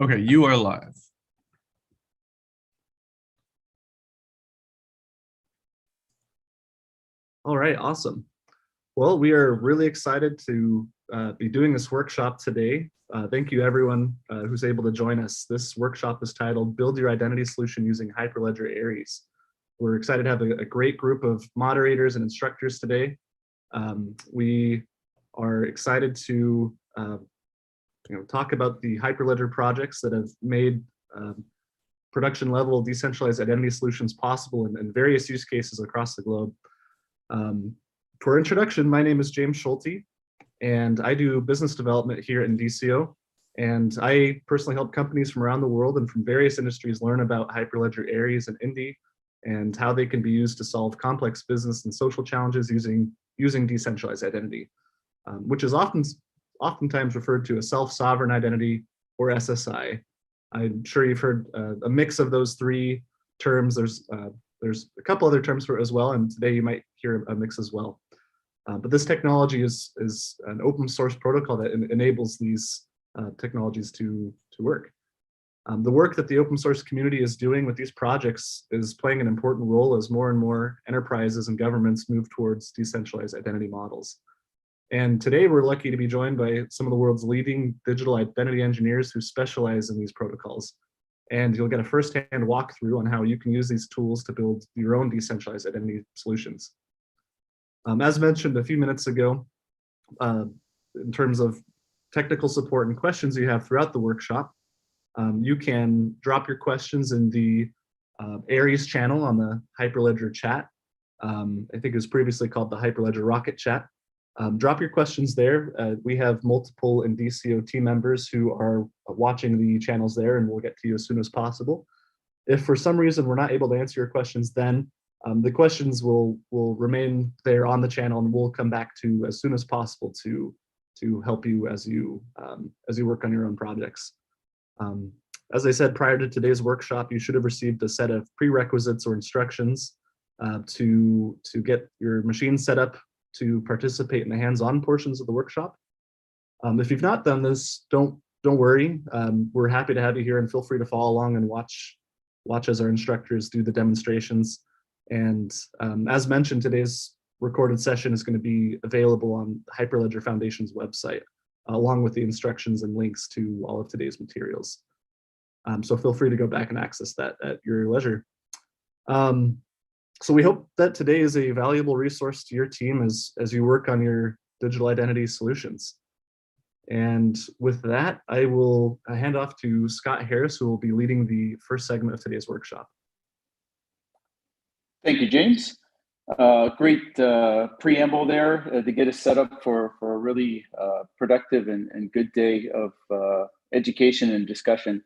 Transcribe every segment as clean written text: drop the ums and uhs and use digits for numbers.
Okay, you are live. All right, awesome. Well, we are really excited to be doing this workshop today. Thank you everyone who's able to join us. This workshop is titled Build Your Identity Solution Using Hyperledger Aries. We're excited to have a great group of moderators and instructors today. We are excited to talk about the Hyperledger projects that have made production level decentralized identity solutions possible in various use cases across the globe. For introduction, my name is James Schulte, and I do business development here in DCO. And I personally help companies from around the world and from various industries learn about Hyperledger Aries and Indy and how they can be used to solve complex business and social challenges using decentralized identity, which is oftentimes referred to as self-sovereign identity or SSI. I'm sure you've heard a mix of those three terms. There's a couple other terms for it as well, and today you might hear a mix as well. But this technology is an open source protocol that enables these technologies to work. The work that the open source community is doing with these projects is playing an important role as more and more enterprises and governments move towards decentralized identity models. And today we're lucky to be joined by some of the world's leading digital identity engineers who specialize in these protocols. And you'll get a firsthand walkthrough on how you can use these tools to build your own decentralized identity solutions. As mentioned a few minutes ago, in terms of technical support and questions you have throughout the workshop, you can drop your questions in the Aries channel on the Hyperledger chat. I think it was previously called the Hyperledger Rocket chat. Drop your questions there. We have multiple DCO team members who are watching the channels there, and we'll get to you as soon as possible. If for some reason we're not able to answer your questions then, the questions will remain there on the channel, and we'll come back to as soon as possible to help you as you work on your own projects. As I said prior to today's workshop, you should have received a set of prerequisites or instructions to get your machine set up to participate in the hands-on portions of the workshop. If you've not done this, don't worry. We're happy to have you here, and feel free to follow along and watch as our instructors do the demonstrations. And as mentioned, today's recorded session is going to be available on Hyperledger Foundation's website, along with the instructions and links to all of today's materials. So feel free to go back and access that at your leisure. So we hope that today is a valuable resource to your team as you work on your digital identity solutions. And with that, I will hand off to Scott Harris, who will be leading the first segment of today's workshop. Thank you, James. Great preamble there to get us set up for a really productive and good day of education and discussion.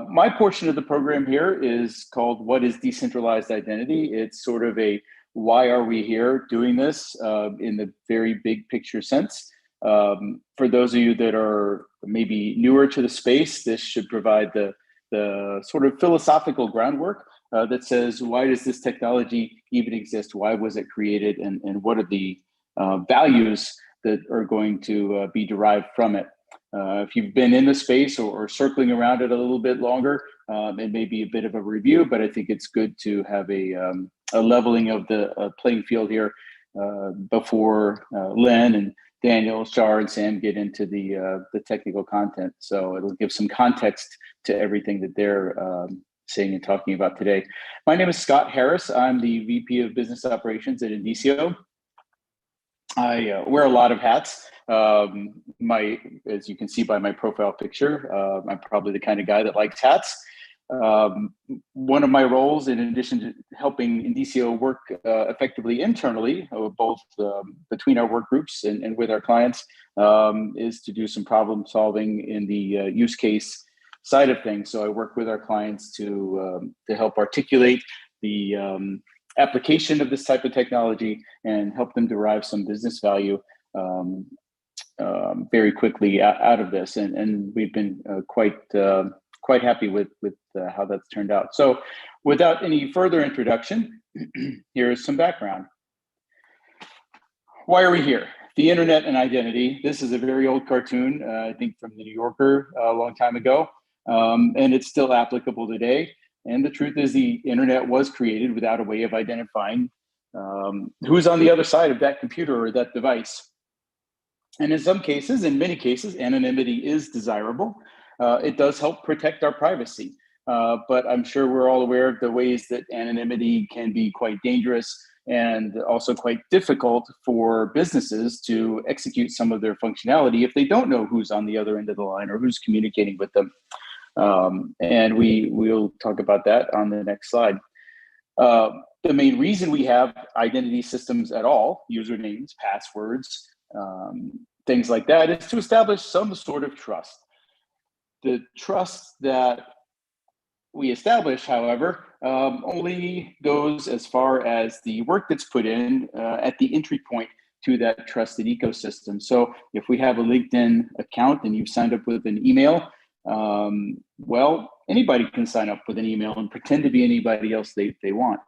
My portion of the program here is called What is Decentralized Identity? It's sort of a why are we here doing this in the very big picture sense. For those of you that are maybe newer to the space, this should provide the sort of philosophical groundwork that says, why does this technology even exist? Why was it created? And what are the values that are going to be derived from it? If you've been in the space or circling around it a little bit longer, it may be a bit of a review, but I think it's good to have a leveling of the playing field here before Len and Daniel, Shar, and Sam get into the technical content. So it'll give some context to everything that they're saying and talking about today. My name is Scott Harris. I'm the VP of Business Operations at Indicio. I wear a lot of hats. As you can see by my profile picture, I'm probably the kind of guy that likes hats. One of my roles, in addition to helping Indicio work effectively internally, both between our work groups and with our clients, is to do some problem solving in the use case side of things. So I work with our clients to help articulate the application of this type of technology and help them derive some business value very quickly out of this. And we've been quite happy with how that's turned out. So without any further introduction, here's some background. Why are we here? The internet and identity. This is a very old cartoon, I think from the New Yorker a long time ago. and it's still applicable today. And the truth is the internet was created without a way of identifying who's on the other side of that computer or that device. And in some cases, in many cases, anonymity is desirable. It does help protect our privacy. But I'm sure we're all aware of the ways that anonymity can be quite dangerous and also quite difficult for businesses to execute some of their functionality if they don't know who's on the other end of the line or who's communicating with them. And we'll talk about that on the next slide. The main reason we have identity systems at all, usernames, passwords, things like that, is to establish some sort of trust. The trust that we establish, however, only goes as far as the work that's put in at the entry point to that trusted ecosystem. So if we have a LinkedIn account and you've signed up with an email, well, anybody can sign up with an email and pretend to be anybody else they want.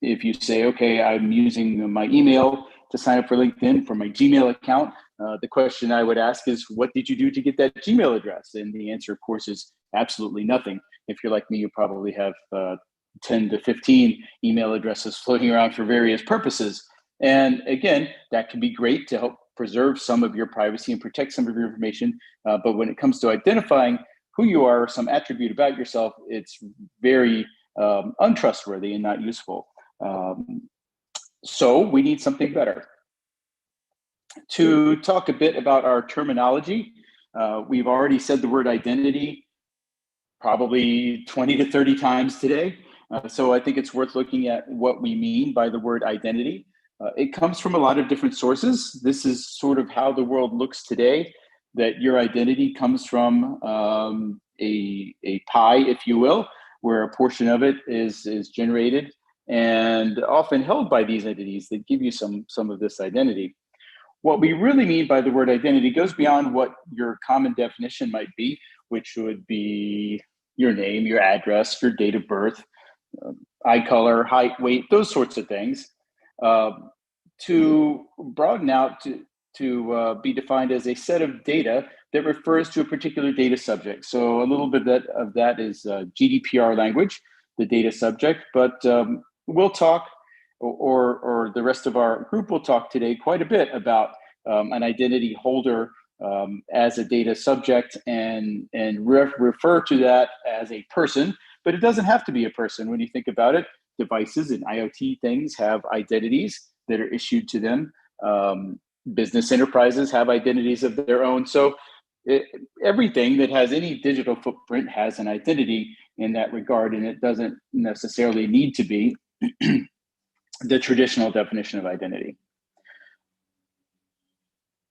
If you say, okay, I'm using my email to sign up for LinkedIn for my Gmail account, the question I would ask is, what did you do to get that Gmail address? And the answer, of course, is absolutely nothing. If you're like me, you probably have 10 to 15 email addresses floating around for various purposes. And again, that can be great to help preserve some of your privacy and protect some of your information. But when it comes to identifying who you are, or some attribute about yourself, it's very untrustworthy and not useful. So we need something better. To talk a bit about our terminology, we've already said the word identity probably 20 to 30 times today. So I think it's worth looking at what we mean by the word identity. It comes from a lot of different sources. This is sort of how the world looks today, that your identity comes from a pie, if you will, where a portion of it is generated and often held by these entities that give you some of this identity. What we really mean by the word identity goes beyond what your common definition might be, which would be your name, your address, your date of birth, eye color, height, weight, those sorts of things, to broaden out to be defined as a set of data that refers to a particular data subject. So a little bit of that is GDPR language, the data subject, but we'll talk, or the rest of our group will talk today quite a bit about an identity holder as a data subject and refer to that as a person, but it doesn't have to be a person. When you think about it, devices and IoT things have identities that are issued to them. Business enterprises have identities of their own. So everything that has any digital footprint has an identity in that regard, and it doesn't necessarily need to be the traditional definition of identity.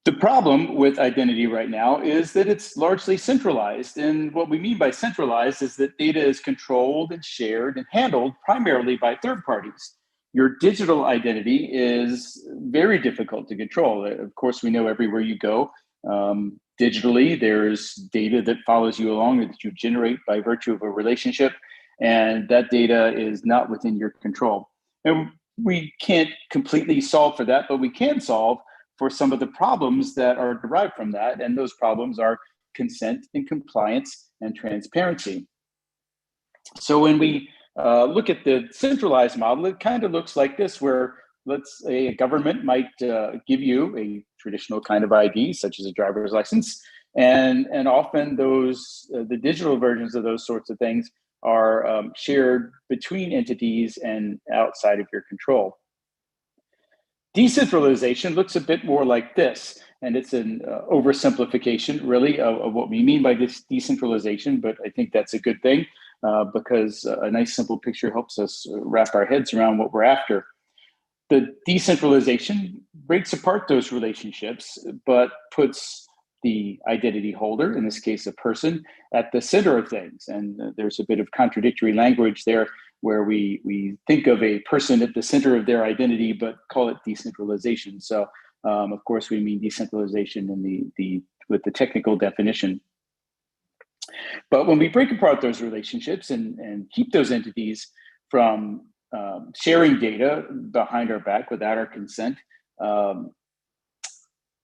The problem with identity right now is that it's largely centralized. And what we mean by centralized is that data is controlled and shared and handled primarily by third parties. Your digital identity is very difficult to control. Of course, we know everywhere you go, digitally, there's data that follows you along that you generate by virtue of a relationship, and that data is not within your control. And we can't completely solve for that, but we can solve for some of the problems that are derived from that. And those problems are consent and compliance and transparency. So when we look at the centralized model, it kind of looks like this, where let's say a government might give you a traditional kind of ID, such as a driver's license. And often those, the digital versions of those sorts of things are shared between entities and outside of your control. Decentralization looks a bit more like this, and it's an oversimplification, really, of what we mean by this decentralization, but I think that's a good thing because a nice simple picture helps us wrap our heads around what we're after. The decentralization breaks apart those relationships, but puts the identity holder, in this case a person, at the center of things. And there's a bit of contradictory language there, where we think of a person at the center of their identity, but call it decentralization. So, of course, we mean decentralization in with the technical definition. But when we break apart those relationships and keep those entities from sharing data behind our back without our consent,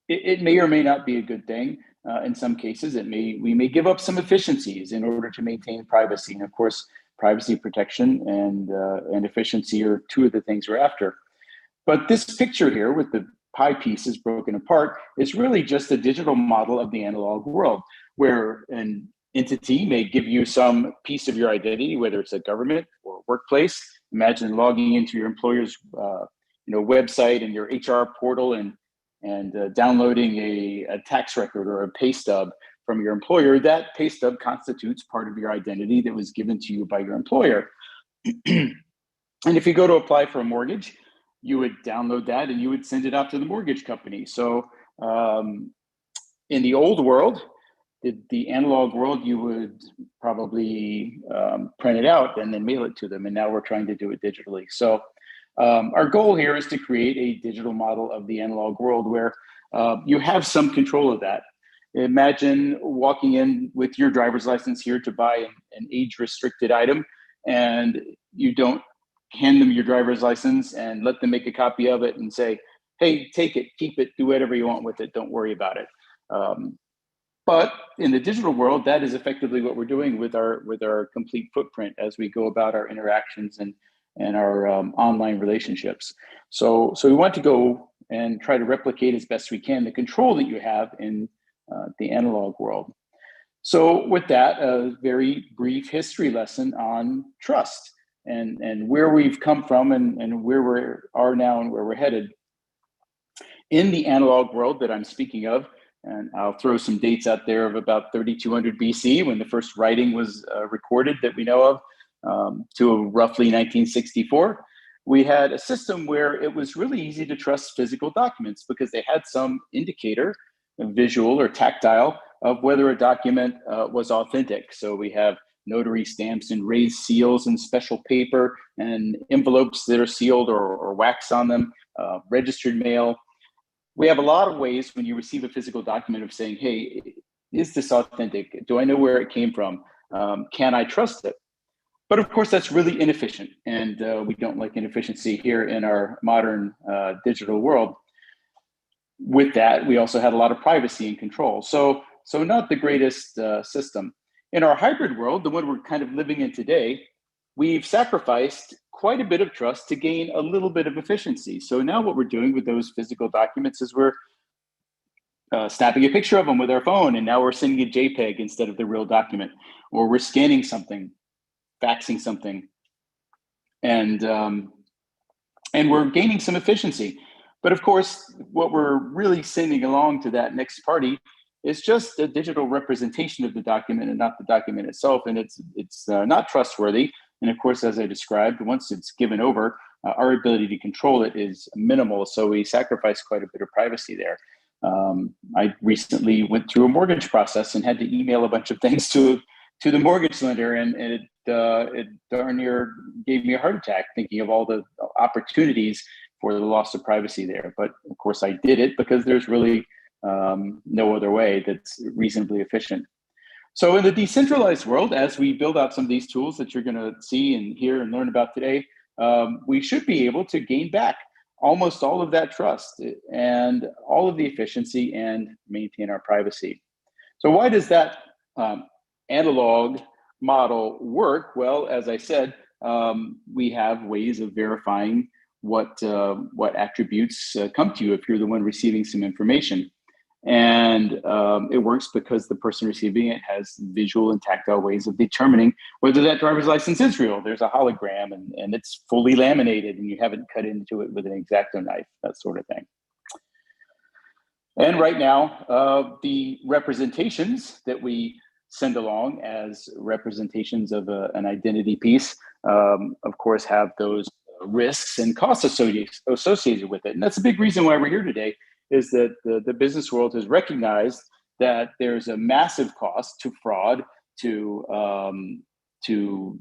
it may or may not be a good thing. in some cases, we may give up some efficiencies in order to maintain privacy. And of course, privacy protection and efficiency are two of the things we're after. But this picture here with the pie pieces broken apart is really just a digital model of the analog world, where an entity may give you some piece of your identity, whether it's a government or a workplace. Imagine logging into your employer's website and your HR portal and downloading a tax record or a pay stub from your employer. That pay stub constitutes part of your identity that was given to you by your employer. And if you go to apply for a mortgage, you would download that and you would send it out to the mortgage company. So in the old world, the analog world, you would probably print it out and then mail it to them. And now we're trying to do it digitally. So our goal here is to create a digital model of the analog world where you have some control of that. Imagine walking in with your driver's license here to buy an age-restricted item, and you don't hand them your driver's license and let them make a copy of it and say, hey, take it, keep it, do whatever you want with it, don't worry about it. But in the digital world, that is effectively what we're doing with our complete footprint as we go about our interactions and our online relationships. So we want to go and try to replicate as best we can the control that you have in the analog world. So with that, a very brief history lesson on trust and where we've come from and where we are now and where we're headed. In the analog world that I'm speaking of, and I'll throw some dates out there of about 3200 BC when the first writing was recorded that we know of, to roughly 1964, we had a system where it was really easy to trust physical documents because they had some indicator, visual or tactile, of whether a document was authentic. So we have notary stamps and raised seals and special paper and envelopes that are sealed or wax on them, registered mail. We have a lot of ways when you receive a physical document of saying, hey, is this authentic? Do I know where it came from? Can I trust it? But of course, that's really inefficient. And we don't like inefficiency here in our modern digital world. With that, we also had a lot of privacy and control. So not the greatest system. In our hybrid world, the one we're kind of living in today, we've sacrificed quite a bit of trust to gain a little bit of efficiency. So now what we're doing with those physical documents is we're snapping a picture of them with our phone, and now we're sending a JPEG instead of the real document, or we're scanning something, faxing something, and we're gaining some efficiency. But of course, what we're really sending along to that next party is just a digital representation of the document and not the document itself, and it's not trustworthy. And of course, as I described, once it's given over, our ability to control it is minimal. So we sacrifice quite a bit of privacy there. I recently went through a mortgage process and had to email a bunch of things to the mortgage lender, and it darn near gave me a heart attack thinking of all the opportunities for the loss of privacy there. But of course, I did it because there's really no other way that's reasonably efficient. So in the decentralized world, as we build out some of these tools that you're going to see and hear and learn about today, we should be able to gain back almost all of that trust and all of the efficiency and maintain our privacy. So why does that analog model work? Well, as I said, we have ways of verifying what attributes come to you if you're the one receiving some information. And it works because the person receiving it has visual and tactile ways of determining whether that driver's license is real. There's a hologram and it's fully laminated and you haven't cut into it with an X-Acto knife, that sort of thing. And right now, the representations that we send along as representations of an identity piece, of course, have those risks and costs associated with it. And that's a big reason why we're here today, is that the business world has recognized that there's a massive cost to fraud, to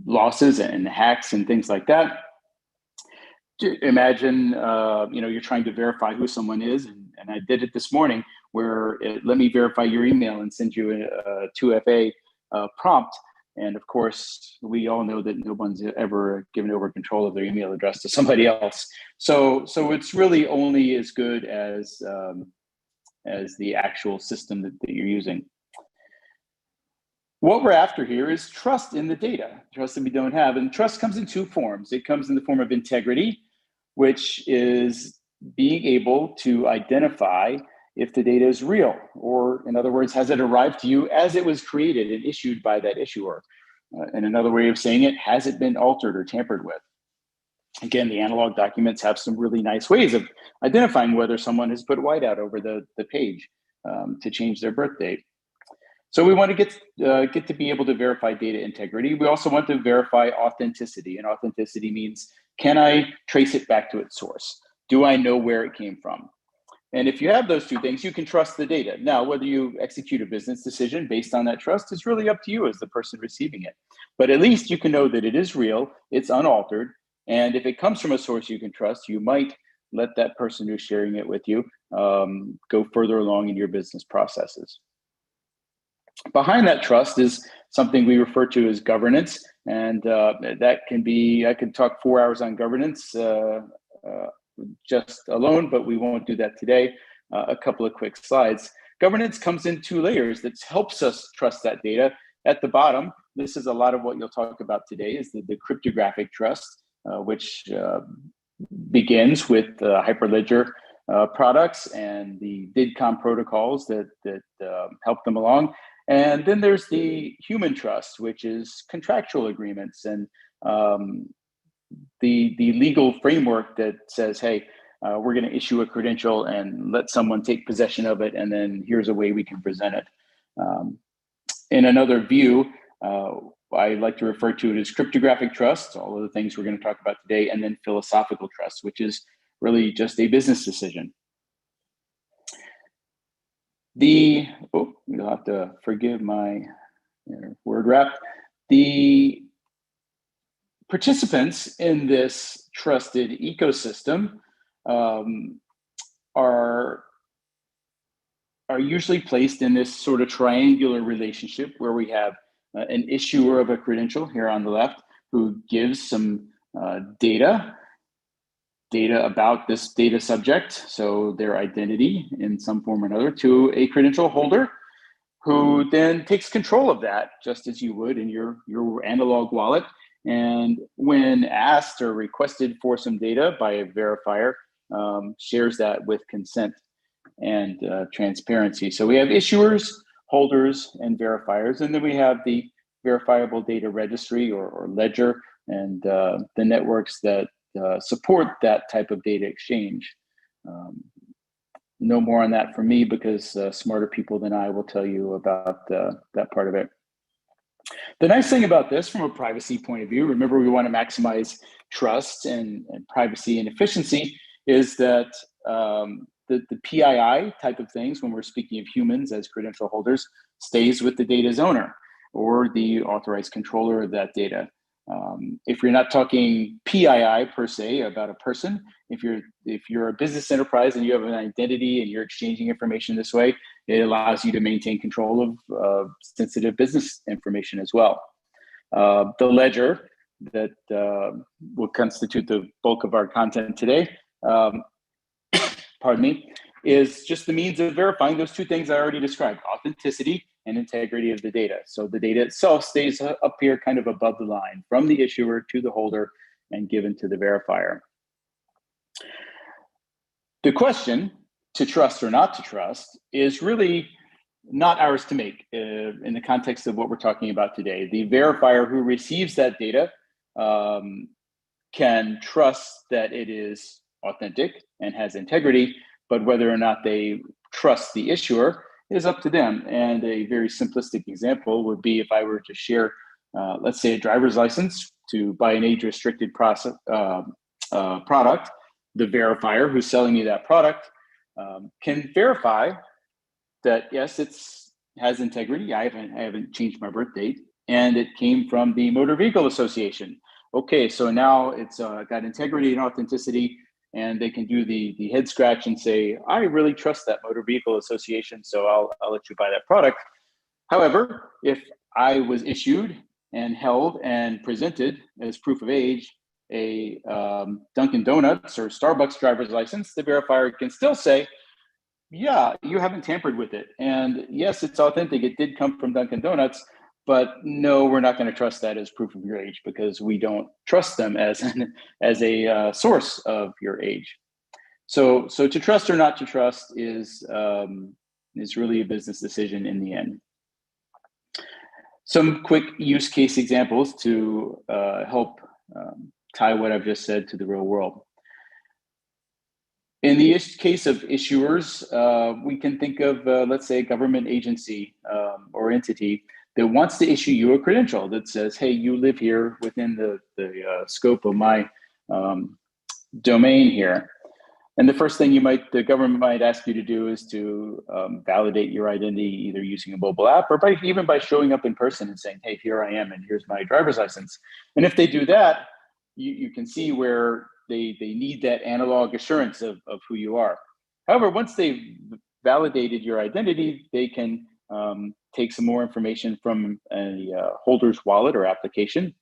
losses and hacks and things like that. Imagine, you're trying to verify who someone is, and I did it this morning, where let me verify your email and send you a 2FA prompt. And of course, we all know that no one's ever given over control of their email address to somebody else. So it's really only as good as as the actual system that you're using. What we're after here is trust in the data, trust that we don't have. And trust comes in two forms. It comes in the form of integrity, which is being able to identify if the data is real, or in other words, has it arrived to you as it was created and issued by that issuer? And another way of saying it, has it been altered or tampered with? Again, the analog documents have some really nice ways of identifying whether someone has put whiteout over the page to change their birth date. So we want to get to be able to verify data integrity. We also want to verify authenticity, and authenticity means, can I trace it back to its source? Do I know where it came from? And if you have those two things, you can trust the data. Now, whether you execute a business decision based on that trust is really up to you as the person receiving it. But at least you can know that it is real, it's unaltered, and if it comes from a source you can trust, you might let that person who's sharing it with you go further along in your business processes. Behind that trust is something we refer to as governance, and that can be, I could talk 4 hours on governance just alone, but we won't do that today. A couple of quick slides. Governance comes in two layers that helps us trust that data. At the bottom, this is a lot of what you'll talk about today, is the cryptographic trust, which begins with Hyperledger products and the DIDCOM protocols that help them along. And then there's the human trust, which is contractual agreements and the legal framework that says, hey, we're going to issue a credential and let someone take possession of it, and then here's a way we can present it. In another view, I like to refer to it as cryptographic trust, all of the things we're going to talk about today, and then philosophical trust, which is really just a business decision. You'll have to forgive my word wrap. The participants in this trusted ecosystem are usually placed in this sort of triangular relationship where we have an issuer of a credential here on the left who gives some data about this data subject, so their identity in some form or another, to a credential holder who then takes control of that, just as you would in your analog wallet. And when asked or requested for some data by a verifier, shares that with consent and transparency. So we have issuers, holders, and verifiers, and then we have the verifiable data registry or ledger, and the networks that support that type of data exchange. No more on that from me, because smarter people than I will tell you about that part of it. The nice thing about this from a privacy point of view, remember we want to maximize trust and privacy and efficiency, is that the PII type of things, when we're speaking of humans as credential holders, stays with the data's owner or the authorized controller of that data. If you're not talking PII per se about a person, if you're a business enterprise and you have an identity and you're exchanging information this way, it allows you to maintain control of sensitive business information as well. The ledger that will constitute the bulk of our content today, pardon me, is just the means of verifying those two things I already described: authenticity and integrity of the data. So the data itself stays up here kind of above the line, from the issuer to the holder and given to the verifier. The question, to trust or not to trust, is really not ours to make in the context of what we're talking about today. The verifier who receives that data can trust that it is authentic and has integrity, but whether or not they trust the issuer is up to them. And a very simplistic example would be if I were to share, let's say, a driver's license to buy an age-restricted product, the verifier who's selling me that product can verify that, yes, it has integrity. I haven't changed my birth date, and it came from the Motor Vehicle Association. Okay, so now it's got integrity and authenticity, and they can do the head scratch and say, I really trust that Motor Vehicle Association, so I'll let you buy that product. However, if I was issued and held and presented as proof of age a Dunkin' Donuts or Starbucks driver's license, the verifier can still say, yeah, you haven't tampered with it. And yes, it's authentic. It did come from Dunkin' Donuts, but no, we're not going to trust that as proof of your age because we don't trust them as as a source of your age. So to trust or not to trust is really a business decision in the end. Some quick use case examples to help tie what I've just said to the real world. In the case of issuers, we can think of, let's say, a government agency or entity that wants to issue you a credential that says, hey, you live here within the scope of my domain here. And the first thing the government might ask you to do is to validate your identity, either using a mobile app or even by showing up in person and saying, hey, here I am, and here's my driver's license. And if they do that, you can see where they need that analog assurance of who you are. However, once they've validated your identity, they can take some more information from a holder's wallet or application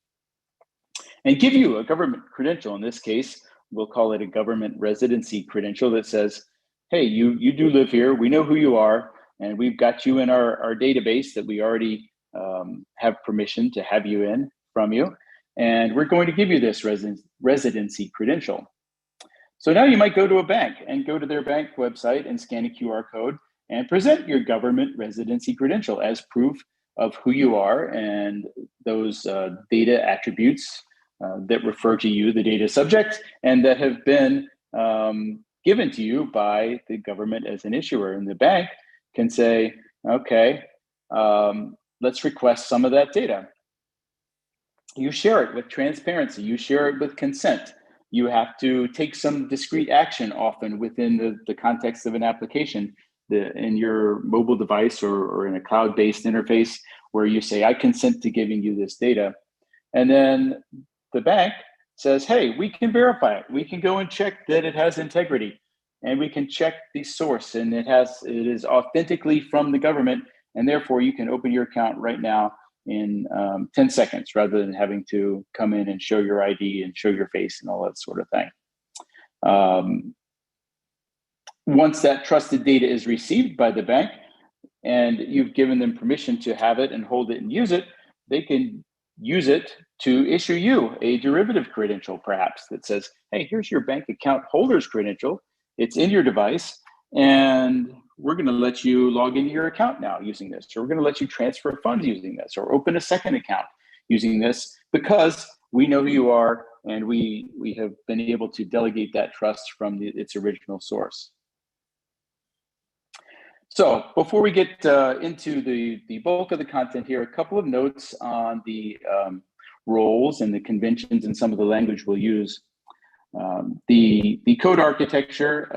and give you a government credential. In this case, we'll call it a government residency credential that says, hey, you do live here, we know who you are, and we've got you in our database that we already have permission to have you in from you. And we're going to give you this residency credential. So now you might go to a bank and go to their bank website and scan a QR code and present your government residency credential as proof of who you are and those data attributes that refer to you, the data subject, and that have been given to you by the government as an issuer. And the bank can say, okay, let's request some of that data. You share it with transparency. You share it with consent. You have to take some discrete action often within the context of an application in your mobile device or in a cloud-based interface where you say, I consent to giving you this data. And then the bank says, hey, we can verify it. We can go and check that it has integrity, and we can check the source, and it is authentically from the government, and therefore you can open your account right now in 10 seconds rather than having to come in and show your ID and show your face and all that sort of thing. Once that trusted data is received by the bank and you've given them permission to have it and hold it and use it, they can use it to issue you a derivative credential, perhaps, that says, hey, here's your bank account holder's credential. It's in your device, and we're going to let you log into your account now using this, or we're going to let you transfer funds using this, or open a second account using this, because we know who you are, and we have been able to delegate that trust from its original source. So before we get into the bulk of the content here, a couple of notes on the roles and the conventions and some of the language we'll use. The code architecture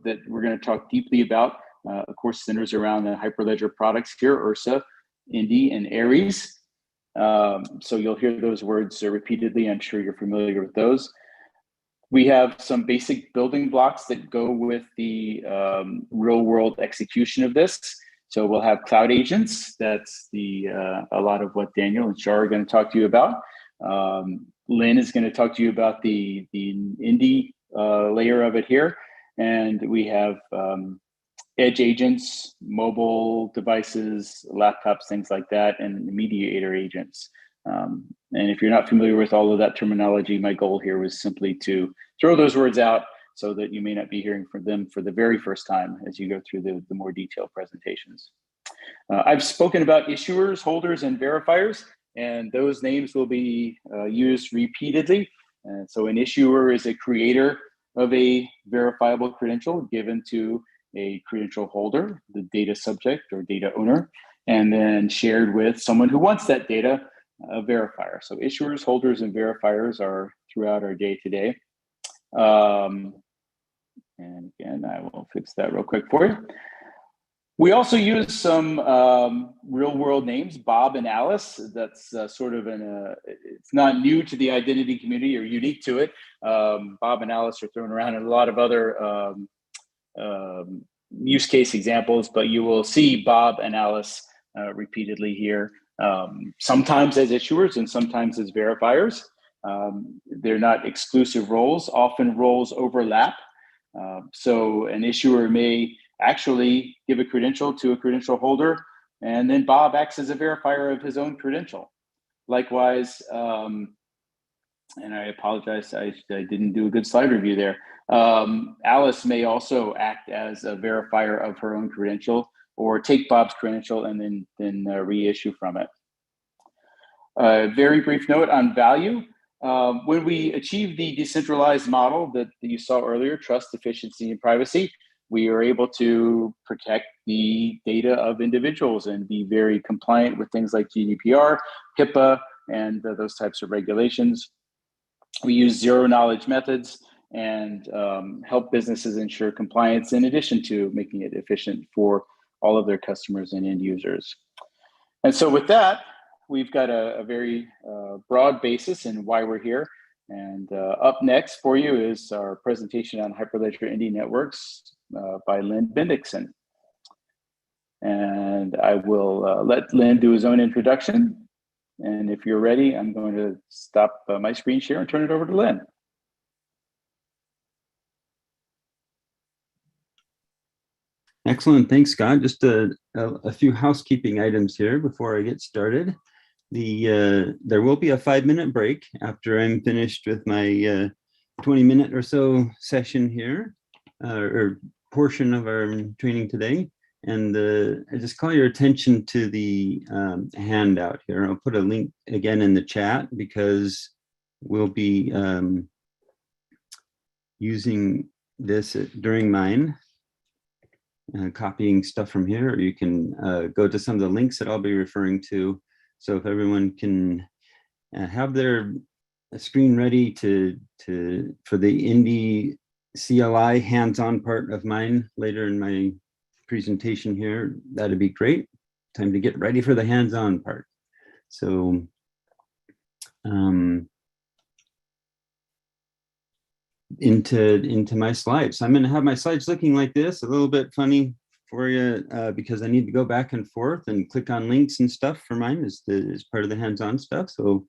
that we're going to talk deeply about, of course, centers around the Hyperledger products here, Ursa, Indy, and Aries. So you'll hear those words repeatedly. I'm sure you're familiar with those. We have some basic building blocks that go with the real world execution of this. So we'll have cloud agents. That's a lot of what Daniel and Shar are going to talk to you about. Lynn is going to talk to you about the Indy layer of it here. And we have edge agents, mobile devices, laptops, things like that, and mediator agents. And if you're not familiar with all of that terminology, my goal here was simply to throw those words out so that you may not be hearing from them for the very first time as you go through the more detailed presentations. I've spoken about issuers, holders, and verifiers, and those names will be used repeatedly. So an issuer is a creator of a verifiable credential given to a credential holder, the data subject or data owner, and then shared with someone who wants that data, a verifier. So issuers, holders, and verifiers are throughout our day today. And again, I will fix that real quick for you. We also use some real world names, Bob and Alice. That's sort of it's not new to the identity community or unique to it. Bob and Alice are thrown around in a lot of other use case examples, but you will see Bob and Alice repeatedly here. Sometimes as issuers and sometimes as verifiers. They're not exclusive roles. Often roles overlap. So an issuer may actually give a credential to a credential holder, and then Bob acts as a verifier of his own credential. Likewise, and I apologize, I didn't do a good slide review there. Alice may also act as a verifier of her own credential, or take Bob's credential and then reissue from it. Very brief note on value. When we achieve the decentralized model that you saw earlier, trust, efficiency, and privacy, we are able to protect the data of individuals and be very compliant with things like GDPR, HIPAA, and those types of regulations. We use zero-knowledge methods and help businesses ensure compliance, in addition to making it efficient for all of their customers and end users. And so with that, we've got a very broad basis in why we're here. And up next for you is our presentation on Hyperledger Indie Networks by Lynn Bendixson. And I will let Lynn do his own introduction. And if you're ready, I'm going to stop my screen share and turn it over to Lynn. Excellent, thanks, Scott. Just a few housekeeping items here before I get started. There will be a 5-minute break after I'm finished with my 20-minute or so session here, or portion of our training today. And I just call your attention to the handout here. I'll put a link again in the chat, because we'll be using this during mine, copying stuff from here, or you can go to some of the links that I'll be referring to. So if everyone can have their screen ready for the Indie CLI hands-on part of mine later in my presentation here, that'd be great. Time to get ready for the hands-on part. So into my slides. I'm going to have my slides looking like this, a little bit funny for you, because I need to go back and forth and click on links and stuff for mine as part of the hands-on stuff. So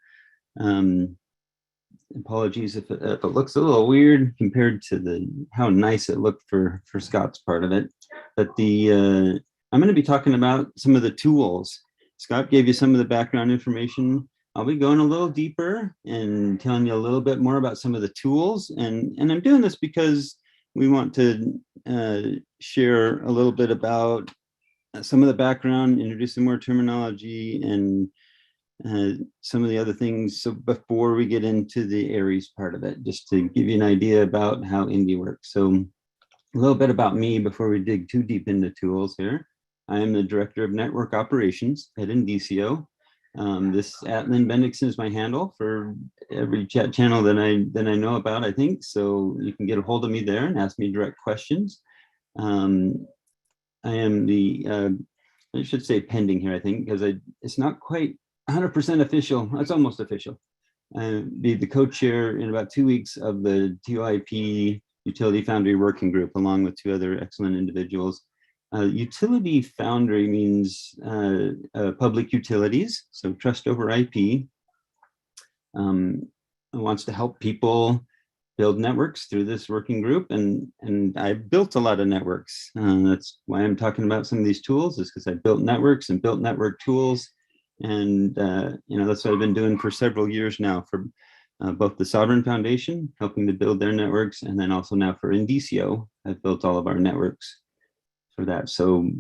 apologies if it looks a little weird compared to how nice it looked for Scott's part of it. But I'm going to be talking about some of the tools. Scott gave you some of the background information. I'll be going a little deeper and telling you a little bit more about some of the tools. And I'm doing this because we want to share a little bit about some of the background, introduce some more terminology, and some of the other things. So before we get into the Aries part of it, just to give you an idea about how Indie works. So a little bit about me before we dig too deep into tools here. I am the Director of Network Operations at Indicio. This @Lynn Bendixson is my handle for every chat channel that I know about, I think. So you can get a hold of me there and ask me direct questions. I am I should say pending here, I think, because it's not quite 100% official. It's almost official. Be the co-chair in about 2 weeks of the TOIP Utility Foundry Working Group, along with 2 other excellent individuals. Utility Foundry means public utilities, so trust over IP. Wants to help people build networks through this working group, and I built a lot of networks. That's why I'm talking about some of these tools, is because I built networks and built network tools, and that's what I've been doing for several years now for both the Sovereign Foundation, helping to build their networks, and then also now for Indicio, I've built all of our networks for that. So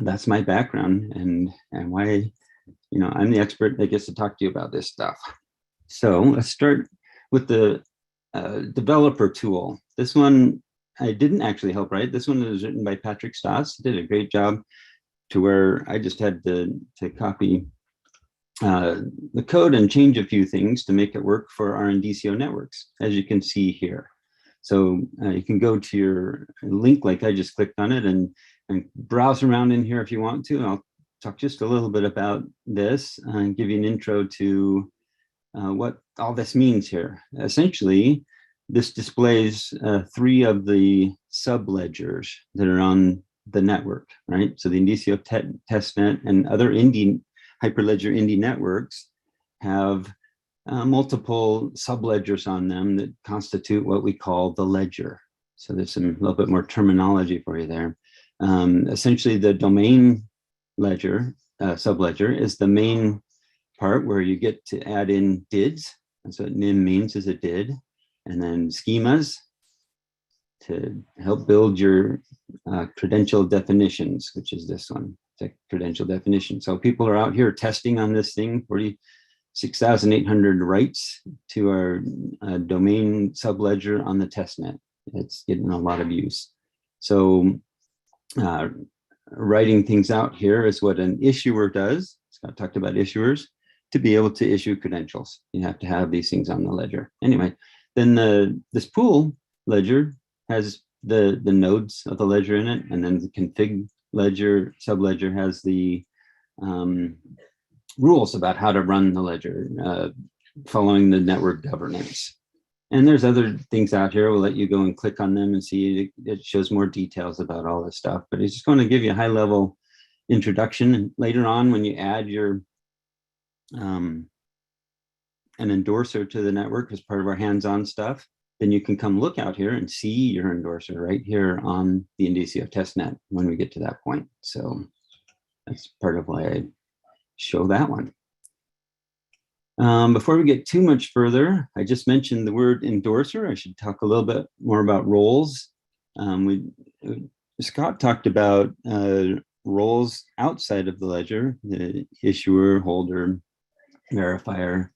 that's my background and why I'm the expert that gets to talk to you about this stuff. So let's start with the developer tool. This one I didn't actually help write. This one was written by Patrick Stotts. Did a great job, to where I just had to copy the code and change a few things to make it work for our Indicio networks, as you can see here. So you can go to your link, like I just clicked on it, and browse around in here if you want to. I'll talk just a little bit about this and give you an intro to what all this means here. Essentially, this displays 3 of the sub-ledgers that are on the network, right? So the Indicio testnet and other Hyperledger Indie networks have multiple subledgers on them that constitute what we call the ledger. So there's a little bit more terminology for you there. Essentially, the domain ledger, subledger, is the main part where you get to add in DIDs. That's what NIM means, is a DID. And then schemas to help build your credential definitions, which is this one, the credential definition. So people are out here testing on this thing, 46,800 writes to our domain subledger on the testnet. It's getting a lot of use. So writing things out here is what an issuer does. Scott talked about issuers. To be able to issue credentials, you have to have these things on the ledger. Anyway, then this pool ledger has the nodes of the ledger in it, and then the config ledger, subledger has the rules about how to run the ledger, following the network governance. And there's other things out here. We'll let you go and click on them and see. It shows more details about all this stuff, but it's just going to give you a high level introduction. And later on, when you add your an endorser to the network as part of our hands-on stuff, then you can come look out here and see your endorser right here on the Indicio testnet when we get to that point. So that's part of why I show that one. Before we get too much further, I just mentioned the word endorser. I should talk a little bit more about roles. Scott talked about roles outside of the ledger, the issuer, holder, verifier.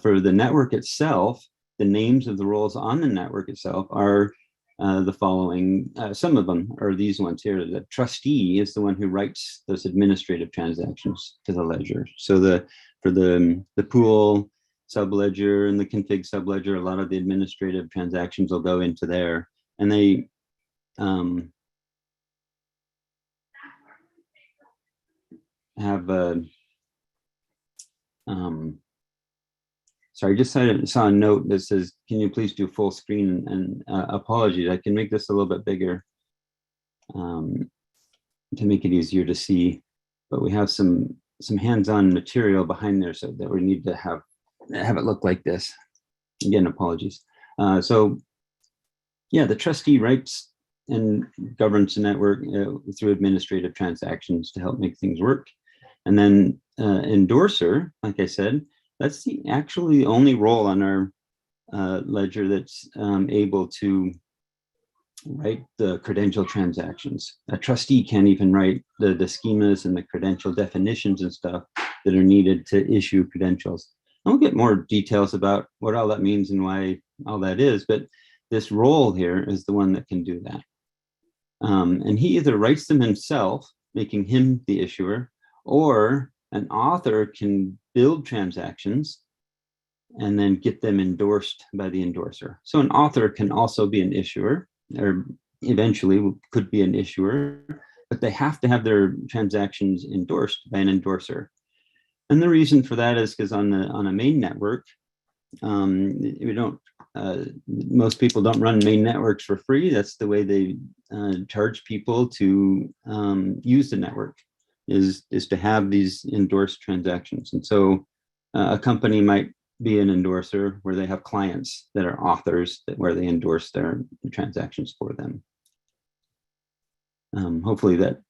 For the network itself, the names of the roles on the network itself are the following. Some of them are these ones here. The trustee is the one who writes those administrative transactions to the ledger. So for the pool subledger and the config subledger, a lot of the administrative transactions will go into there, and they have sorry, I just saw a note that says, can you please do full screen? And apologies, I can make this a little bit bigger to make it easier to see, but we have some hands-on material behind there, so that we need to have it look like this. Again, apologies. So yeah, the trustee writes and governs the network through administrative transactions to help make things work. And then endorser, like I said, that's the actually only role on our ledger that's able to write the credential transactions. A trustee can't even write the schemas and the credential definitions and stuff that are needed to issue credentials. And we'll get more details about what all that means and why all that is, but this role here is the one that can do that. And he either writes them himself, making him the issuer, or an author can build transactions and then get them endorsed by the endorser. So an author can also be an issuer, or eventually could be an issuer, but they have to have their transactions endorsed by an endorser. And the reason for that is because on a main network, we don't, most people don't run main networks for free. That's the way they charge people to use the network, is to have these endorsed transactions. And so a company might be an endorser where they have clients that are authors where they endorse their transactions for them. Hopefully that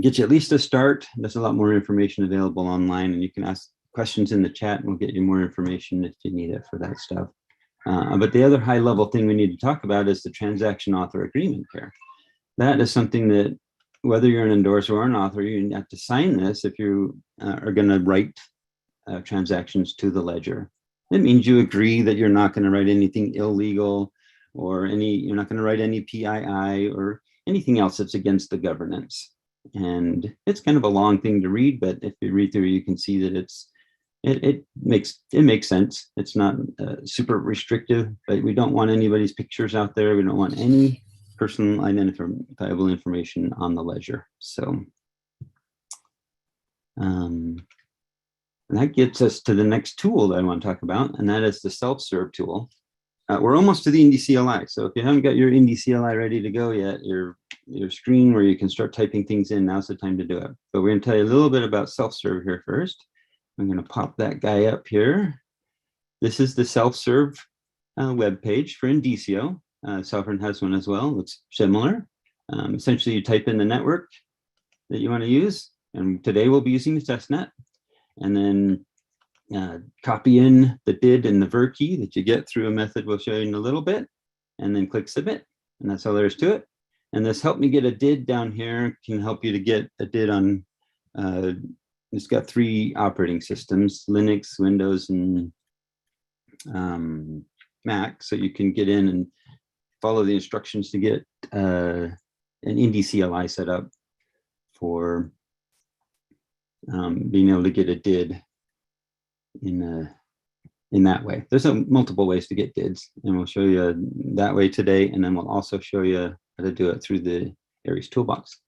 gets you at least a start. There's a lot more information available online, and you can ask questions in the chat and we'll get you more information if you need it for that stuff. But the other high level thing we need to talk about is the transaction author agreement here. That is something that, whether you're an endorser or an author, you have to sign this if you are going to write transactions to the ledger. It means you agree that you're not going to write anything illegal, or you're not going to write any PII or anything else that's against the governance. And it's kind of a long thing to read, but if you read through, you can see that it makes sense. It's not super restrictive, but we don't want anybody's pictures out there. We don't want any personal identifiable information on the ledger. So that gets us to the next tool that I want to talk about, and that is the self-serve tool. We're almost to the Indy CLI. So if you haven't got your Indy CLI ready to go yet, your screen where you can start typing things in, now's the time to do it. But we're going to tell you a little bit about self-serve here first. I'm going to pop that guy up here. This is the self-serve web page for Indicio. Sovereign has one as well. Looks similar. Essentially, you type in the network that you want to use, and today we'll be using the testnet, and then copy in the DID and the ver key that you get through a method we'll show you in a little bit, and then click submit, and that's all there is to it. And this help me get a DID down here can help you to get a DID on, it's got 3 operating systems, Linux, Windows, and Mac, so you can get in and follow the instructions to get an Indy CLI set up for being able to get a DID in that way. There's multiple ways to get DIDs, and we'll show you that way today, and then we'll also show you how to do it through the Aries toolbox.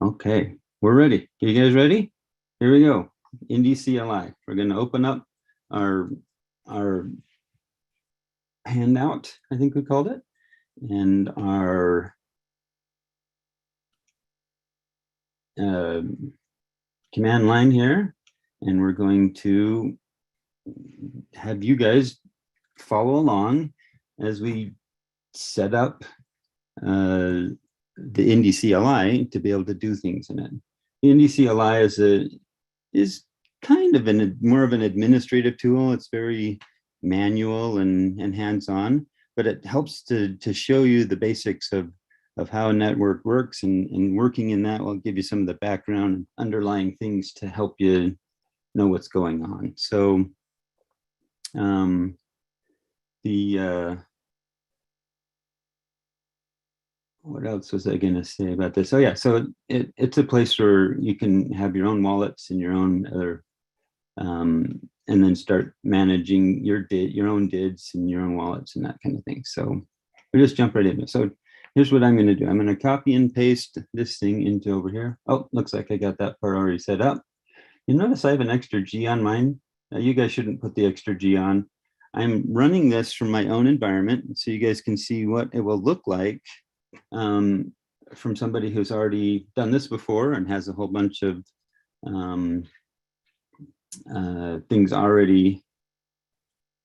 Okay, we're ready. Are you guys ready? Here we go. Indy CLI. We're going to open up our handout, I think we called it, and our command line here, and we're going to have you guys follow along as we set up the Indy CLI to be able to do things in it. The Indy CLI is kind of more of an administrative tool. It's very manual and hands-on, but it helps to show you the basics of how a network works, and working in that will give you some of the background and underlying things to help you know what's going on. So what else was I going to say about this? Oh yeah, so it's a place where you can have your own wallets and your own other, and then start managing your own DIDs and your own wallets and that kind of thing. So we'll just jump right into it. So here's what I'm going to do. I'm going to copy and paste this thing into over here. Oh, looks like I got that part already set up. You notice I have an extra G on mine. Now, you guys shouldn't put the extra G on. I'm running this from my own environment so you guys can see what it will look like from somebody who's already done this before and has a whole bunch of things already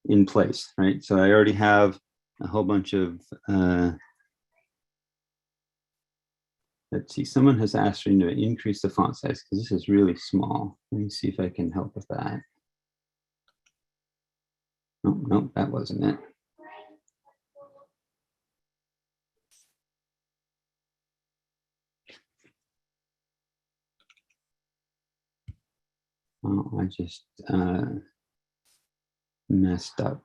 in place, right? So I already have a whole bunch of, let's see, someone has asked me to increase the font size because this is really small. Let me see if I can help with that. Nope, that wasn't it. Oh, I just messed up.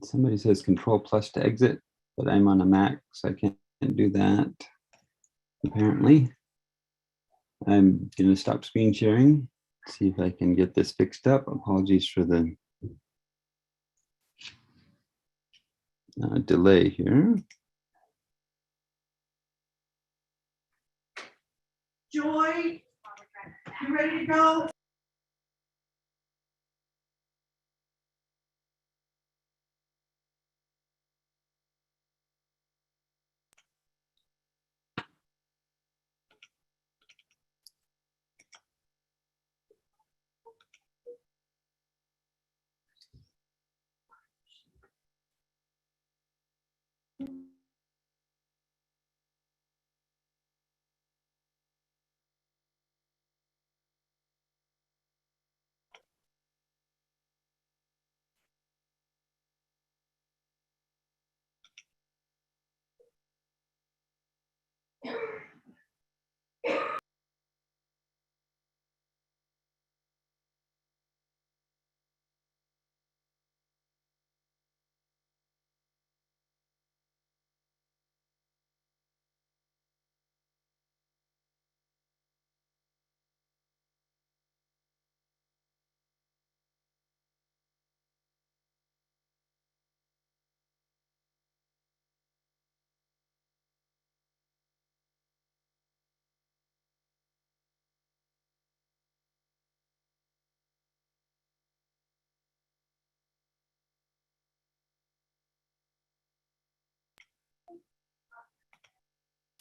Somebody says Control+ to exit, but I'm on a Mac, so I can't do that, apparently. I'm going to stop screen sharing, see if I can get this fixed up. Apologies for the delay here. Joy, you ready to go?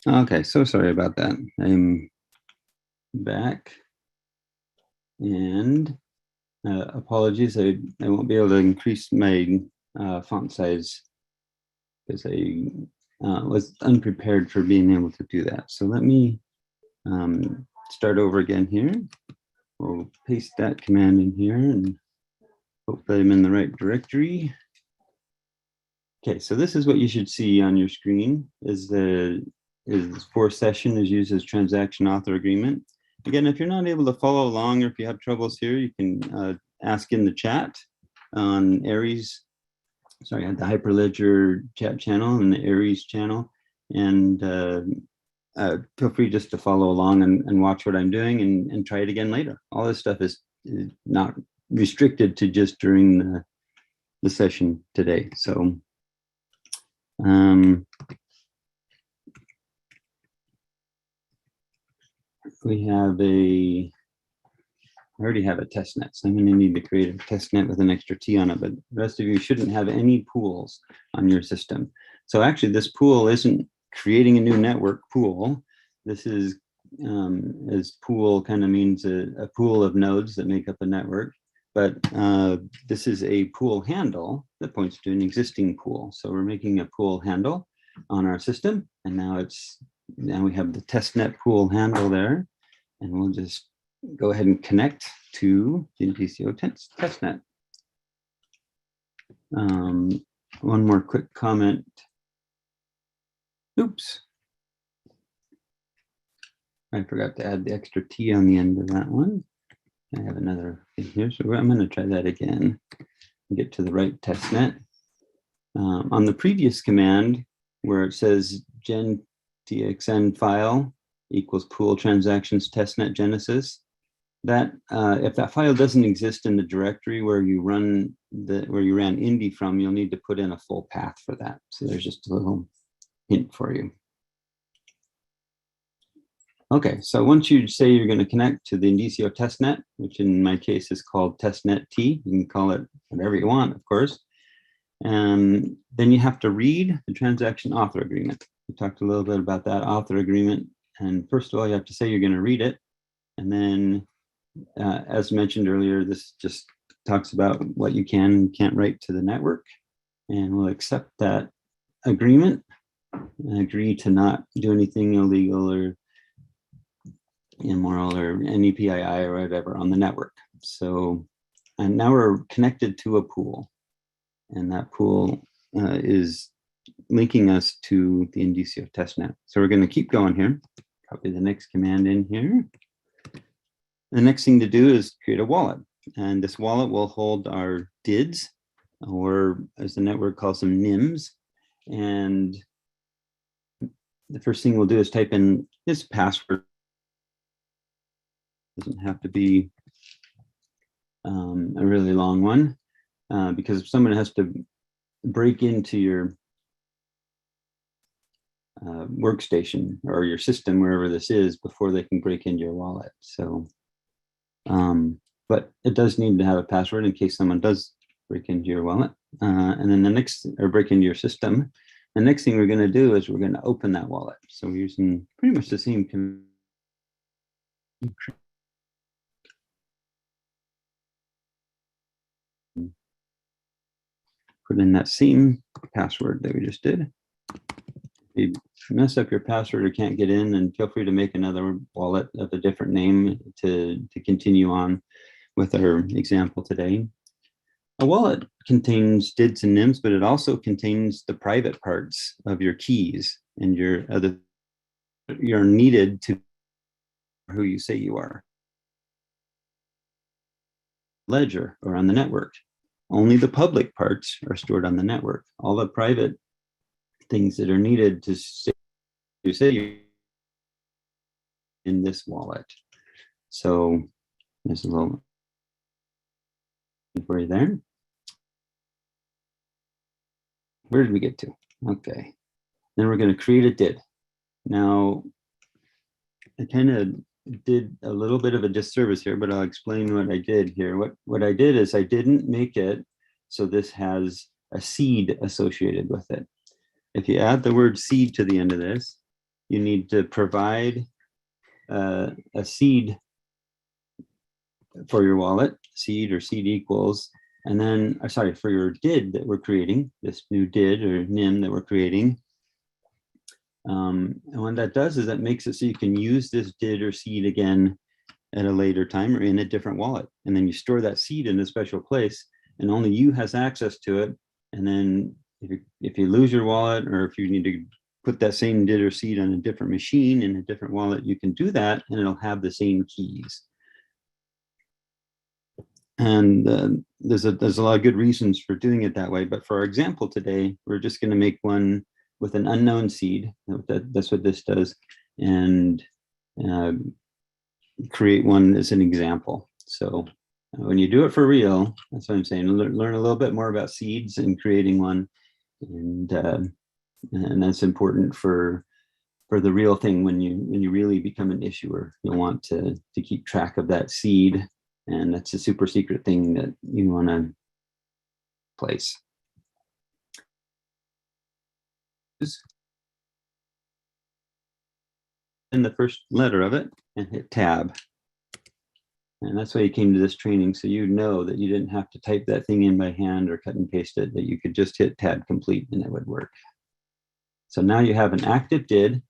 Okay, so sorry about that. I'm back. And apologies, I won't be able to increase my font size because I was unprepared for being able to do that. So let me start over again here. We'll paste that command in here and hope that I'm in the right directory. Okay, so this is what you should see on your screen is for session is used as transaction author agreement. Again, if you're not able to follow along or if you have troubles here, you can ask in the chat on Aries, sorry, at the Hyperledger chat channel and the Aries channel. And feel free just to follow along and watch what I'm doing and try it again later. All this stuff is not restricted to just during the session today. So we have I already have a test net, so I'm going to need to create a test net with an extra T on it, but the rest of you shouldn't have any pools on your system. So actually this pool isn't creating a new network pool. This is, as pool kind of means a pool of nodes that make up a network, but this is a pool handle that points to an existing pool. So we're making a pool handle on our system, and now we have the testnet pool handle there, and we'll just go ahead and connect to the DCO testnet. One more quick comment. Oops. I forgot to add the extra T on the end of that one. I have another thing here, so I'm going to try that again and get to the right testnet. On the previous command, where it says gen txn file equals pool transactions testnet genesis, that if that file doesn't exist in the directory where you ran Indy from, you'll need to put in a full path for that. So there's just a little hint for you. Okay, so once you say you're going to connect to the Indicio testnet, which in my case is called testnet T, you can call it whatever you want, of course. And then you have to read the transaction author agreement. We talked a little bit about that author agreement. And first of all, you have to say you're going to read it. And then, as mentioned earlier, this just talks about what you can and can't write to the network. And we'll accept that agreement and agree to not do anything illegal or immoral or any PII or whatever on the network. So, and now we're connected to a pool, and that pool is linking us to the Indicio testnet. So we're going to keep going here. Copy the next command in here. The next thing to do is create a wallet, and this wallet will hold our DIDs, or as the network calls them, NIMs. And the first thing we'll do is type in this password. Doesn't have to be a really long one, because if someone has to break into your workstation or your system, wherever this is, before they can break into your wallet. So, but it does need to have a password in case someone does break into your wallet. And then break into your system. The next thing we're going to do is we're going to open that wallet. So we're using pretty much the same command. Put in that same password that we just did. If you mess up your password or can't get in, then feel free to make another wallet of a different name to continue on with our example today. A wallet contains DIDs and NIMs, but it also contains the private parts of your keys and you're needed to who you say you are. Ledger or on the network. Only the public parts are stored on the network. All the private things that are needed to say you in this wallet. So there's a little for you there. Where did we get to? Okay. Then we're going to create a DID. Now, I kind of did a little bit of a disservice here, but I'll explain what I did here. What I did is I didn't make it so this has a seed associated with it. If you add the word seed to the end of this, you need to provide a seed for your wallet, seed or seed equals, and then, sorry, for your DID that we're creating, this new DID or NIM that we're creating. And what that does is that makes it so you can use this DID or seed again at a later time or in a different wallet. And then you store that seed in a special place and only you has access to it. And then if you lose your wallet, or if you need to put that same DID or seed on a different machine in a different wallet, you can do that and it'll have the same keys. And there's a lot of good reasons for doing it that way. But for our example today, we're just going to make one with an unknown seed. That's what this does, and create one as an example. So when you do it for real, that's what I'm saying. Learn a little bit more about seeds and creating one, and that's important for the real thing. When you really become an issuer, you'll want to keep track of that seed. And that's a super secret thing that you want to place. In the first letter of it and hit tab. And that's why you came to this training, so you know that you didn't have to type that thing in by hand or cut and paste it, that you could just hit tab complete and it would work. So now you have an active DID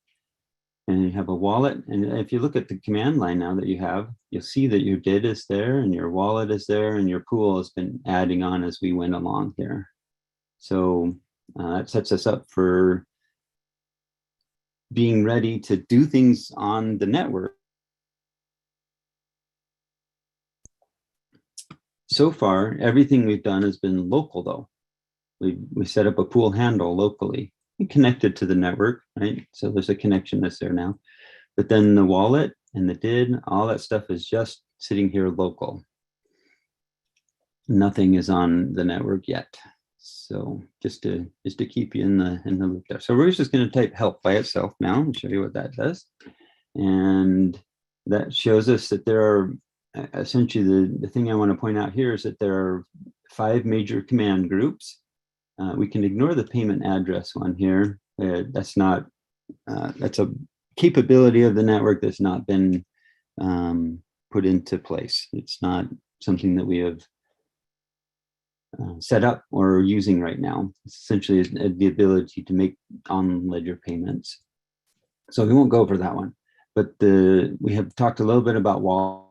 and you have a wallet. And if you look at the command line now that you have, you'll see that your DID is there and your wallet is there and your pool has been adding on as we went along here. So it sets us up for being ready to do things on the network. So far, everything we've done has been local though. We set up a pool handle locally and connected to the network, right? So there's a connection that's there now. But then the wallet and the DID, all that stuff is just sitting here local. Nothing is on the network yet. So just to keep you in the loop there. So we're just going to type help by itself now and show you what that does. And that shows us that there are essentially the thing I want to point out here is that there are 5 major command groups. We can ignore the payment address one here. That's a capability of the network that's not been put into place. It's not something that we have set up or using right now. It's essentially the ability to make on-ledger payments. So we won't go over that one. But we have talked a little bit about what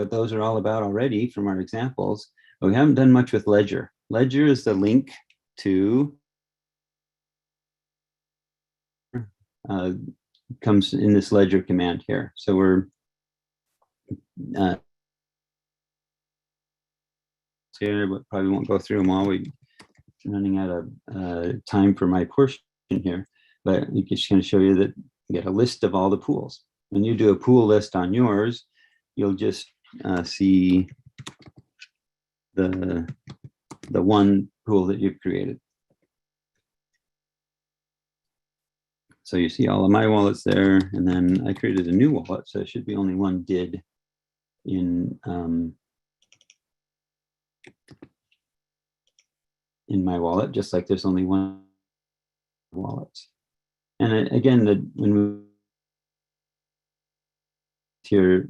those are all about already from our examples. But we haven't done much with Ledger. Ledger is the link to comes in this Ledger command here. So we're here, but probably won't go through them all. We're running out of time for my portion here, but we just going to show you that you get a list of all the pools. When you do a pool list on yours, you'll just see the one pool that you've created. So you see all of my wallets there, and then I created a new wallet, so it should be only one DID in my wallet, just like there's only one wallet. And again, when we here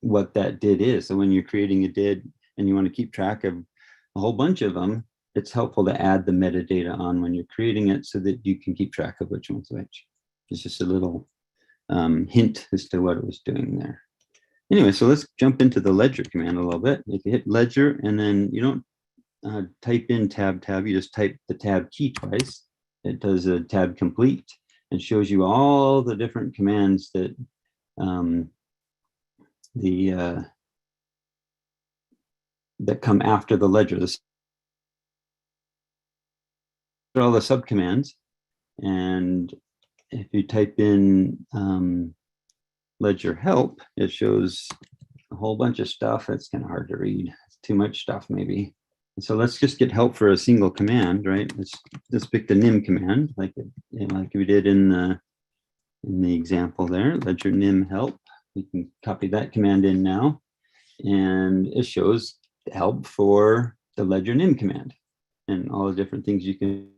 what that DID is, so when you're creating a DID and you want to keep track of a whole bunch of them, it's helpful to add the metadata on when you're creating it so that you can keep track of which one's which. It's just a little hint as to what it was doing there. Anyway, so let's jump into the Ledger command a little bit. If you hit Ledger and then you don't type in tab, you just type the tab key twice. It does a tab complete and shows you all the different commands that that come after the Ledger. This are all the subcommands, and if you type in Ledger help, it shows a whole bunch of stuff. It's kind of hard to read. It's too much stuff maybe. And so let's just get help for a single command, right? Let's pick the nim command, like we did in the example there. Ledger nim help. We can copy that command in now, and it shows help for the Ledger nim command and all the different things you can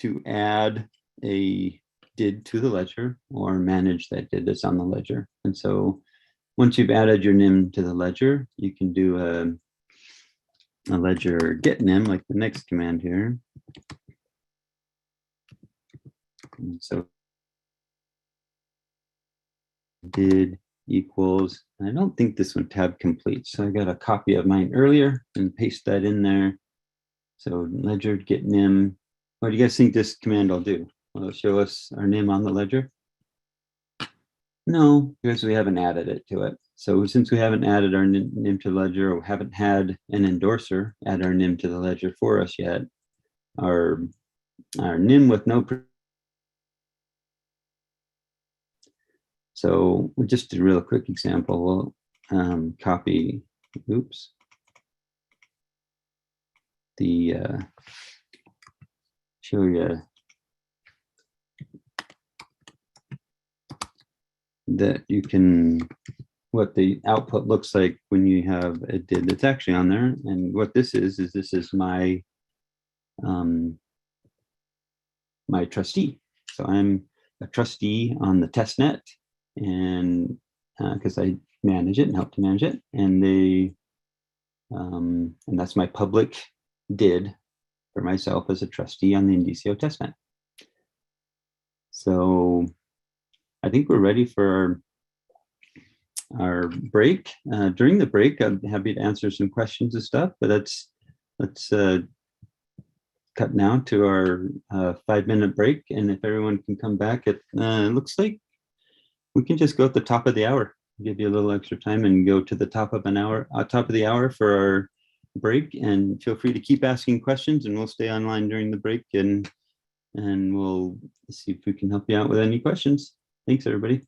to add a did to the ledger or manage that did that's on the ledger. And so once you've added your NIM to the ledger, you can do a ledger get NIM, like the next command here. And so did equals, I don't think this one tab complete, so I got a copy of mine earlier and paste that in there. So ledger get NIM. What do you guys think this command will do? Will it show us our NIM on the ledger? No, because we haven't added it to it. So since we haven't added our NIM to the ledger, or haven't had an endorser add our NIM to the ledger for us yet, our NIM with no. So we'll just do a real quick example. We'll copy, oops, the show you that you can, what the output looks like when you have a did that's actually on there. And what this is this is my my trustee. So I'm a trustee on the test net, and because I manage it and help to manage it, and they and that's my public did for myself as a trustee on the Indicio testnet. So I think we're ready for our break. During the break, I'm happy to answer some questions and stuff, but let's cut now to our 5-minute break. And if everyone can come back, it looks like we can just go at the top of the hour, give you a little extra time and go to the top of an hour, top of the hour for our break. And feel free to keep asking questions, and we'll stay online during the break, and we'll see if we can help you out with any questions. Thanks, everybody.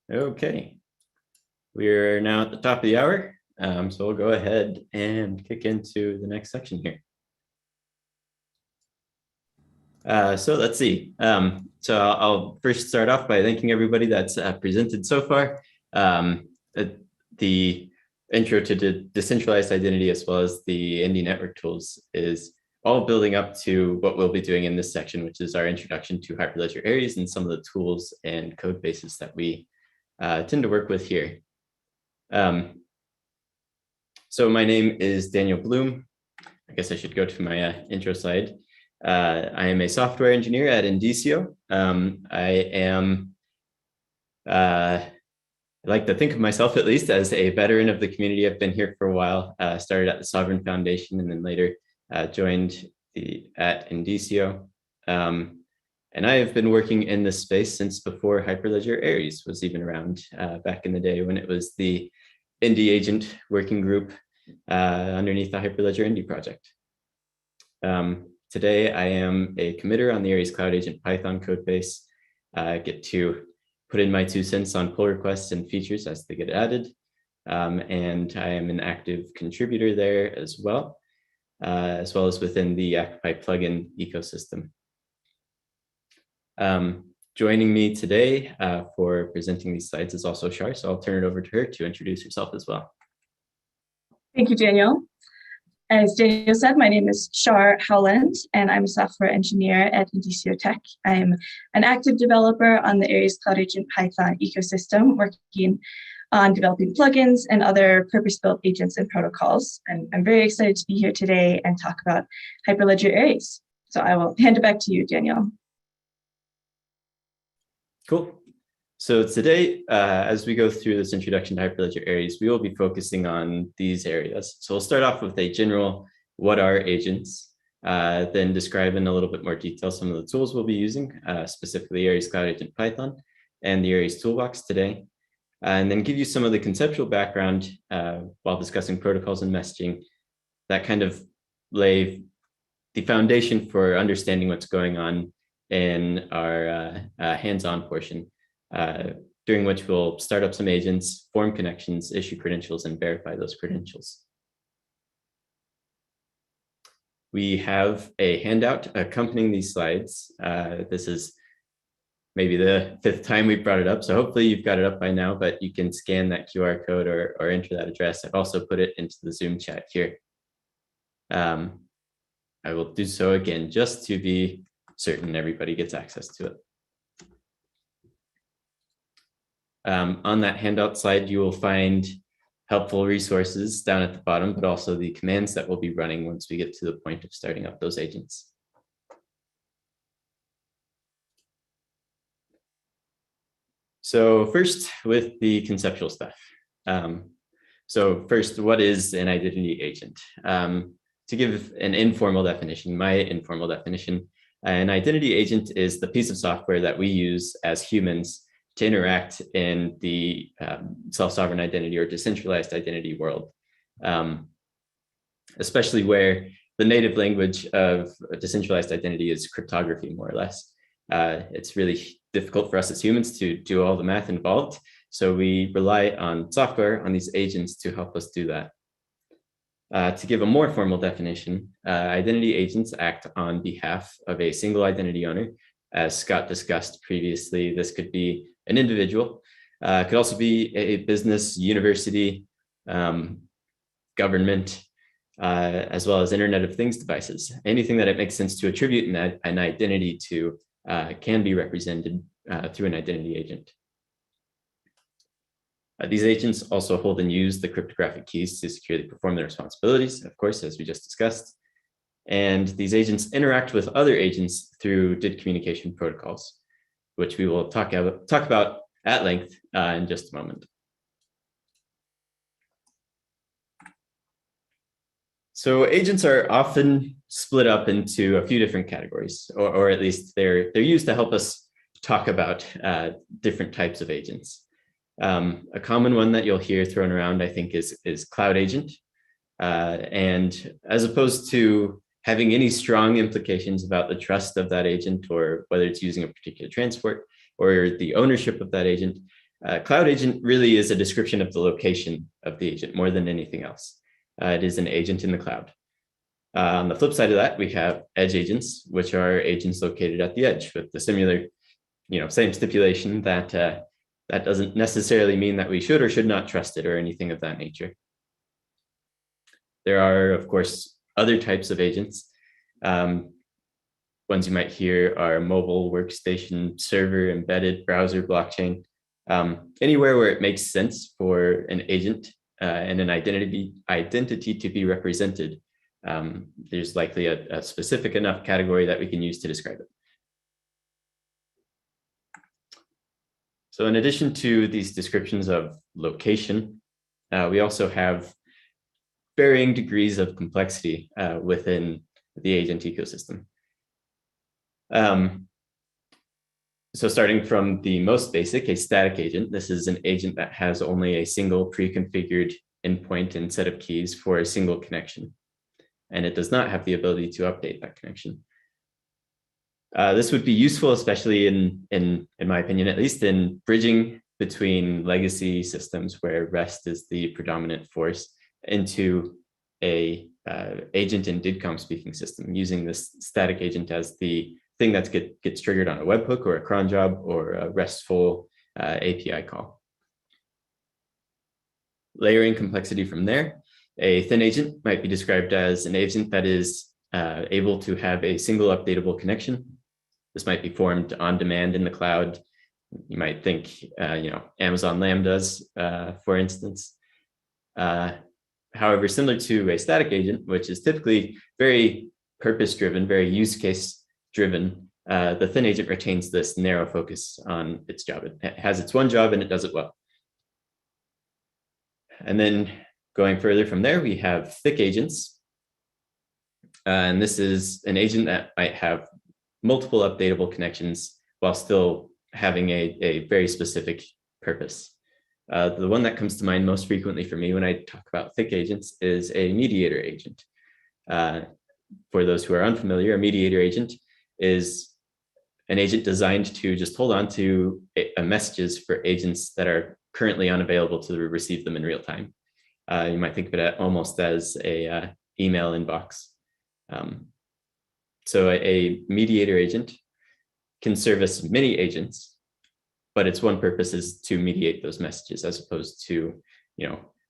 Okay, we're now at the top of the hour, so we'll go ahead and kick into the next section here. So let's see. So I'll first start off by thanking everybody that's presented so far. The intro to decentralized identity as well as the indie network tools is all building up to what we'll be doing in this section, which is our introduction to Hyperledger Aries and some of the tools and code bases that we tend to work with here. So my name is Daniel Bloom. I guess I should go to my intro slide. I am a software engineer at Indicio. I like to think of myself, at least, as a veteran of the community. I've been here for a while, started at the Sovereign Foundation and then later joined at Indicio. And I have been working in this space since before Hyperledger Aries was even around, back in the day when it was the Indie Agent working group underneath the Hyperledger Indie project. Today, I am a committer on the Aries Cloud Agent Python code base. I get to put in my 2 cents on pull requests and features as they get added. And I am an active contributor there as well as within the ActivePy plugin ecosystem. Joining me today for presenting these slides is also Shar, so I'll turn it over to her to introduce herself as well. Thank you, Daniel. As Daniel said, my name is Shar Howland, and I'm a software engineer at Indicio Tech. I'm an active developer on the Aries Cloud Agent Python ecosystem, working on developing plugins and other purpose-built agents and protocols. And I'm very excited to be here today and talk about Hyperledger Aries. So I will hand it back to you, Daniel. Cool. So today, as we go through this introduction to Hyperledger Aries, we will be focusing on these areas. So we'll start off with a general, what are agents? Then describe in a little bit more detail some of the tools we'll be using, specifically Aries Cloud Agent Python and the Aries Toolbox today. And then give you some of the conceptual background while discussing protocols and messaging that kind of lay the foundation for understanding what's going on in our hands-on portion, during which we'll start up some agents, form connections, issue credentials, and verify those credentials. We have a handout accompanying these slides. This is maybe the 5th time we've brought it up, so hopefully you've got it up by now, but you can scan that QR code or enter that address. I've also put it into the Zoom chat here. I will do so again just to be certain everybody gets access to it. On that handout slide, you will find helpful resources down at the bottom, but also the commands that we'll be running once we get to the point of starting up those agents. So first, with the conceptual stuff. So first, what is an identity agent? To give an informal definition, my informal definition, an identity agent is the piece of software that we use as humans to interact in the self-sovereign identity or decentralized identity world, especially where the native language of a decentralized identity is cryptography, more or less. It's really difficult for us as humans to do all the math involved, so we rely on software, on these agents to help us do that. To give a more formal definition, identity agents act on behalf of a single identity owner. As Scott discussed previously, this could be an individual, could also be a business, university, government, as well as Internet of Things devices. Anything that it makes sense to attribute an identity to can be represented through an identity agent. These agents also hold and use the cryptographic keys to securely perform their responsibilities, of course, as we just discussed. And these agents interact with other agents through DID communication protocols, which we will talk about at length in just a moment. So agents are often split up into a few different categories, or at least they're used to help us talk about different types of agents. A common one that you'll hear thrown around, I think, is cloud agent. And as opposed to having any strong implications about the trust of that agent or whether it's using a particular transport or the ownership of that agent, Cloud agent really is a description of the location of the agent more than anything else. It is an agent in the cloud. On the flip side of that, we have edge agents, which are agents located at the edge with the similar, same stipulation that that doesn't necessarily mean that we should or should not trust it or anything of that nature. There are, of course, other types of agents. Ones you might hear are mobile, workstation, server, embedded, browser, blockchain. Anywhere where it makes sense for an agent and an identity to be represented, there's likely a specific enough category that we can use to describe it. So in addition to these descriptions of location, we also have varying degrees of complexity within the agent ecosystem. So starting from the most basic, a static agent, this is an agent that has only a single pre-configured endpoint and set of keys for a single connection. And it does not have the ability to update that connection. This would be useful, especially in my opinion, at least in bridging between legacy systems where REST is the predominant force into a agent and DIDCOM speaking system, using this static agent as the thing that gets triggered on a webhook or a cron job or a RESTful API call. Layering complexity from there, a thin agent might be described as an agent that is able to have a single updatable connection. This might be formed on demand in the cloud. You might think, Amazon Lambdas, for instance. However, similar to a static agent, which is typically very purpose-driven, very use case-driven, the thin agent retains this narrow focus on its job. It has its one job and it does it well. And then going further from there, we have thick agents. And this is an agent that might have multiple updatable connections while still having a very specific purpose. The one that comes to mind most frequently for me when I talk about thick agents is a mediator agent. For those who are unfamiliar, a mediator agent is an agent designed to just hold on to messages for agents that are currently unavailable to receive them in real time. You might think of it almost as a email inbox. So a mediator agent can service many agents, but its one purpose is to mediate those messages as opposed to,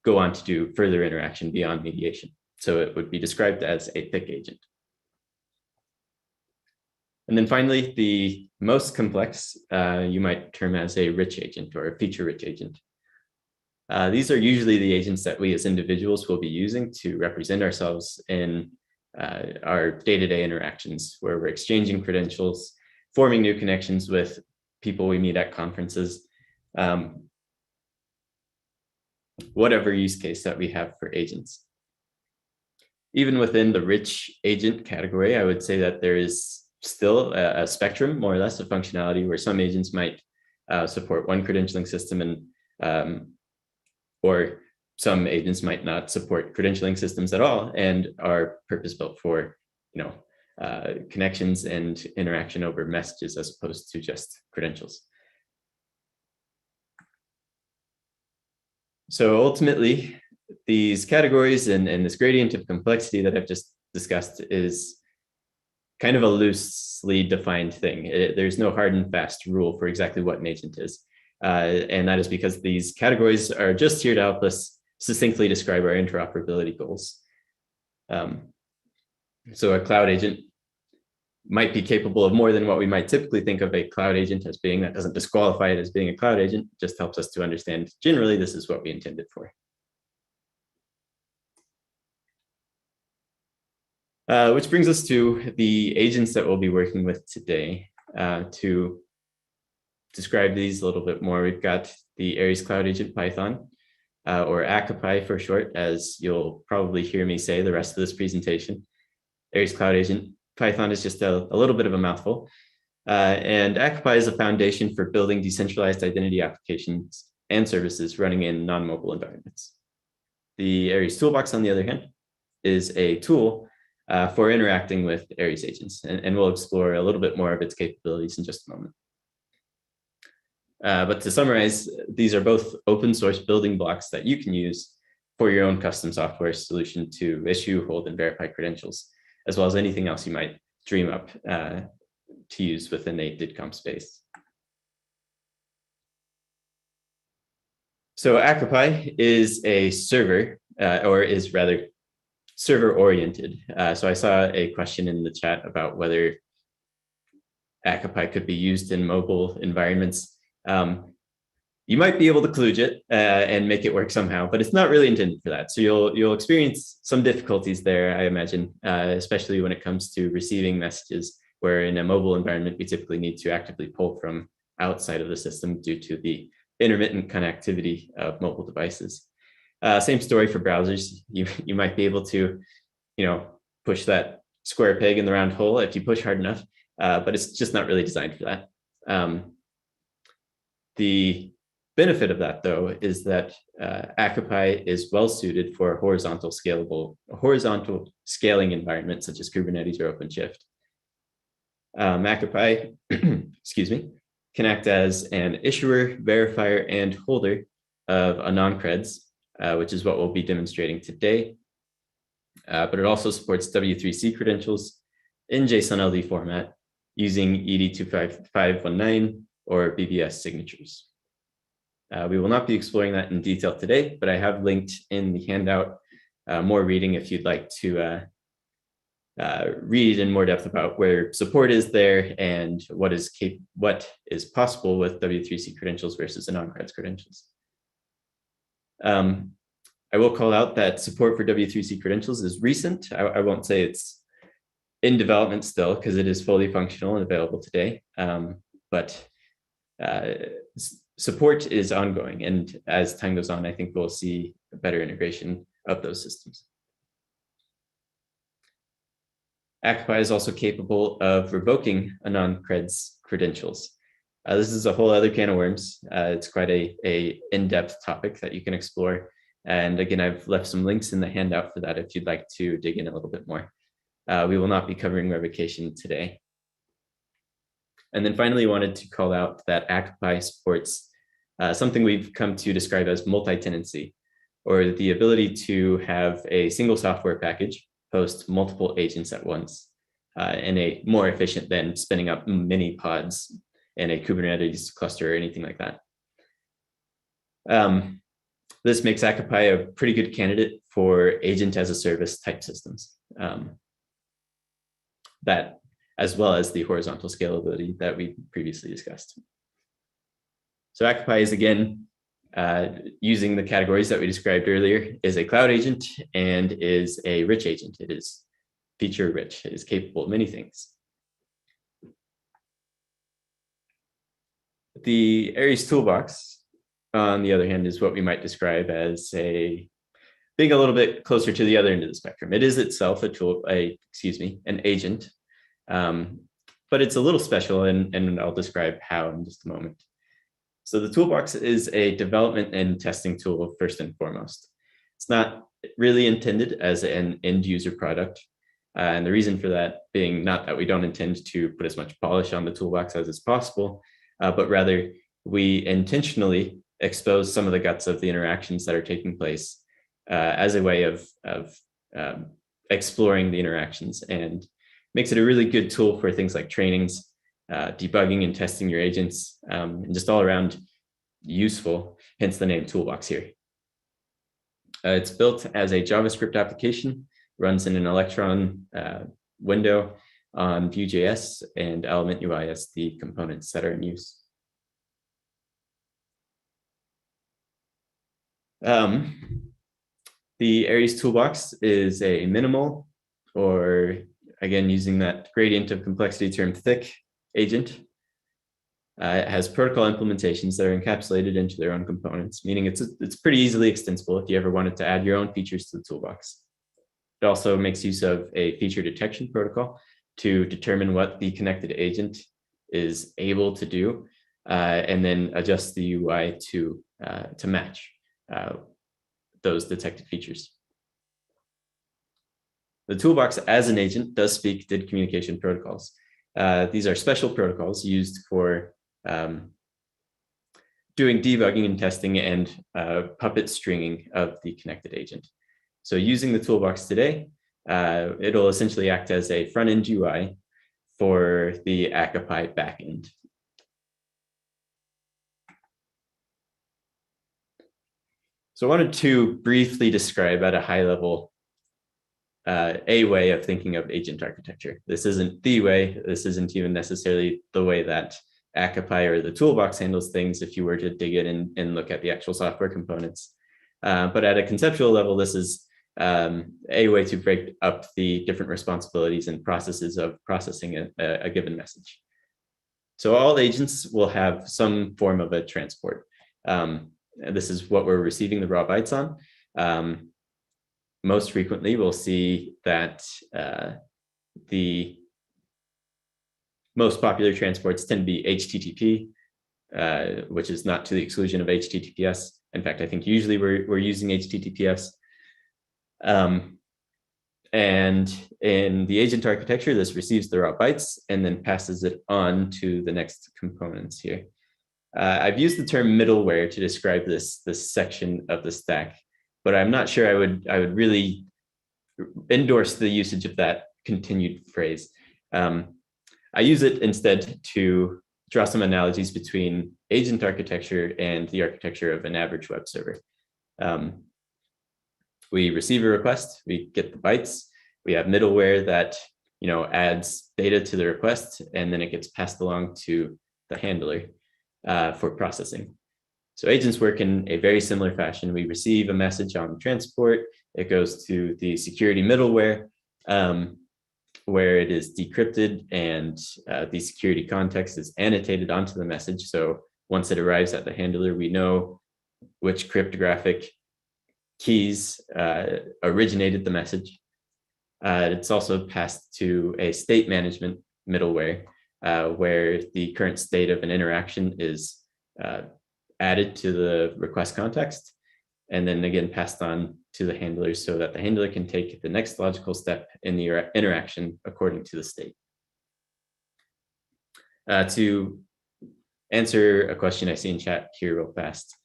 go on to do further interaction beyond mediation. So it would be described as a thick agent. And then finally, the most complex, you might term as a rich agent or a feature-rich agent. These are usually the agents that we as individuals will be using to represent ourselves in our day-to-day interactions, where we're exchanging credentials, forming new connections with people we meet at conferences, whatever use case that we have for agents. Even within the rich agent category, I would say that there is still a spectrum, more or less, of functionality where some agents might support one credentialing system and or some agents might not support credentialing systems at all and are purpose-built for, connections and interaction over messages as opposed to just credentials. So ultimately, these categories and this gradient of complexity that I've just discussed is kind of a loosely defined thing. There's no hard and fast rule for exactly what an agent is. And that is because these categories are just here to help us succinctly describe our interoperability goals. So a cloud agent might be capable of more than what we might typically think of a cloud agent as being. That doesn't disqualify it as being a cloud agent, just helps us to understand generally this is what we intended for. Which brings us to the agents that we'll be working with today. To describe these a little bit more, we've got the Aries Cloud Agent Python, or ACAPI for short, as you'll probably hear me say the rest of this presentation. Aries Cloud Agent Python is just a little bit of a mouthful. And ACAPI is a foundation for building decentralized identity applications and services running in non-mobile environments. The Aries Toolbox, on the other hand, is a tool for interacting with Aries agents, and we'll explore a little bit more of its capabilities in just a moment. But to summarize, these are both open source building blocks that you can use for your own custom software solution to issue, hold, and verify credentials, as well as anything else you might dream up to use within a DIDCOM space. So Acopi is a server, or is rather server oriented. So I saw a question in the chat about whether Acopi could be used in mobile environments. You might be able to kludge it and make it work somehow, but it's not really intended for that. So you'll experience some difficulties there, I imagine, especially when it comes to receiving messages, where in a mobile environment, we typically need to actively pull from outside of the system due to the intermittent connectivity of mobile devices. Same story for browsers. You might be able to, push that square peg in the round hole if you push hard enough, but it's just not really designed for that. The benefit of that, though, is that Acopi is well suited for horizontal scaling environments such as Kubernetes or OpenShift. Acopi, excuse me, can act as an issuer, verifier, and holder of anon creds, which is what we'll be demonstrating today. But it also supports W3C credentials in JSON-LD format using ED25519 or BBS signatures. We will not be exploring that in detail today, but I have linked in the handout more reading if you'd like to read in more depth about where support is there and what is possible with W3C credentials versus anon-creds credentials. I will call out that support for W3C credentials is recent. I won't say it's in development still because it is fully functional and available today, but support is ongoing. And as time goes on, I think we'll see a better integration of those systems. Acopi is also capable of revoking anon-creds credentials. This is a whole other can of worms. It's quite a in-depth topic that you can explore. And again, I've left some links in the handout for that if you'd like to dig in a little bit more. We will not be covering revocation today. And then finally, wanted to call out that Acopi supports something we've come to describe as multi-tenancy, or the ability to have a single software package host multiple agents at once in a more efficient than spinning up many pods in a Kubernetes cluster or anything like that. This makes Acopi a pretty good candidate for agent as a service type systems. That, as well as the horizontal scalability that we previously discussed. So Acopi is, again, using the categories that we described earlier, is a cloud agent and is a rich agent. It is feature rich. It is capable of many things. The Aries toolbox, on the other hand, is what we might describe as being a little bit closer to the other end of the spectrum. It is itself an agent, but it's a little special, and I'll describe how in just a moment. So the toolbox is a development and testing tool first and foremost. It's not really intended as an end user product. And the reason for that being not that we don't intend to put as much polish on the toolbox as is possible, but rather we intentionally expose some of the guts of the interactions that are taking place as a way of exploring the interactions, and makes it a really good tool for things like trainings, debugging and testing your agents, and just all around useful, hence the name toolbox here. It's built as a JavaScript application, runs in an Electron window on Vue.js and Element UI as the components that are in use. The Aries toolbox is a minimal, or again, using that gradient of complexity term, thick agent. It has protocol implementations that are encapsulated into their own components, meaning it's pretty easily extensible if you ever wanted to add your own features to the toolbox. It also makes use of a feature detection protocol to determine what the connected agent is able to do, and then adjust the UI to match those detected features. The toolbox as an agent does speak DID communication protocols. These are special protocols used for doing debugging and testing and Puppet stringing of the connected agent. So using the toolbox today, it'll essentially act as a front-end UI for the Akapai backend. So I wanted to briefly describe at a high level a way of thinking of agent architecture. This isn't the way, this isn't even necessarily the way that Akapai or the toolbox handles things if you were to dig in and look at the actual software components. But at a conceptual level, this is a way to break up the different responsibilities and processes of processing a given message. So all agents will have some form of a transport. This is what we're receiving the raw bytes on. Most frequently, we'll see that the most popular transports tend to be HTTP, which is not to the exclusion of HTTPS. In fact, I think usually we're using HTTPS. And in the agent architecture, this receives the raw bytes and then passes it on to the next components here. I've used the term middleware to describe this section of the stack, but I'm not sure I would really endorse the usage of that continued phrase. I use it instead to draw some analogies between agent architecture and the architecture of an average web server. We receive a request, we get the bytes, we have middleware that adds data to the request, and then it gets passed along to the handler for processing. So agents work in a very similar fashion. We receive a message on transport, it goes to the security middleware, where it is decrypted and the security context is annotated onto the message. So once it arrives at the handler, we know which cryptographic keys originated the message. It's also passed to a state management middleware where the current state of an interaction is added to the request context, and then again passed on to the handler so that the handler can take the next logical step in the interaction according to the state. To answer a question I see in chat here real fast,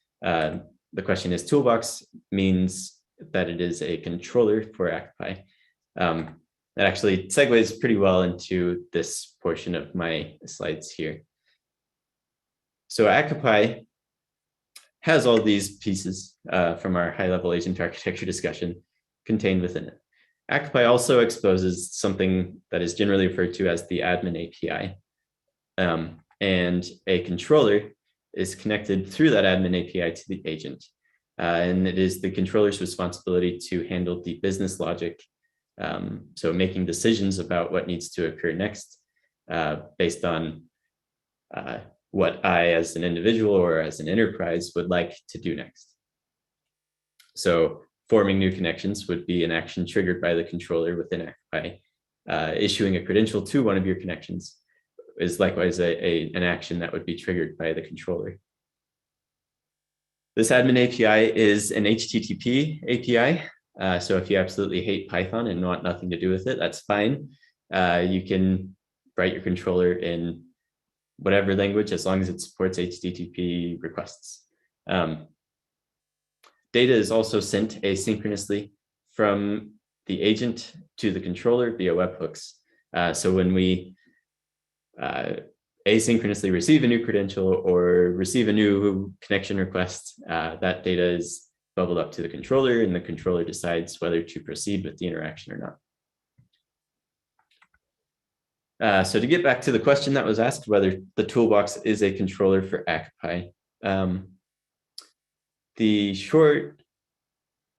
the question is, toolbox means that it is a controller for Akapai. That actually segues pretty well into this portion of my slides here. So Akapai has all these pieces from our high-level agent architecture discussion contained within it. Akapai also exposes something that is generally referred to as the admin API. And a controller is connected through that admin API to the agent. And it is the controller's responsibility to handle the business logic. So making decisions about what needs to occur next based on what I as an individual or as an enterprise would like to do next. So forming new connections would be an action triggered by the controller within Akapai. Issuing a credential to one of your connections is likewise an action that would be triggered by the controller. This admin API is an HTTP API. So if you absolutely hate Python and want nothing to do with it, that's fine. You can write your controller in whatever language as long as it supports HTTP requests. Data is also sent asynchronously from the agent to the controller via webhooks. So when we asynchronously receive a new credential or receive a new connection request, that data is bubbled up to the controller, and the controller decides whether to proceed with the interaction or not. So to get back to the question that was asked, whether the toolbox is a controller for Akapai, the short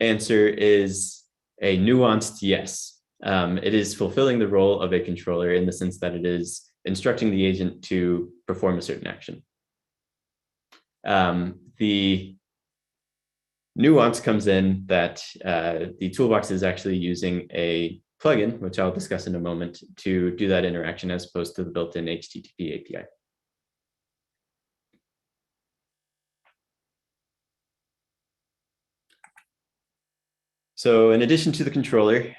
answer is a nuanced yes. It is fulfilling the role of a controller in the sense that it is instructing the agent to perform a certain action. The nuance comes in that the toolbox is actually using a plugin, which I'll discuss in a moment, to do that interaction as opposed to the built-in HTTP API. So in addition to the controller,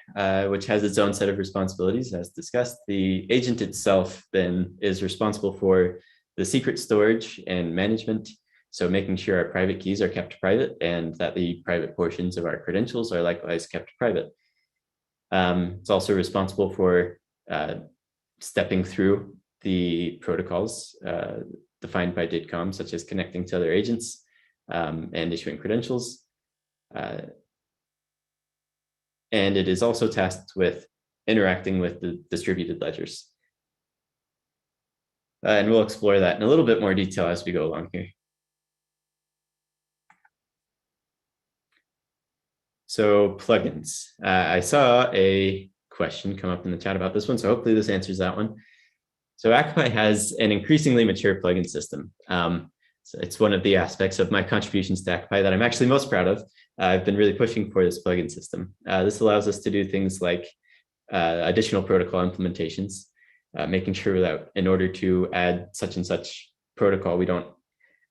which has its own set of responsibilities, as discussed, the agent itself then is responsible for the secret storage and management, So making sure our private keys are kept private and that the private portions of our credentials are likewise kept private. It's also responsible for stepping through the protocols defined by DIDCOM, such as connecting to other agents and issuing credentials. And it is also tasked with interacting with the distributed ledgers. And we'll explore that in a little bit more detail as we go along here. So plugins. I saw a question come up in the chat about this one, so hopefully this answers that one. So Akamai has an increasingly mature plugin system. So it's one of the aspects of my contributions to Akamai that I'm actually most proud of. I've been really pushing for this plugin system. This allows us to do things like additional protocol implementations, making sure that in order to add such and such protocol, we don't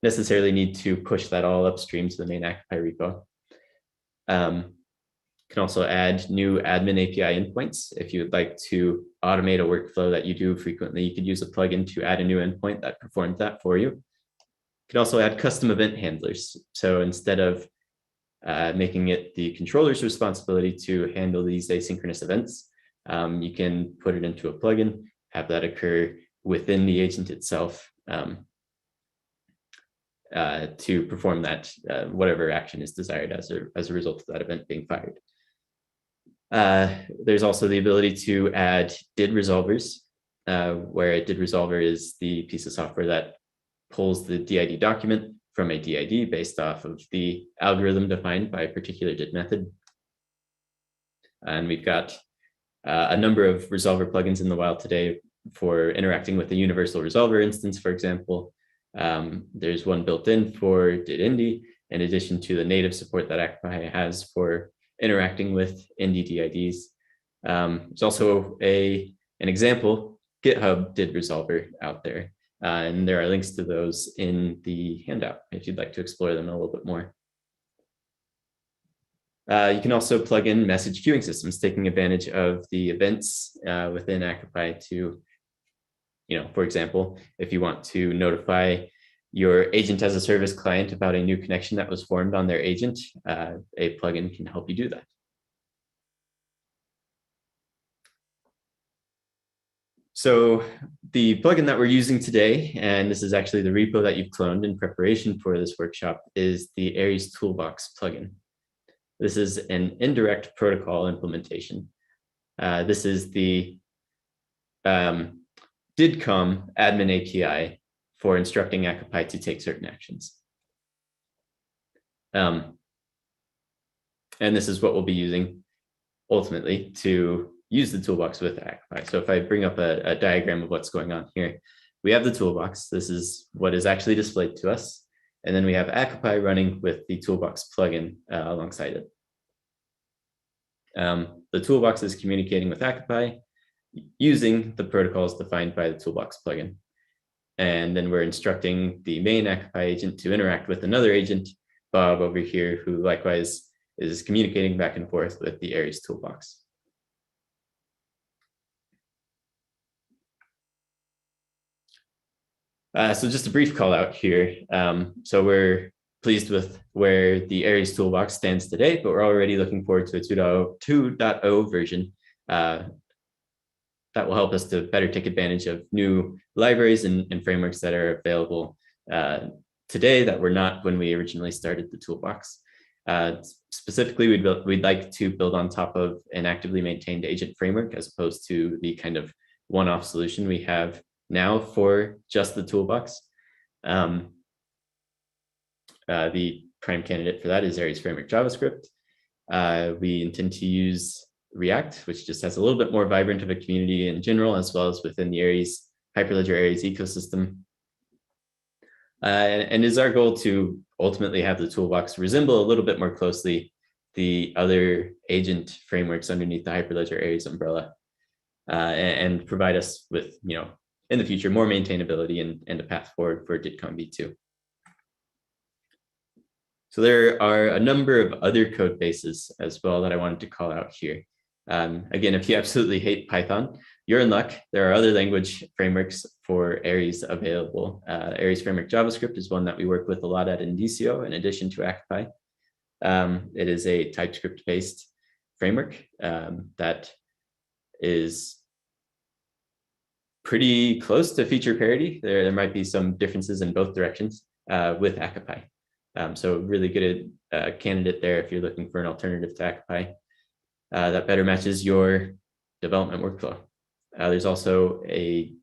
necessarily need to push that all upstream to the main Akamai repo. Can also add new admin API endpoints. If you would like to automate a workflow that you do frequently, you could use a plugin to add a new endpoint that performs that for you. You can also add custom event handlers. So instead of making it the controller's responsibility to handle these asynchronous events, you can put it into a plugin, have that occur within the agent itself to perform that, whatever action is desired as a result of that event being fired. There's also the ability to add DID resolvers, where a DID resolver is the piece of software that pulls the DID document from a DID based off of the algorithm defined by a particular DID method. And we've got a number of resolver plugins in the wild today for interacting with the universal resolver instance, for example. There's one built in for DID-INDI, in addition to the native support that Akamai has for interacting with INDI DIDs. There's also an example GitHub DID resolver out there, and there are links to those in the handout if you'd like to explore them a little bit more. You can also plug in message queuing systems, taking advantage of the events within Akamai to, for example, if you want to notify your agent as a service client about a new connection that was formed on their agent, a plugin can help you do that. So the plugin that we're using today, and this is actually the repo that you've cloned in preparation for this workshop, is the Aries Toolbox plugin. This is an indirect protocol implementation. This is the DIDCOM admin API for instructing Akamai to take certain actions. And this is what we'll be using ultimately to use the toolbox with Akamai. So if I bring up a diagram of what's going on here, we have the toolbox. This is what is actually displayed to us. And then we have Akamai running with the toolbox plugin alongside it. The toolbox is communicating with Akamai using the protocols defined by the toolbox plugin. And then we're instructing the main Akamai agent to interact with another agent, Bob over here, who likewise is communicating back and forth with the Aries toolbox. So just a brief call out here. So we're pleased with where the Aries toolbox stands today, but we're already looking forward to a 2.0 version that will help us to better take advantage of new libraries and frameworks that are available today that were not when we originally started the toolbox. Specifically, we'd like to build on top of an actively maintained agent framework as opposed to the kind of one-off solution we have now for just the toolbox. The prime candidate for that is Aries Framework JavaScript. We intend to use React, which just has a little bit more vibrant of a community in general, as well as within the Aries, Hyperledger Aries ecosystem. And is our goal to ultimately have the toolbox resemble a little bit more closely the other agent frameworks underneath the Hyperledger Aries umbrella, and provide us with, in the future, more maintainability and a path forward for DIDCOM v2. So there are a number of other code bases as well that I wanted to call out here. Again, if you absolutely hate Python, you're in luck. There are other language frameworks for Aries available. Aries Framework JavaScript is one that we work with a lot at Indicio in addition to ACPI. It is a TypeScript-based framework that is pretty close to feature parity. There might be some differences in both directions with ACPI. So really good candidate there if you're looking for an alternative to ACPI that better matches your development workflow. There's also a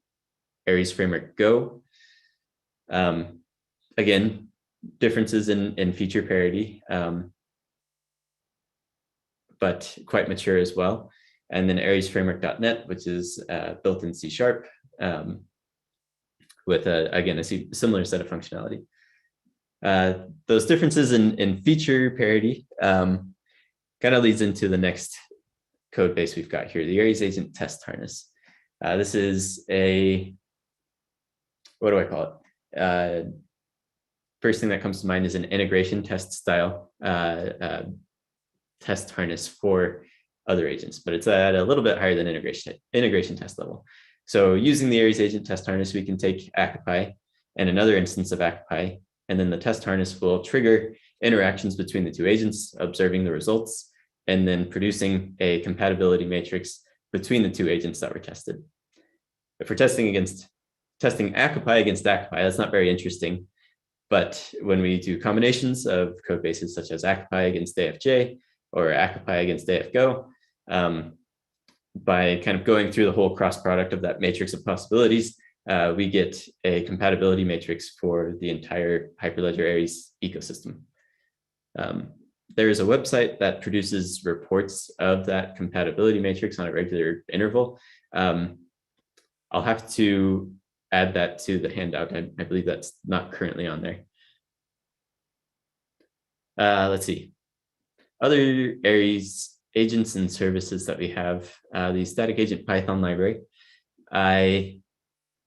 Aries Framework Go. Again, differences in feature parity, but quite mature as well. And then Aries Framework.net, which is built in C# with, again, a similar set of functionality. Those differences in feature parity kind of leads into the next code base we've got here, the Aries Agent Test Harness. This is a, what do I call it? First thing that comes to mind is an integration test style test harness for other agents, but it's at a little bit higher than integration test level. So using the Aries Agent Test Harness, we can take ACPI and another instance of ACPI, and then the test harness will trigger interactions between the two agents, observing the results, and then producing a compatibility matrix between the two agents that were tested. If we're testing ACPI against ACPI, that's not very interesting. But when we do combinations of code bases such as ACPI against AFJ or ACPI against AFGO, by kind of going through the whole cross product of that matrix of possibilities, we get a compatibility matrix for the entire Hyperledger Aries ecosystem. There is a website that produces reports of that compatibility matrix on a regular interval. I'll have to add that to the handout. I believe that's not currently on there. Let's see. Other Aries agents and services that we have, the static agent Python library. I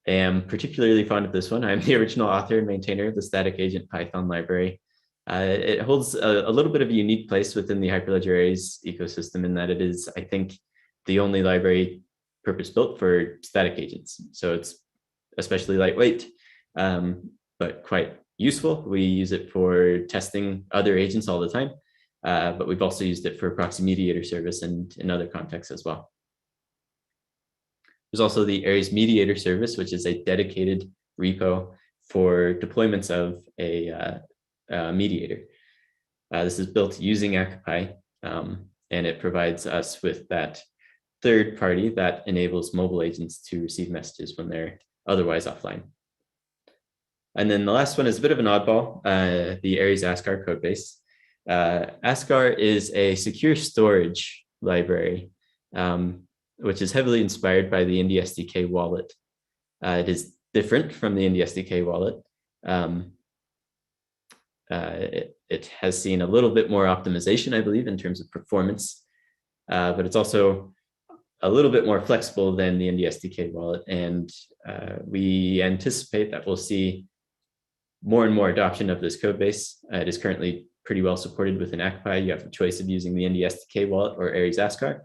am particularly fond of this one. I'm the original author and maintainer of the static agent Python library. It holds a little bit of a unique place within the Hyperledger Aries ecosystem in that it is, I think, the only library purpose-built for static agents. So it's especially lightweight, but quite useful. We use it for testing other agents all the time, but we've also used it for proxy mediator service and in other contexts as well. There's also the Aries mediator service, which is a dedicated repo for deployments of a mediator. This is built using ACPI, and it provides us with that third party that enables mobile agents to receive messages when they're otherwise offline. And then the last one is a bit of an oddball, the Aries Ascar codebase. Ascar is a secure storage library, which is heavily inspired by the Indie SDK wallet. It is different from the Indie SDK wallet. It has seen a little bit more optimization, I believe, in terms of performance, but it's also a little bit more flexible than the Indie SDK wallet. And we anticipate that we'll see more and more adoption of this code base. It is currently pretty well supported within ACPI. You have the choice of using the Indie SDK wallet or Aries Ascar.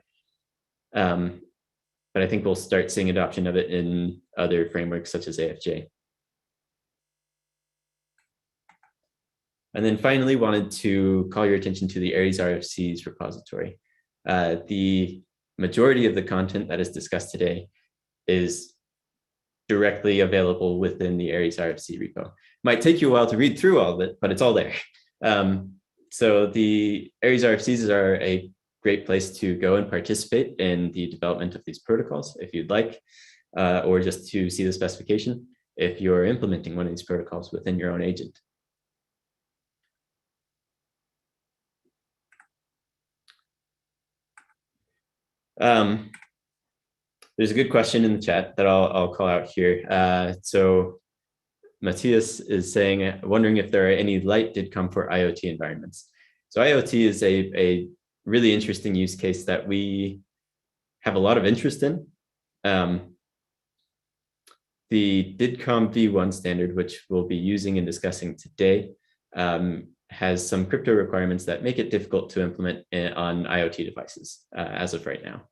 But I think we'll start seeing adoption of it in other frameworks such as AFJ. And then finally, wanted to call your attention to the Aries RFCs repository. The majority of the content that is discussed today is directly available within the Aries RFC repo. Might take you a while to read through all of it, but it's all there. So the Aries RFCs are a great place to go and participate in the development of these protocols if you'd like, or just to see the specification if you're implementing one of these protocols within your own agent. There's a good question in the chat that I'll call out here. So Matthias is saying, wondering if there are any light did come for IoT environments. So IoT is a really interesting use case that we have a lot of interest in. The DIDCOM v1 standard, which we'll be using and discussing today, has some crypto requirements that make it difficult to implement on IoT devices as of right now.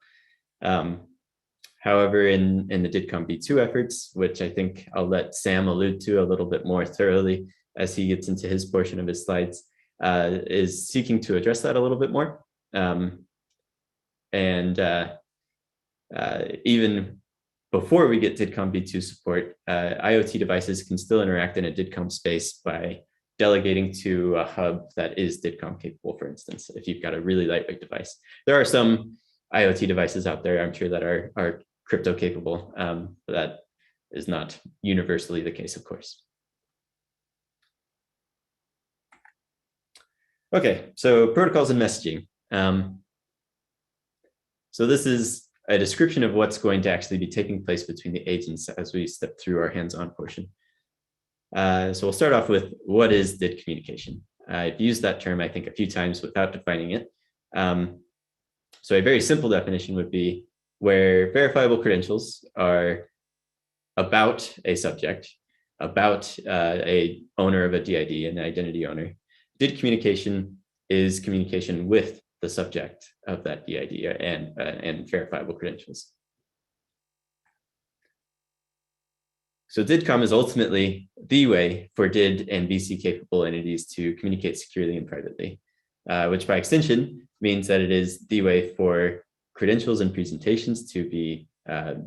However, in the DIDCOM v2 efforts, which I think I'll let Sam allude to a little bit more thoroughly as he gets into his portion of his slides, is seeking to address that a little bit more. Even before we get DIDCOM v2 support, IoT devices can still interact in a DIDCOM space by delegating to a hub that is DIDCOM capable, for instance, if you've got a really lightweight device. There are some IoT devices out there, I'm sure, that are crypto capable, but that is not universally the case, of course. Okay, so protocols and messaging. So this is a description of what's going to actually be taking place between the agents as we step through our hands-on portion. So we'll start off with what is DID communication. I've used that term, I think, a few times without defining it. So a very simple definition would be where verifiable credentials are about a subject, about a owner of a DID, an identity owner. DID communication is communication with the subject of that DID and verifiable credentials. So DIDCOM is ultimately the way for DID and VC capable entities to communicate securely and privately, which by extension means that it is the way for credentials and presentations to be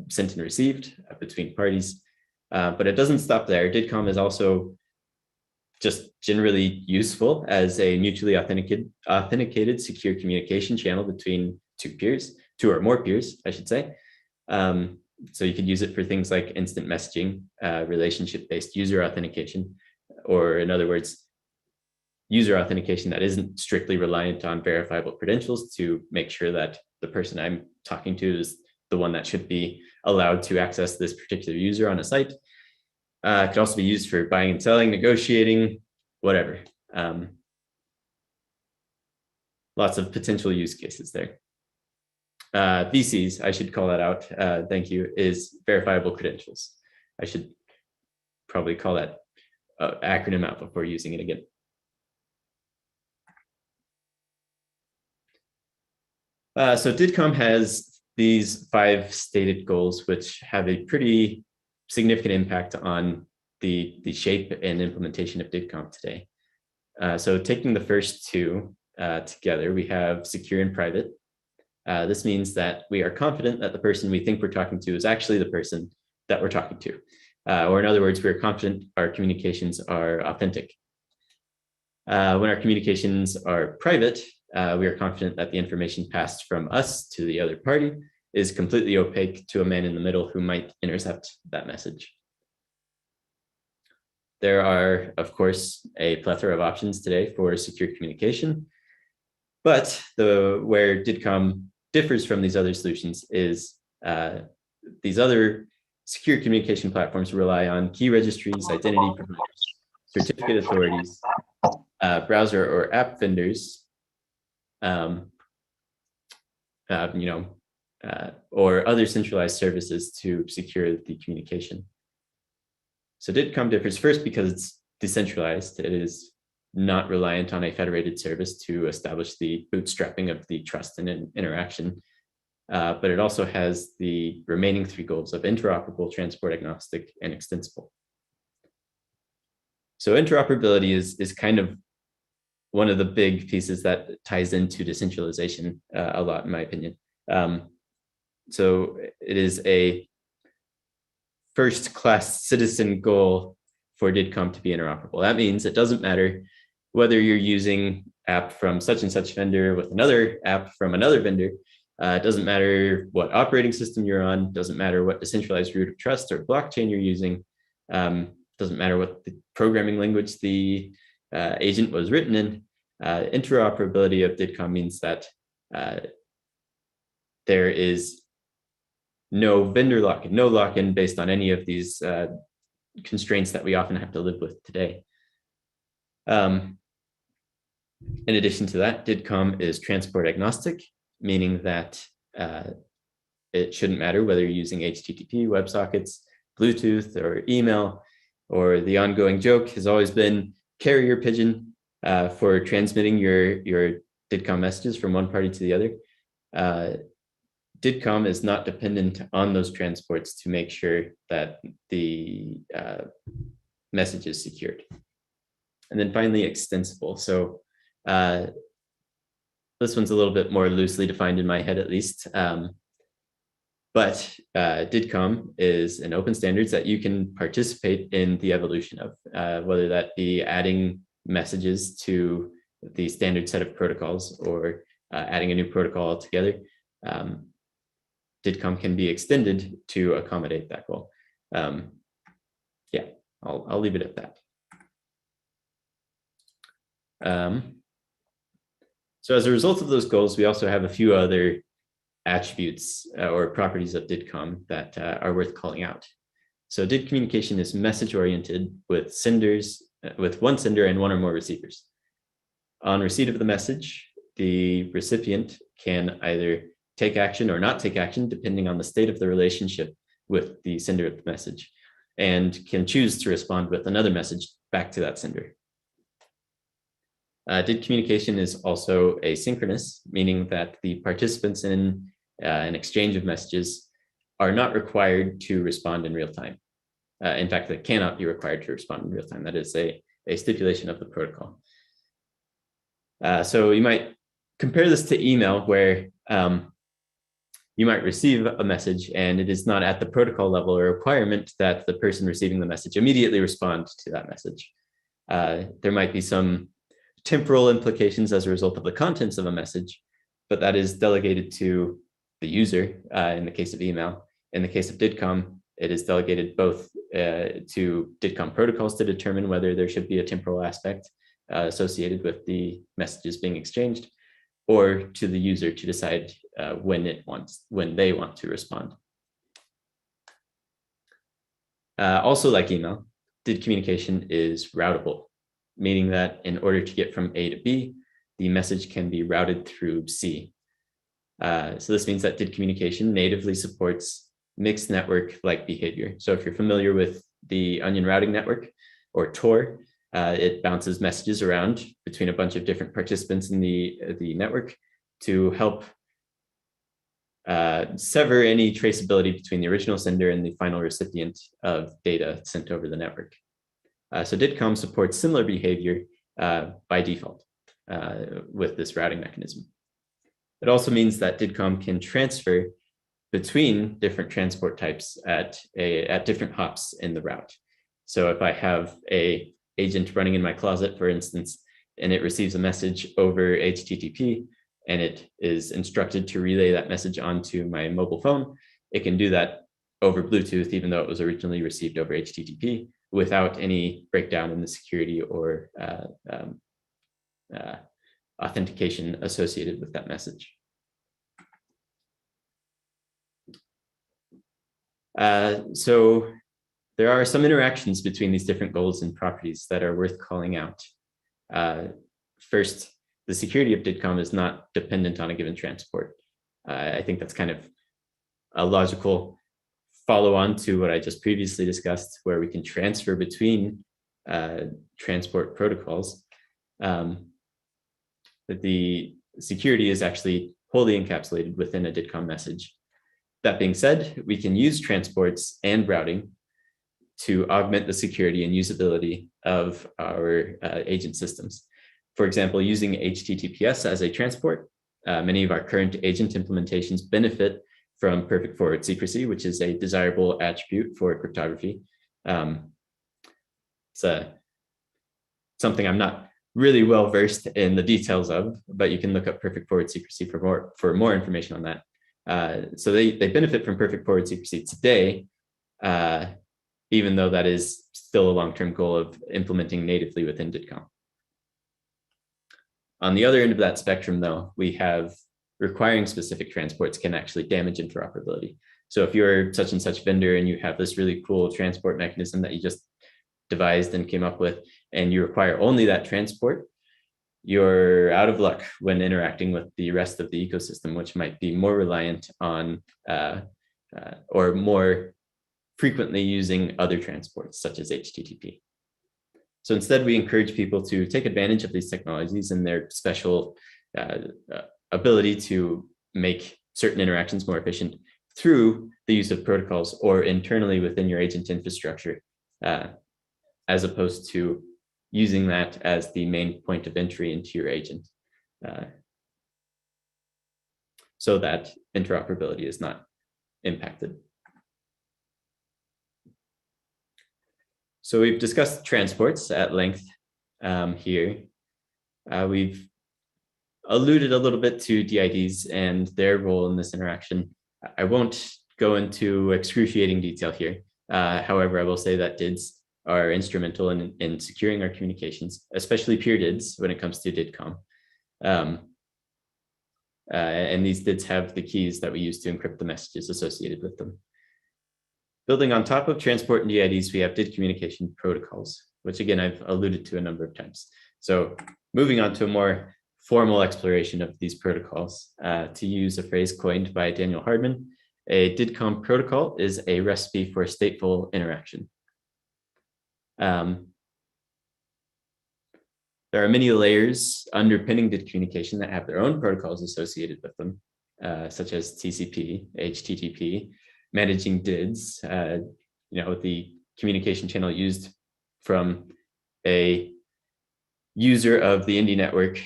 sent and received between parties. But it doesn't stop there. DIDCOM is also just generally useful as a mutually authenticated secure communication channel between two or more peers, I should say. So you could use it for things like instant messaging, relationship-based user authentication, or in other words, user authentication that isn't strictly reliant on verifiable credentials to make sure that the person I'm talking to is the one that should be allowed to access this particular user on a site. It could also be used for buying and selling, negotiating, whatever. Lots of potential use cases there. VCs, I should call that out, thank you, is verifiable credentials. I should probably call that acronym out before using it again. So DIDCOM has these 5 stated goals, which have a pretty significant impact on the shape and implementation of DIDCOM today. So taking the first 2 together, we have secure and private. This means that we are confident that the person we think we're talking to is actually the person that we're talking to. Or in other words, we're confident our communications are authentic. When our communications are private, we are confident that the information passed from us to the other party is completely opaque to a man in the middle who might intercept that message. There are, of course, a plethora of options today for secure communication, but where DIDCOM differs from these other solutions is these other secure communication platforms rely on key registries, identity providers, certificate authorities, browser or app vendors, or other centralized services to secure the communication. So DIDCOM differs first because it's decentralized. It is not reliant on a federated service to establish the bootstrapping of the trust and interaction. But it also has the remaining 3 goals of interoperable, transport agnostic, and extensible. So interoperability is kind of one of the big pieces that ties into decentralization a lot, in my opinion. So it is a first-class citizen goal for DIDCOM to be interoperable. That means it doesn't matter whether you're using app from such and such vendor with another app from another vendor. It doesn't matter what operating system you're on. Doesn't matter what decentralized root of trust or blockchain you're using. Doesn't matter what the programming language the agent was written in. Interoperability of DIDCOM means that there is no vendor lock-in, no lock-in based on any of these constraints that we often have to live with today. In addition to that, DIDCOM is transport agnostic, meaning that it shouldn't matter whether you're using HTTP, WebSockets, Bluetooth, or email, or the ongoing joke has always been carrier pigeon for transmitting your DIDCOM messages from one party to the other. DIDCOM is not dependent on those transports to make sure that the message is secured. And then finally, extensible. So this one's a little bit more loosely defined in my head, at least. But DIDCOM is an open standards that you can participate in the evolution of, whether that be adding messages to the standard set of protocols or adding a new protocol altogether. DIDCOM can be extended to accommodate that goal. Yeah, I'll leave it at that. So as a result of those goals, we also have a few other attributes or properties of DIDCOM that are worth calling out. So DID communication is message oriented with senders, with one sender and one or more receivers. On receipt of the message, the recipient can either take action or not take action, depending on the state of the relationship with the sender of the message, and can choose to respond with another message back to that sender. DID communication is also asynchronous, meaning that the participants in an exchange of messages are not required to respond in real time. In fact, they cannot be required to respond in real time. That is a stipulation of the protocol. So you might compare this to email, where you might receive a message and it is not at the protocol level a requirement that the person receiving the message immediately respond to that message. There might be some temporal implications as a result of the contents of a message, but that is delegated to the user in the case of email. In the case of DIDCOM, it is delegated both to DIDCOM protocols to determine whether there should be a temporal aspect associated with the messages being exchanged, or to the user to decide when they want to respond. Also, like email, DID communication is routable, meaning that in order to get from A to B, the message can be routed through C. So this means that DID communication natively supports mixed network-like behavior. So if you're familiar with the onion routing network, or Tor, it bounces messages around between a bunch of different participants in the network to help sever any traceability between the original sender and the final recipient of data sent over the network. So DIDCOM supports similar behavior by default with this routing mechanism. It also means that DIDCOM can transfer between different transport types at different hops in the route. So if I have an agent running in my closet, for instance, and it receives a message over HTTP, and it is instructed to relay that message onto my mobile phone, it can do that over Bluetooth, even though it was originally received over HTTP, without any breakdown in the security or authentication associated with that message. So there are some interactions between these different goals and properties that are worth calling out. First, the security of DIDCOM is not dependent on a given transport. I think that's kind of a logical follow-on to what I just previously discussed, where we can transfer between transport protocols. That the security is actually wholly encapsulated within a DIDCOM message. That being said, we can use transports and routing to augment the security and usability of our agent systems. For example, using HTTPS as a transport, many of our current agent implementations benefit from perfect forward secrecy, which is a desirable attribute for cryptography. It's something I'm not really well versed in the details of, but you can look up perfect forward secrecy for more information on that. So they benefit from perfect forward secrecy today, even though that is still a long-term goal of implementing natively within DIDCOM. On the other end of that spectrum, though, we have requiring specific transports can actually damage interoperability. So if you're such and such vendor and you have this really cool transport mechanism that you just devised and came up with, and you require only that transport, you're out of luck when interacting with the rest of the ecosystem, which might be more reliant on or more frequently using other transports, such as HTTP. So instead, we encourage people to take advantage of these technologies and their special ability to make certain interactions more efficient through the use of protocols or internally within your agent infrastructure, as opposed to using that as the main point of entry into your agent, so that interoperability is not impacted. So we've discussed transports at length here. We've alluded a little bit to DIDs and their role in this interaction. I won't go into excruciating detail here. However, I will say that DIDs are instrumental in securing our communications, especially peer DIDs when it comes to DIDCOM. And these DIDs have the keys that we use to encrypt the messages associated with them. Building on top of transport and DIDs, we have DID communication protocols, which again, I've alluded to a number of times. So moving on to a more formal exploration of these protocols, to use a phrase coined by Daniel Hardman, a DIDCOM protocol is a recipe for stateful interaction. There are many layers underpinning DID communication that have their own protocols associated with them, such as TCP, HTTP, managing DIDs, the communication channel used from a user of the Indie network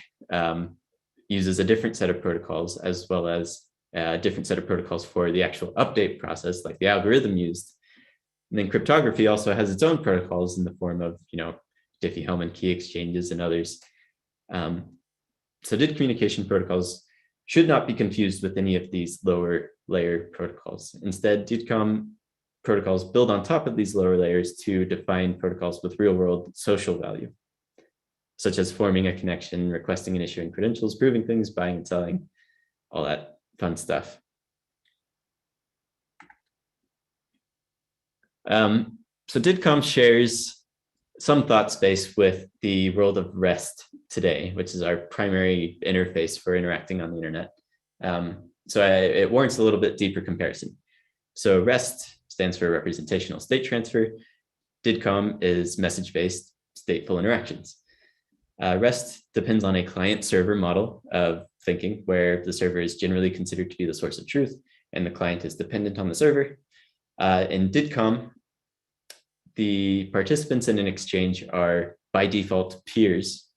uses a different set of protocols, as well as a different set of protocols for the actual update process, like the algorithm used. And then cryptography also has its own protocols in the form of, Diffie-Hellman key exchanges and others. So DID communication protocols should not be confused with any of these lower layer protocols. Instead, DIDCOM protocols build on top of these lower layers to define protocols with real-world social value, such as forming a connection, requesting and issuing credentials, proving things, buying and selling, all that fun stuff. So DIDCOM shares some thought space with the world of REST today, which is our primary interface for interacting on the internet. It warrants a little bit deeper comparison. So REST stands for representational state transfer. DIDCOM is message-based stateful interactions. REST depends on a client-server model of thinking, where the server is generally considered to be the source of truth, and the client is dependent on the server. In DIDCOM, the participants in an exchange are by default peers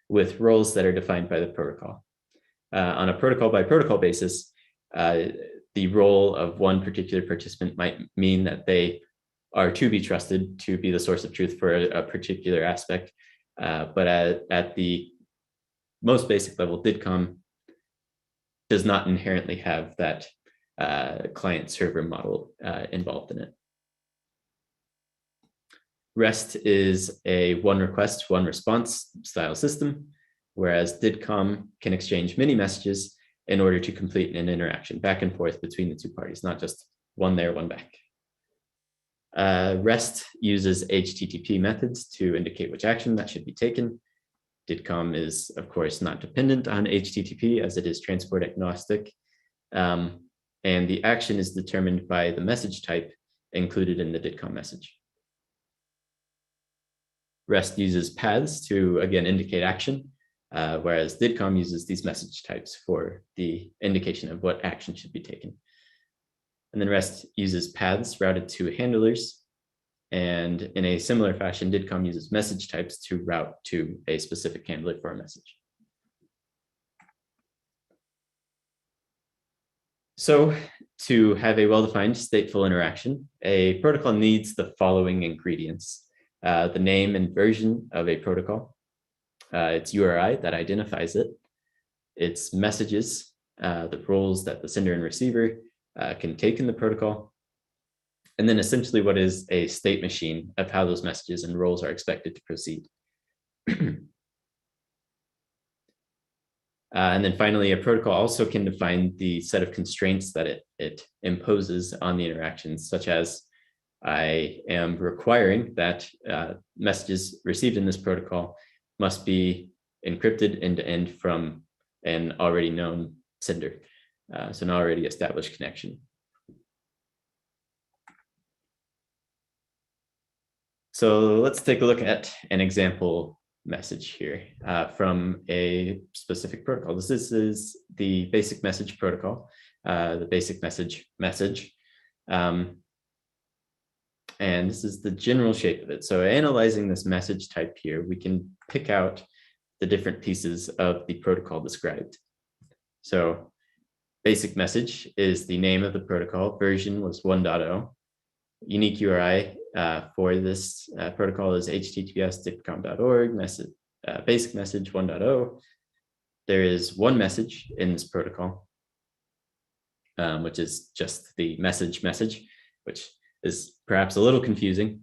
with roles that are defined by the protocol. On a protocol by protocol basis, the role of one particular participant might mean that they are to be trusted to be the source of truth for a particular aspect. But at the most basic level, DIDCOM does not inherently have that client-server model involved in it. REST is a one request, one response style system, whereas DIDCOM can exchange many messages in order to complete an interaction back and forth between the two parties, not just one there, one back. REST uses HTTP methods to indicate which action that should be taken. DIDCOM is, of course, not dependent on HTTP, as it is transport agnostic. And the action is determined by the message type included in the DIDCOM message. REST uses paths to, again, indicate action, whereas DIDCOM uses these message types for the indication of what action should be taken. And then REST uses paths routed to handlers. And in a similar fashion, DIDCOM uses message types to route to a specific handler for a message. So to have a well-defined stateful interaction, a protocol needs the following ingredients: the name and version of a protocol, its URI that identifies it, its messages, the roles that the sender and receiver can take in the protocol, and then essentially what is a state machine of how those messages and roles are expected to proceed. And then finally, a protocol also can define the set of constraints that it imposes on the interactions, such as I am requiring that messages received in this protocol must be encrypted end-to-end from an already known sender, so an already established connection. So let's take a look at an example message here from a specific protocol. This is the basic message protocol the basic message. And this is the general shape of it. So analyzing this message type here, we can pick out the different pieces of the protocol described. So basic message is the name of the protocol. Version was 1.0. Unique URI for this protocol is https://dipcom.org, basic message 1.0. There is one message in this protocol, which is just the message, which is perhaps a little confusing.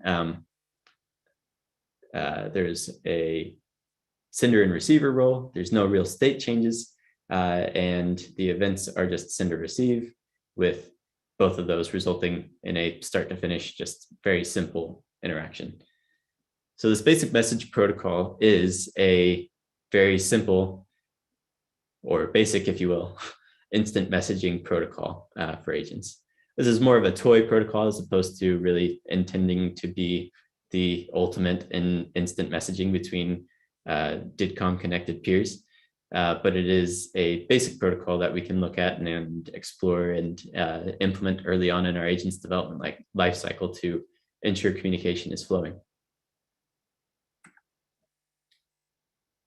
There's a sender and receiver role. There's no real state changes, and the events are just send or receive, with both of those resulting in a start to finish, just very simple interaction. So this basic message protocol is a very simple, or basic, if you will, instant messaging protocol for agents. This is more of a toy protocol as opposed to really intending to be the ultimate in instant messaging between DIDCOM connected peers. But it is a basic protocol that we can look at and explore and implement early on in our agent's development life cycle to ensure communication is flowing.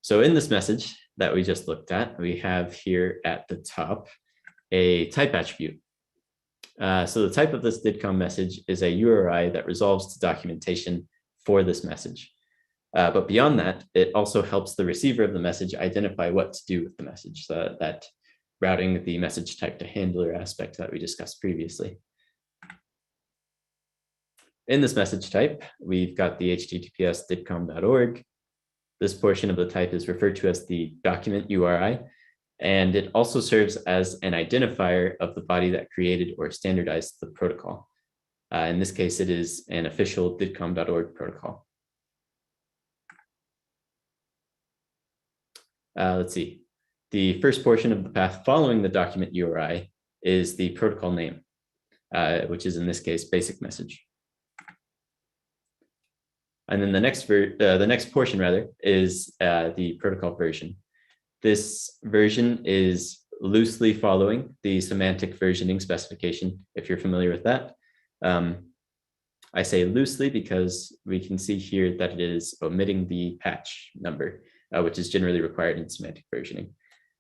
So in this message that we just looked at, we have here at the top a type attribute. So the type of this DIDCOM message is a URI that resolves to documentation for this message. But beyond that, it also helps the receiver of the message identify what to do with the message, so that routing the message type to handler aspect that we discussed previously. In this message type, we've got the https://didcom.org. This portion of the type is referred to as the document URI, and it also serves as an identifier of the body that created or standardized the protocol. In this case, it is an official didcom.org protocol. Let's see. The first portion of the path following the document URI is the protocol name, which is in this case basic message. And then the next portion rather is the protocol version. This version is loosely following the semantic versioning specification, if you're familiar with that. I say loosely because we can see here that it is omitting the patch number, which is generally required in semantic versioning.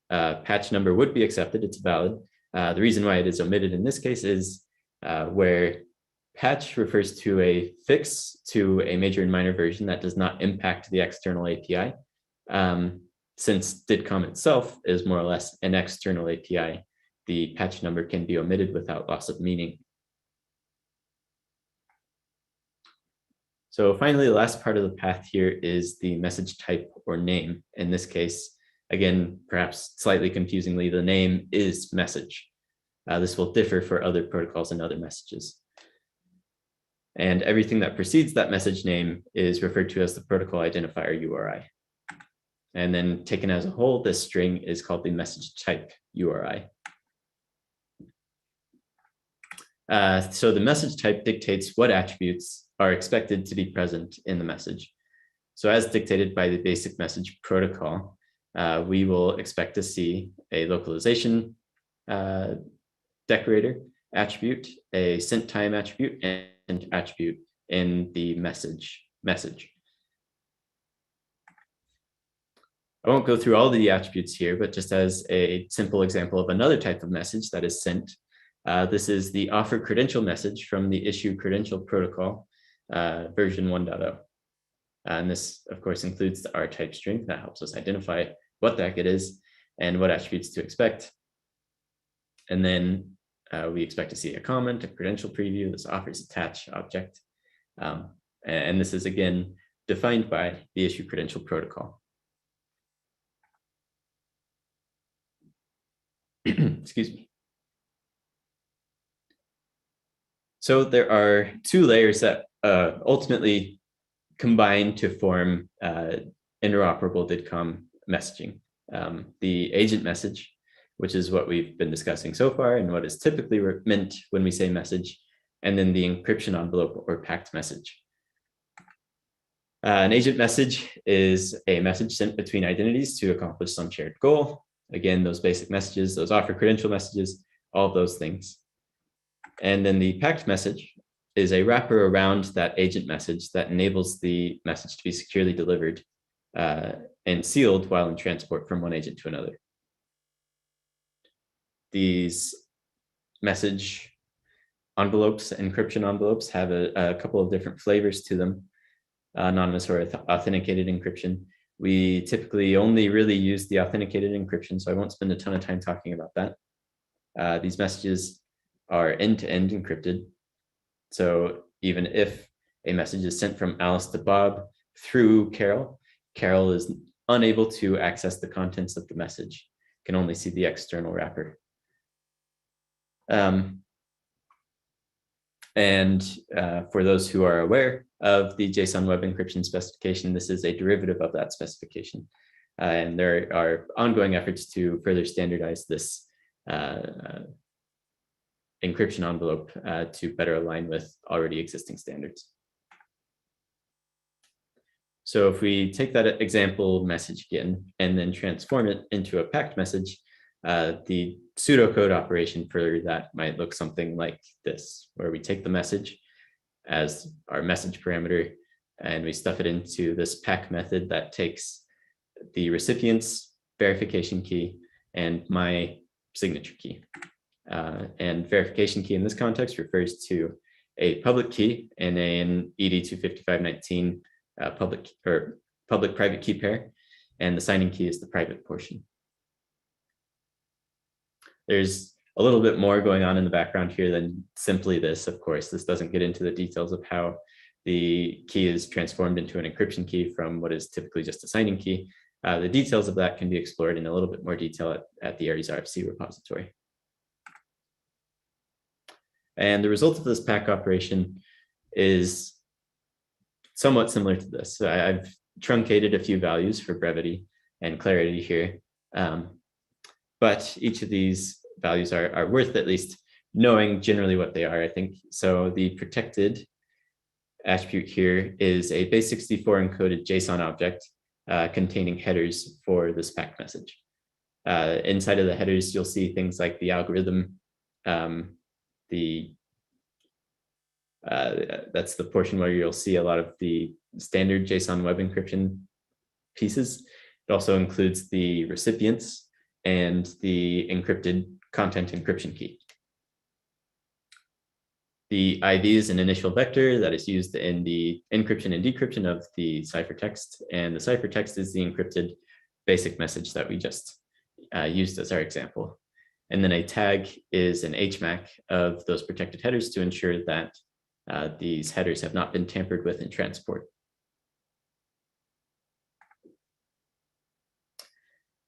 Patch number would be accepted, it's valid. The reason why it is omitted in this case is where patch refers to a fix to a major and minor version that does not impact the external API. Since DIDCOM itself is more or less an external API, the patch number can be omitted without loss of meaning. So finally, the last part of the path here is the message type or name. In this case, again, perhaps slightly confusingly, the name is message. This will differ for other protocols and other messages. And everything that precedes that message name is referred to as the protocol identifier URI. And then taken as a whole, this string is called the message type URI. So the message type dictates what attributes are expected to be present in the message. So as dictated by the basic message protocol, we will expect to see a localization decorator attribute, a sent time attribute, and attribute in the message. I won't go through all the attributes here, but just as a simple example of another type of message that is sent, this is the offer credential message from the issue credential protocol, version 1.0. And this, of course, includes the R type string that helps us identify what the heck it is and what attributes to expect. And then we expect to see a comment, a credential preview, this offers attach object. And this is, again, defined by the issue credential protocol. Excuse me. So there are two layers that ultimately combine to form interoperable DIDCOM messaging. The agent message, which is what we've been discussing so far and what is typically meant when we say message, and then the encryption envelope or packed message. An agent message is a message sent between identities to accomplish some shared goal. Again, those basic messages, those offer credential messages, all those things. And then the packed message is a wrapper around that agent message that enables the message to be securely delivered and sealed while in transport from one agent to another. These message envelopes, encryption envelopes, have a couple of different flavors to them, anonymous or authenticated encryption. We typically only really use the authenticated encryption, so I won't spend a ton of time talking about that. These messages are end-to-end encrypted. So even if a message is sent from Alice to Bob through Carol, Carol is unable to access the contents of the message, can only see the external wrapper. For those who are aware of the JSON web encryption specification, this is a derivative of that specification. And there are ongoing efforts to further standardize this encryption envelope to better align with already existing standards. So if we take that example message again and then transform it into a packed message, the pseudocode operation for that might look something like this, where we take the message as our message parameter and we stuff it into this pack method that takes the recipient's verification key and my signature key. And verification key in this context refers to a public key in an ED25519 public-private key pair, and the signing key is the private portion. There's a little bit more going on in the background here than simply this, of course. This doesn't get into the details of how the key is transformed into an encryption key from what is typically just a signing key. The details of that can be explored in a little bit more detail at the Aries RFC repository. And the result of this pack operation is somewhat similar to this. So I've truncated a few values for brevity and clarity here. But each of these values are worth at least knowing generally what they are, I think. So the protected attribute here is a base64 encoded JSON object containing headers for this packed message. Inside of the headers, you'll see things like the algorithm, that's the portion where you'll see a lot of the standard JSON web encryption pieces. It also includes the recipients and the encrypted content encryption key. The ID is an initial vector that is used in the encryption and decryption of the ciphertext, and the ciphertext is the encrypted basic message that we just used as our example. And then a tag is an HMAC of those protected headers to ensure that these headers have not been tampered with in transport.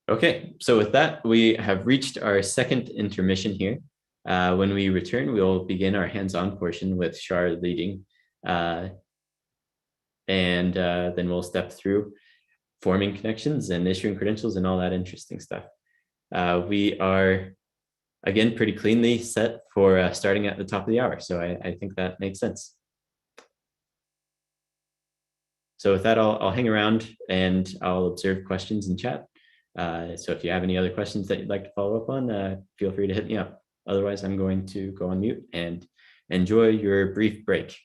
Okay, so with that, we have reached our second intermission here. When we return, we will begin our hands-on portion with Shar leading, and then we'll step through forming connections and issuing credentials and all that interesting stuff. We are, again, pretty cleanly set for starting at the top of the hour, so I think that makes sense. So with that, I'll hang around and I'll observe questions in chat. So if you have any other questions that you'd like to follow up on, feel free to hit me up. Otherwise, I'm going to go on mute and enjoy your brief break.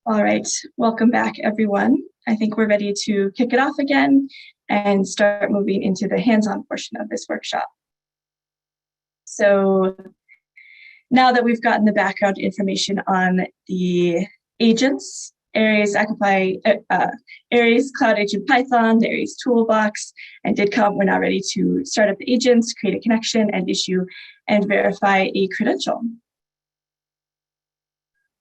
All right, welcome back, everyone. I think we're ready to kick it off again and start moving into the hands-on portion of this workshop. So now that we've gotten the background information on the agents, Aries Cloud Agent Python, the Aries Toolbox, and DidComp, we're now ready to start up the agents, create a connection, and issue and verify a credential.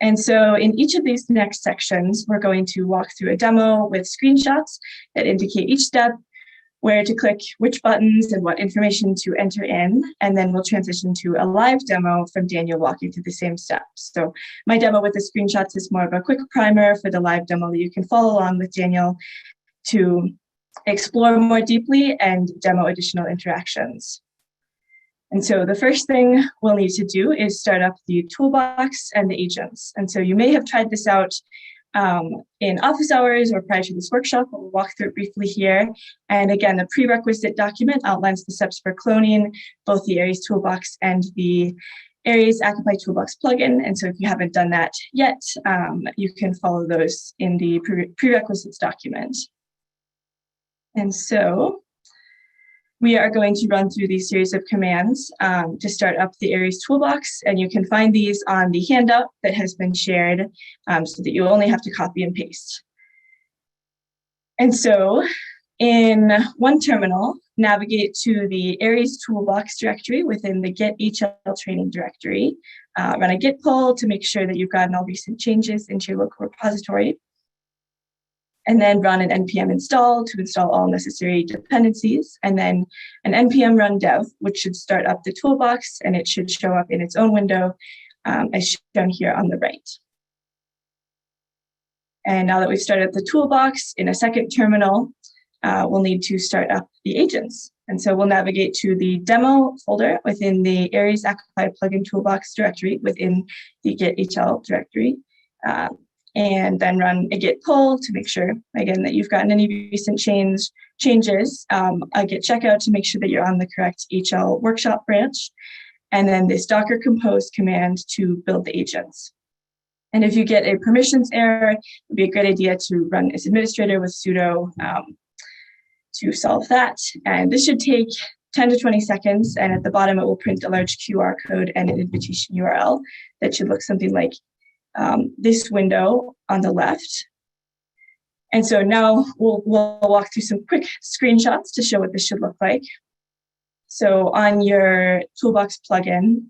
And so in each of these next sections, we're going to walk through a demo with screenshots that indicate each step, where to click which buttons and what information to enter in. And then we'll transition to a live demo from Daniel walking through the same steps. So my demo with the screenshots is more of a quick primer for the live demo that you can follow along with Daniel to explore more deeply and demo additional interactions. And so the first thing we'll need to do is start up the toolbox and the agents. And so you may have tried this out in office hours or prior to this workshop, but we'll walk through it briefly here. And again, the prerequisite document outlines the steps for cloning both the Aries Toolbox and the Aries Occupy Toolbox plugin. And so if you haven't done that yet, you can follow those in the prerequisites document. And so we are going to run through these series of commands to start up the Aries Toolbox, and you can find these on the handout that has been shared so that you only have to copy and paste. And so in one terminal, navigate to the Aries Toolbox directory within the Get HL training directory. Run a Git pull to make sure that you've gotten all recent changes into your local repository. And then run an npm install to install all necessary dependencies, and then an npm run dev, which should start up the toolbox, and it should show up in its own window as shown here on the right. And now that we've started up the toolbox, in a second terminal, we'll need to start up the agents. And so we'll navigate to the demo folder within the Aries Occupy plugin toolbox directory within the Get HL directory. And then run a Git pull to make sure, again, that you've gotten any recent changes, a Git checkout to make sure that you're on the correct HL workshop branch, and then this Docker compose command to build the agents. And if you get a permissions error, it would be a great idea to run as administrator with sudo to solve that. And this should take 10 to 20 seconds, and at the bottom it will print a large QR code and an invitation URL that should look something like this window on the left. And so now we'll walk through some quick screenshots to show what this should look like. So on your Toolbox plugin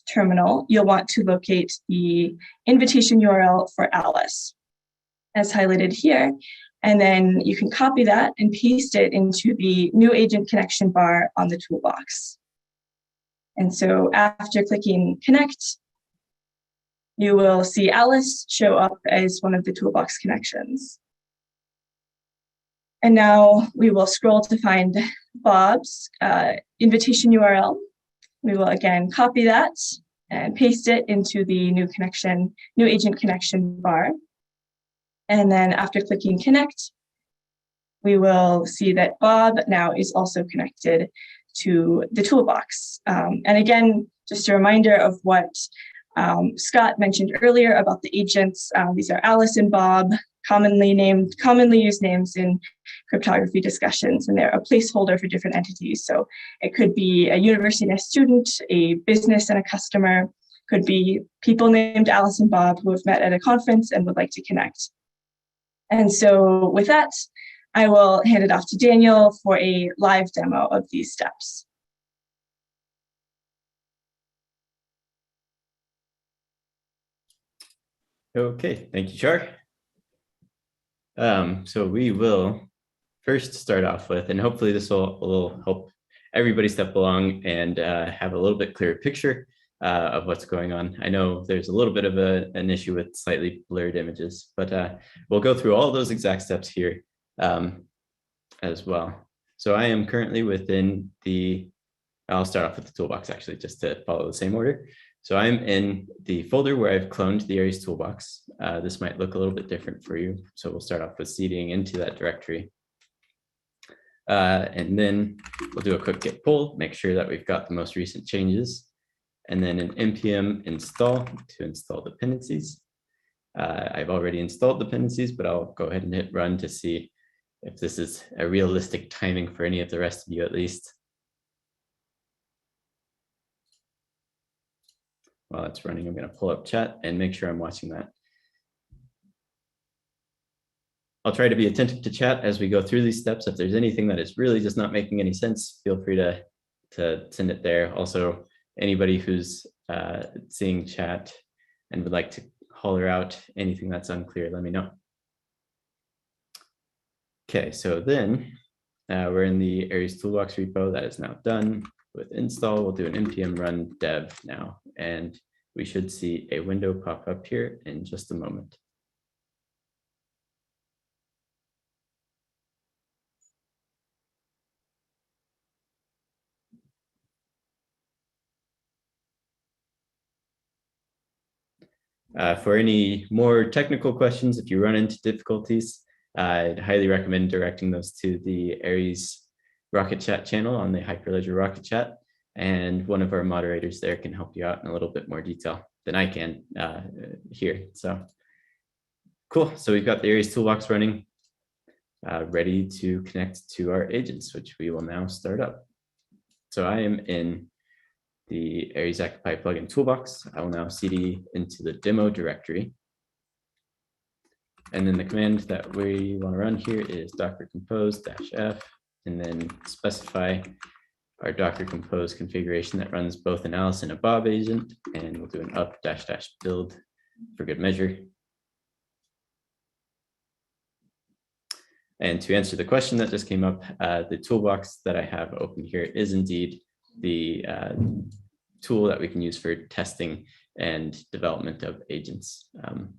terminal, you'll want to locate the invitation URL for Alice, as highlighted here. And then you can copy that and paste it into the new agent connection bar on the toolbox. And so after clicking connect, you will see Alice show up as one of the toolbox connections. And now we will scroll to find Bob's invitation URL. We will again copy that and paste it into the new agent connection bar. And then after clicking connect, we will see that Bob now is also connected to the toolbox. And again, just a reminder of what Scott mentioned earlier about the agents. These are Alice and Bob, commonly used names in cryptography discussions, and they're a placeholder for different entities. So it could be a university and a student, a business and a customer, could be people named Alice and Bob who have met at a conference and would like to connect. And so with that, I will hand it off to Daniel for a live demo of these steps. Okay, thank you, Char. So we will first start off with, and hopefully this will help everybody step along and have a little bit clearer picture of what's going on. I know there's a little bit of an issue with slightly blurred images, but we'll go through all those exact steps here as well. So I am currently within I'll start off with the toolbox actually, just to follow the same order. So I'm in the folder where I've cloned the Aries toolbox. This might look a little bit different for you. So we'll start off with cding into that directory. And then we'll do a quick git pull, make sure that we've got the most recent changes. And then an npm install to install dependencies. I've already installed dependencies, but I'll go ahead and hit run to see if this is a realistic timing for any of the rest of you at least. While it's running, I'm going to pull up chat and make sure I'm watching that. I'll try to be attentive to chat as we go through these steps. If there's anything that is really just not making any sense, feel free to send it there. Also, anybody who's seeing chat and would like to holler out anything that's unclear, let me know. Okay, so then we're in the Aries Toolbox repo. That is now done. With install, we'll do an npm run dev now, and we should see a window pop up here in just a moment. For any more technical questions, if you run into difficulties, I'd highly recommend directing those to the Aries Rocket Chat channel on the Hyperledger Rocket Chat, and one of our moderators there can help you out in a little bit more detail than I can here. So cool. So we've got the Aries Toolbox running, ready to connect to our agents, which we will now start up. So I am in the Aries Occupy plugin toolbox. I will now cd into the demo directory. And then the command that we want to run here is docker compose -f, and then specify our docker compose configuration that runs both an Alice and a Bob agent, and we'll do an up -- build for good measure. And to answer the question that just came up, the toolbox that I have open here is indeed the tool that we can use for testing and development of agents.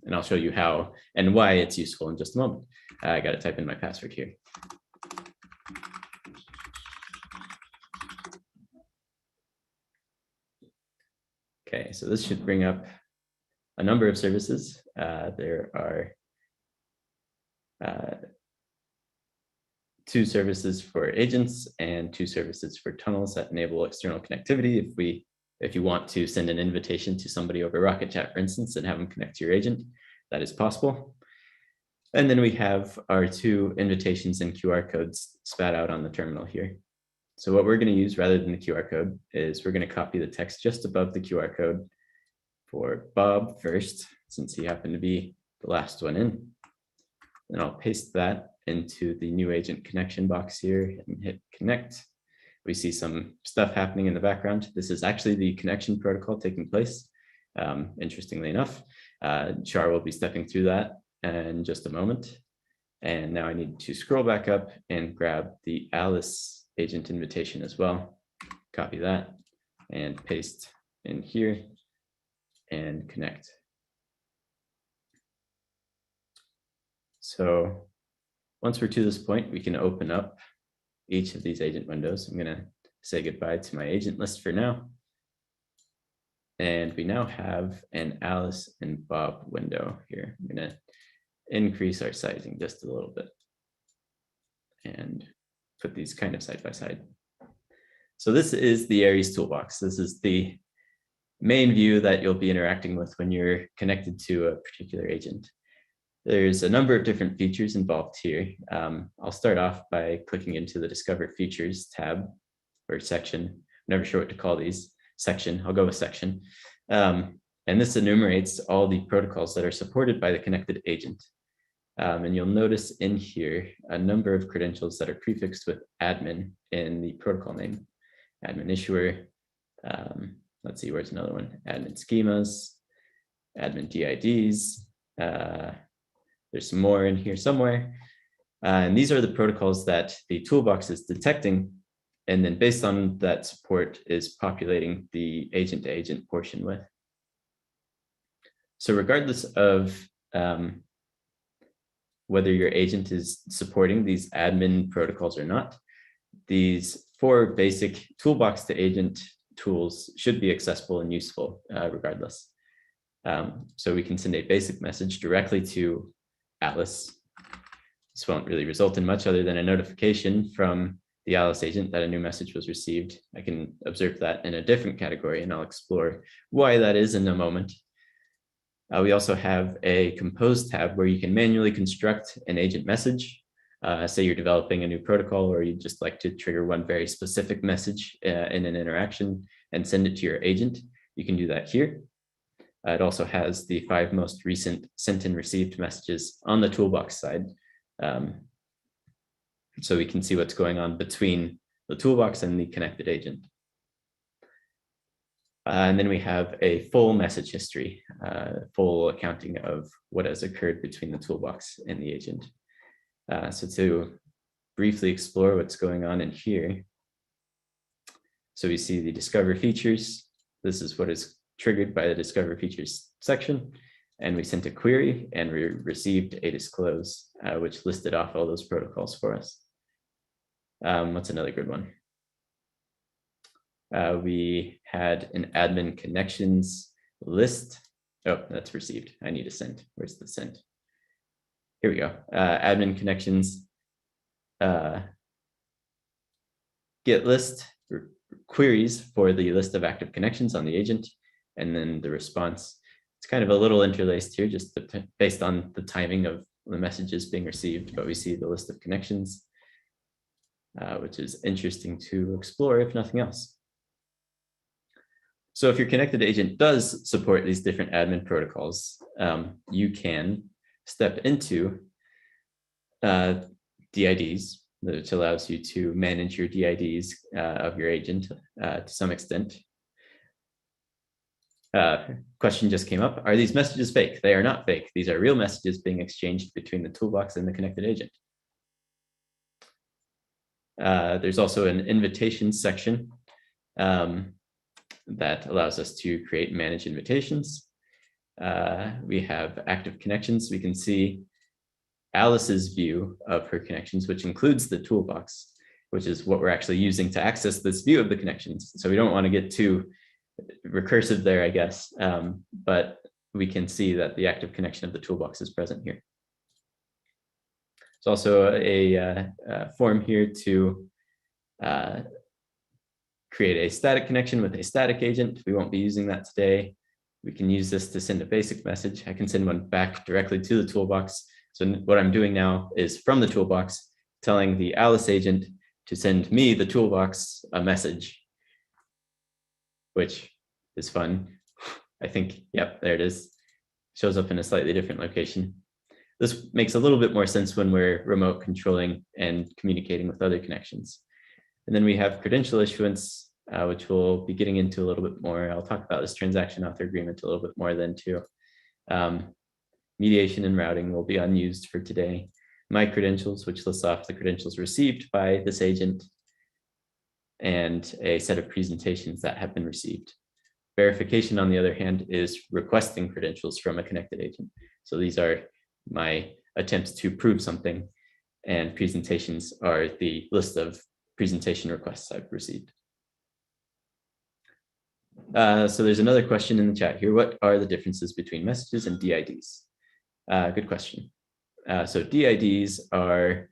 And I'll show you how and why it's useful in just a moment. I got to type in my password here. Okay, so this should bring up a number of services. There are 2 services for agents and 2 services for tunnels that enable external connectivity. If you want to send an invitation to somebody over Rocket Chat, for instance, and have them connect to your agent, that is possible. And then we have our 2 invitations and QR codes spat out on the terminal here. So what we're going to use rather than the QR code is we're going to copy the text just above the QR code for Bob first, since he happened to be the last one in. And I'll paste that into the new agent connection box here and hit connect. We see some stuff happening in the background. This is actually the connection protocol taking place. Interestingly enough, Char will be stepping through that in just a moment. And now I need to scroll back up and grab the Alice agent invitation as well. Copy that and paste in here and connect. So once we're to this point, we can open up each of these agent windows. I'm going to say goodbye to my agent list for now. And we now have an Alice and Bob window here. I'm going to increase our sizing just a little bit and put these kind of side by side. So this is the Aries toolbox. This is the main view that you'll be interacting with when you're connected to a particular agent. There's a number of different features involved here. I'll start off by clicking into the Discover Features tab or section. I'm never sure what to call these. Section, I'll go with section. And this enumerates all the protocols that are supported by the connected agent. And you'll notice in here a number of credentials that are prefixed with admin in the protocol name. Admin issuer, let's see, where's another one? Admin schemas, admin DIDs, there's some more in here somewhere. And these are the protocols that the toolbox is detecting. And then based on that support is populating the agent to agent portion with. So regardless of whether your agent is supporting these admin protocols or not, these 4 basic toolbox to agent tools should be accessible and useful regardless. So we can send a basic message directly to Alice. This won't really result in much other than a notification from the Alice agent that a new message was received. I can observe that in a different category, and I'll explore why that is in a moment. We also have a compose tab where you can manually construct an agent message. Say you're developing a new protocol, or you just like to trigger one very specific message in an interaction and send it to your agent. You can do that here. It also has the 5 most recent sent and received messages on the toolbox side. So we can see what's going on between the toolbox and the connected agent. And then we have a full message history, full accounting of what has occurred between the toolbox and the agent. So to briefly explore what's going on in here. So we see the discover features. This is what is triggered by the discover features section. And we sent a query and we received a disclose, which listed off all those protocols for us. What's another good one? We had an admin connections list. Oh, that's received. I need a sent. Where's the sent? Here we go. Admin connections get list queries for the list of active connections on the agent, and then the response. It's kind of a little interlaced here, just based on the timing of the messages being received, but we see the list of connections, which is interesting to explore, if nothing else. So if your connected agent does support these different admin protocols, you can step into DIDs, which allows you to manage your DIDs of your agent to some extent. Question just came up. Are these messages fake? They are not fake. These are real messages being exchanged between the toolbox and the connected agent. There's also an invitation section that allows us to create and manage invitations. We have active connections. We can see Alice's view of her connections, which includes the toolbox, which is what we're actually using to access this view of the connections. So we don't want to get too recursive there, I guess, but we can see that the active connection of the toolbox is present here. There's also a form here to create a static connection with a static agent. We won't be using that today. We can use this to send a basic message. I can send one back directly to the toolbox. So what I'm doing now is from the toolbox, telling the Alice agent to send me, the toolbox, a message, which is fun. I think, yep, there it is. Shows up in a slightly different location. This makes a little bit more sense when we're remote controlling and communicating with other connections. And then we have credential issuance, which we'll be getting into a little bit more. I'll talk about this transaction author agreement a little bit more then too. Mediation and routing will be unused for today. My credentials, which lists off the credentials received by this agent, and a set of presentations that have been received. Verification, on the other hand, is requesting credentials from a connected agent. So these are my attempts to prove something, and presentations are the list of presentation requests I've received. So there's another question in the chat here. What are the differences between messages and DIDs? Good question. So DIDs are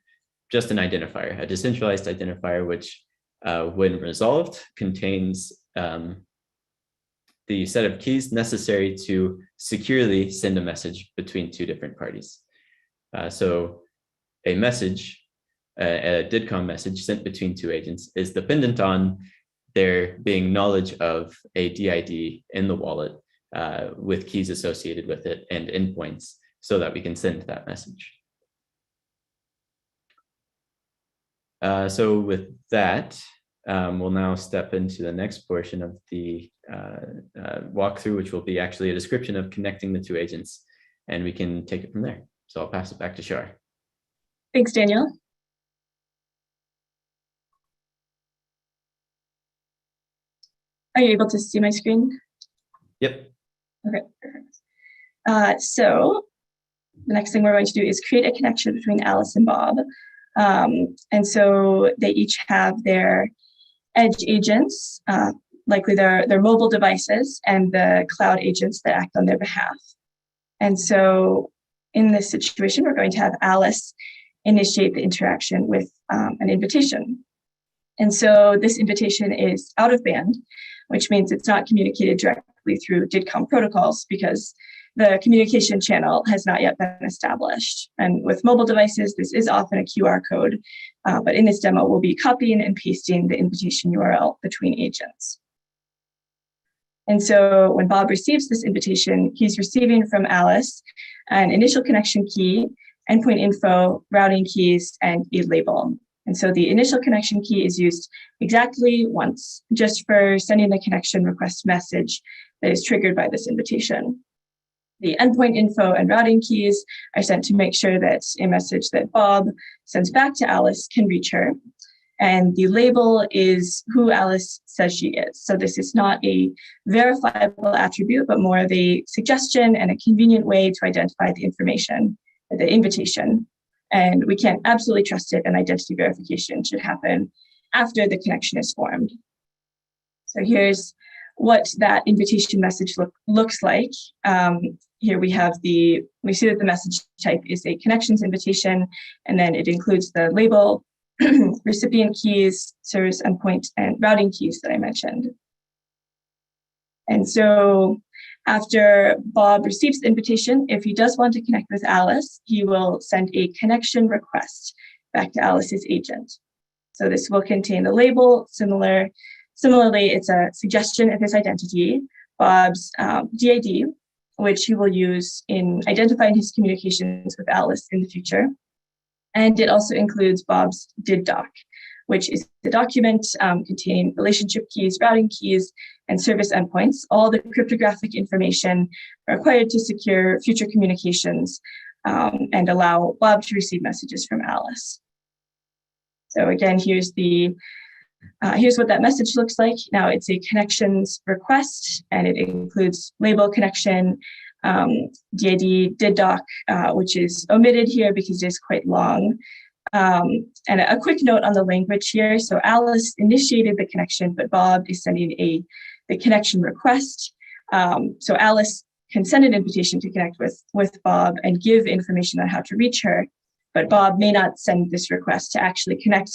just an identifier, a decentralized identifier, which when resolved contains the set of keys necessary to securely send a message between two different parties. So a message, a DIDCOM message sent between two agents is dependent on there being knowledge of a DID in the wallet with keys associated with it and endpoints so that we can send that message. So with that, we'll now step into the next portion of the walkthrough, which will be actually a description of connecting the two agents, and we can take it from there. So I'll pass it back to Shar. Thanks, Daniel. Are you able to see my screen? Yep. Okay, perfect. So the next thing we're going to do is create a connection between Alice and Bob. And so they each have their edge agents, likely their mobile devices, and the cloud agents that act on their behalf. And so in this situation, we're going to have Alice initiate the interaction with an invitation. And so this invitation is out of band, which means it's not communicated directly through DIDCOM protocols because the communication channel has not yet been established. And with mobile devices, this is often a QR code, but in this demo, we'll be copying and pasting the invitation URL between agents. And so when Bob receives this invitation, he's receiving from Alice an initial connection key, endpoint info, routing keys, and a label. And so the initial connection key is used exactly once, just for sending the connection request message that is triggered by this invitation. The endpoint info and routing keys are sent to make sure that a message that Bob sends back to Alice can reach her. And the label is who Alice says she is. So this is not a verifiable attribute, but more of a suggestion and a convenient way to identify the information, the invitation. And we can't absolutely trust it, and identity verification should happen after the connection is formed. So here's what that invitation message looks like. Here we see that the message type is a connections invitation, and then it includes the label, recipient keys, service endpoint, and routing keys that I mentioned. And so after Bob receives the invitation, if he does want to connect with Alice, he will send a connection request back to Alice's agent. So this will contain the label. Similarly, it's a suggestion of his identity, Bob's DID, which he will use in identifying his communications with Alice in the future. And it also includes Bob's DID doc, which is the document containing relationship keys, routing keys, and service endpoints, all the cryptographic information required to secure future communications and allow Bob to receive messages from Alice. So again, here's what that message looks like. Now it's a connections request, and it includes label, connection, DID, DID doc, which is omitted here because it is quite long. And a quick note on the language here. So Alice initiated the connection, but Bob is sending the connection request. So Alice can send an invitation to connect with Bob and give information on how to reach her, but Bob may not send this request to actually connect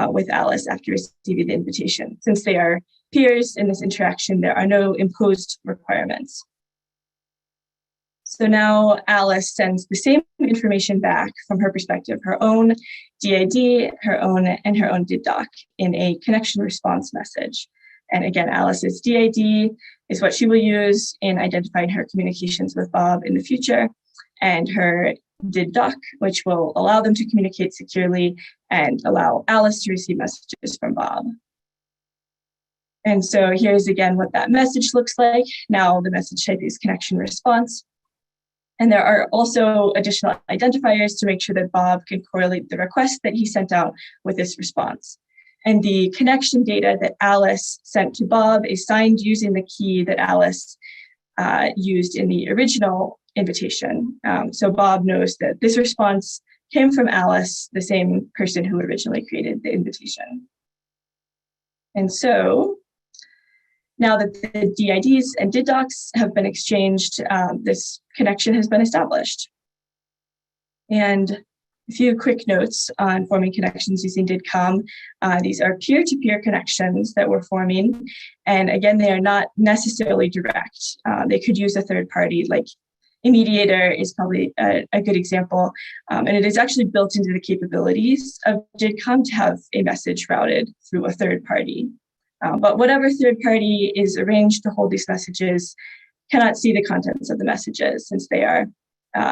with Alice after receiving the invitation. Since they are peers in this interaction, there are no imposed requirements. So now Alice sends the same information back from her perspective, her own DID, her own DID doc in a connection response message. And again, Alice's DID is what she will use in identifying her communications with Bob in the future, and her DID doc, which will allow them to communicate securely and allow Alice to receive messages from Bob. And so here's again what that message looks like. Now the message type is connection response. And there are also additional identifiers to make sure that Bob can correlate the request that he sent out with this response. And the connection data that Alice sent to Bob is signed using the key that Alice used in the original invitation. So Bob knows that this response came from Alice, the same person who originally created the invitation. And so now that the DIDs and DID docs have been exchanged, this connection has been established. And a few quick notes on forming connections using DIDCOM. These are peer-to-peer connections that we're forming. And again, they are not necessarily direct. They could use a third party, like a mediator is probably a good example. And it is actually built into the capabilities of DIDCOM to have a message routed through a third party. But whatever third party is arranged to hold these messages cannot see the contents of the messages since they are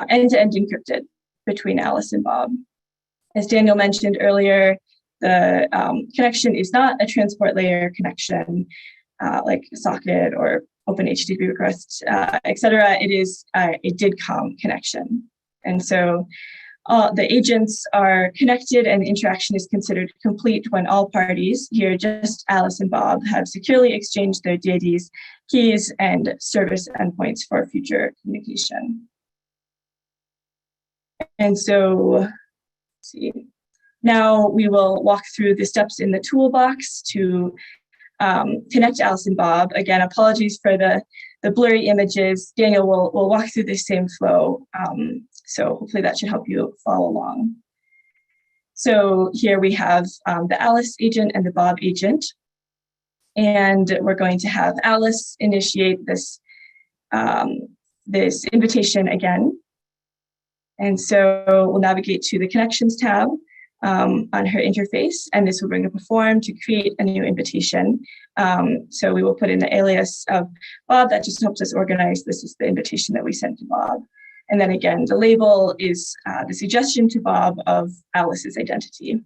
end-to-end encrypted between Alice and Bob. As Daniel mentioned earlier, the connection is not a transport layer connection like a socket or open HTTP requests, etc. It is a DIDCOM connection. And so the agents are connected and the interaction is considered complete when all parties, here just Alice and Bob, have securely exchanged their DIDs, keys, and service endpoints for future communication. And so, let's see. Now we will walk through the steps in the toolbox to connect Alice and Bob. Again, apologies for the blurry images. Daniel will walk through the same flow. So hopefully that should help you follow along. So here we have the Alice agent and the Bob agent. And we're going to have Alice initiate this this invitation again. And so we'll navigate to the Connections tab on her interface, and this will bring up a form to create a new invitation. So we will put in the alias of Bob. That just helps us organize. This is the invitation that we sent to Bob. And then again, the label is the suggestion to Bob of Alice's identity.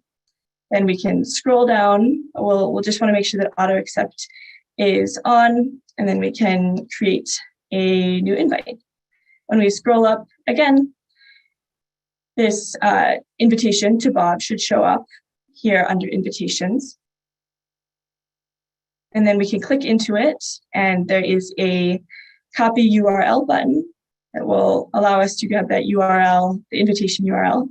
Then we can scroll down. We'll just want to make sure that auto accept is on, and then we can create a new invite. When we scroll up again, this invitation to Bob should show up here under invitations. And then we can click into it, and there is a copy URL button that will allow us to grab that URL, the invitation URL.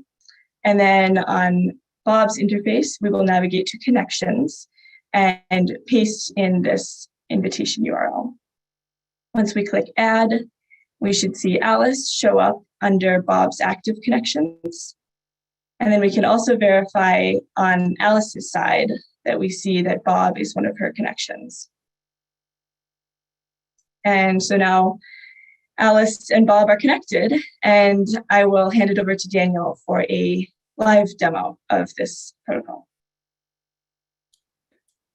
And then on Bob's interface, we will navigate to Connections and paste in this invitation URL. Once we click Add, we should see Alice show up under Bob's active connections. And then we can also verify on Alice's side that we see that Bob is one of her connections. And so now Alice and Bob are connected, and I will hand it over to Daniel for a live demo of this protocol.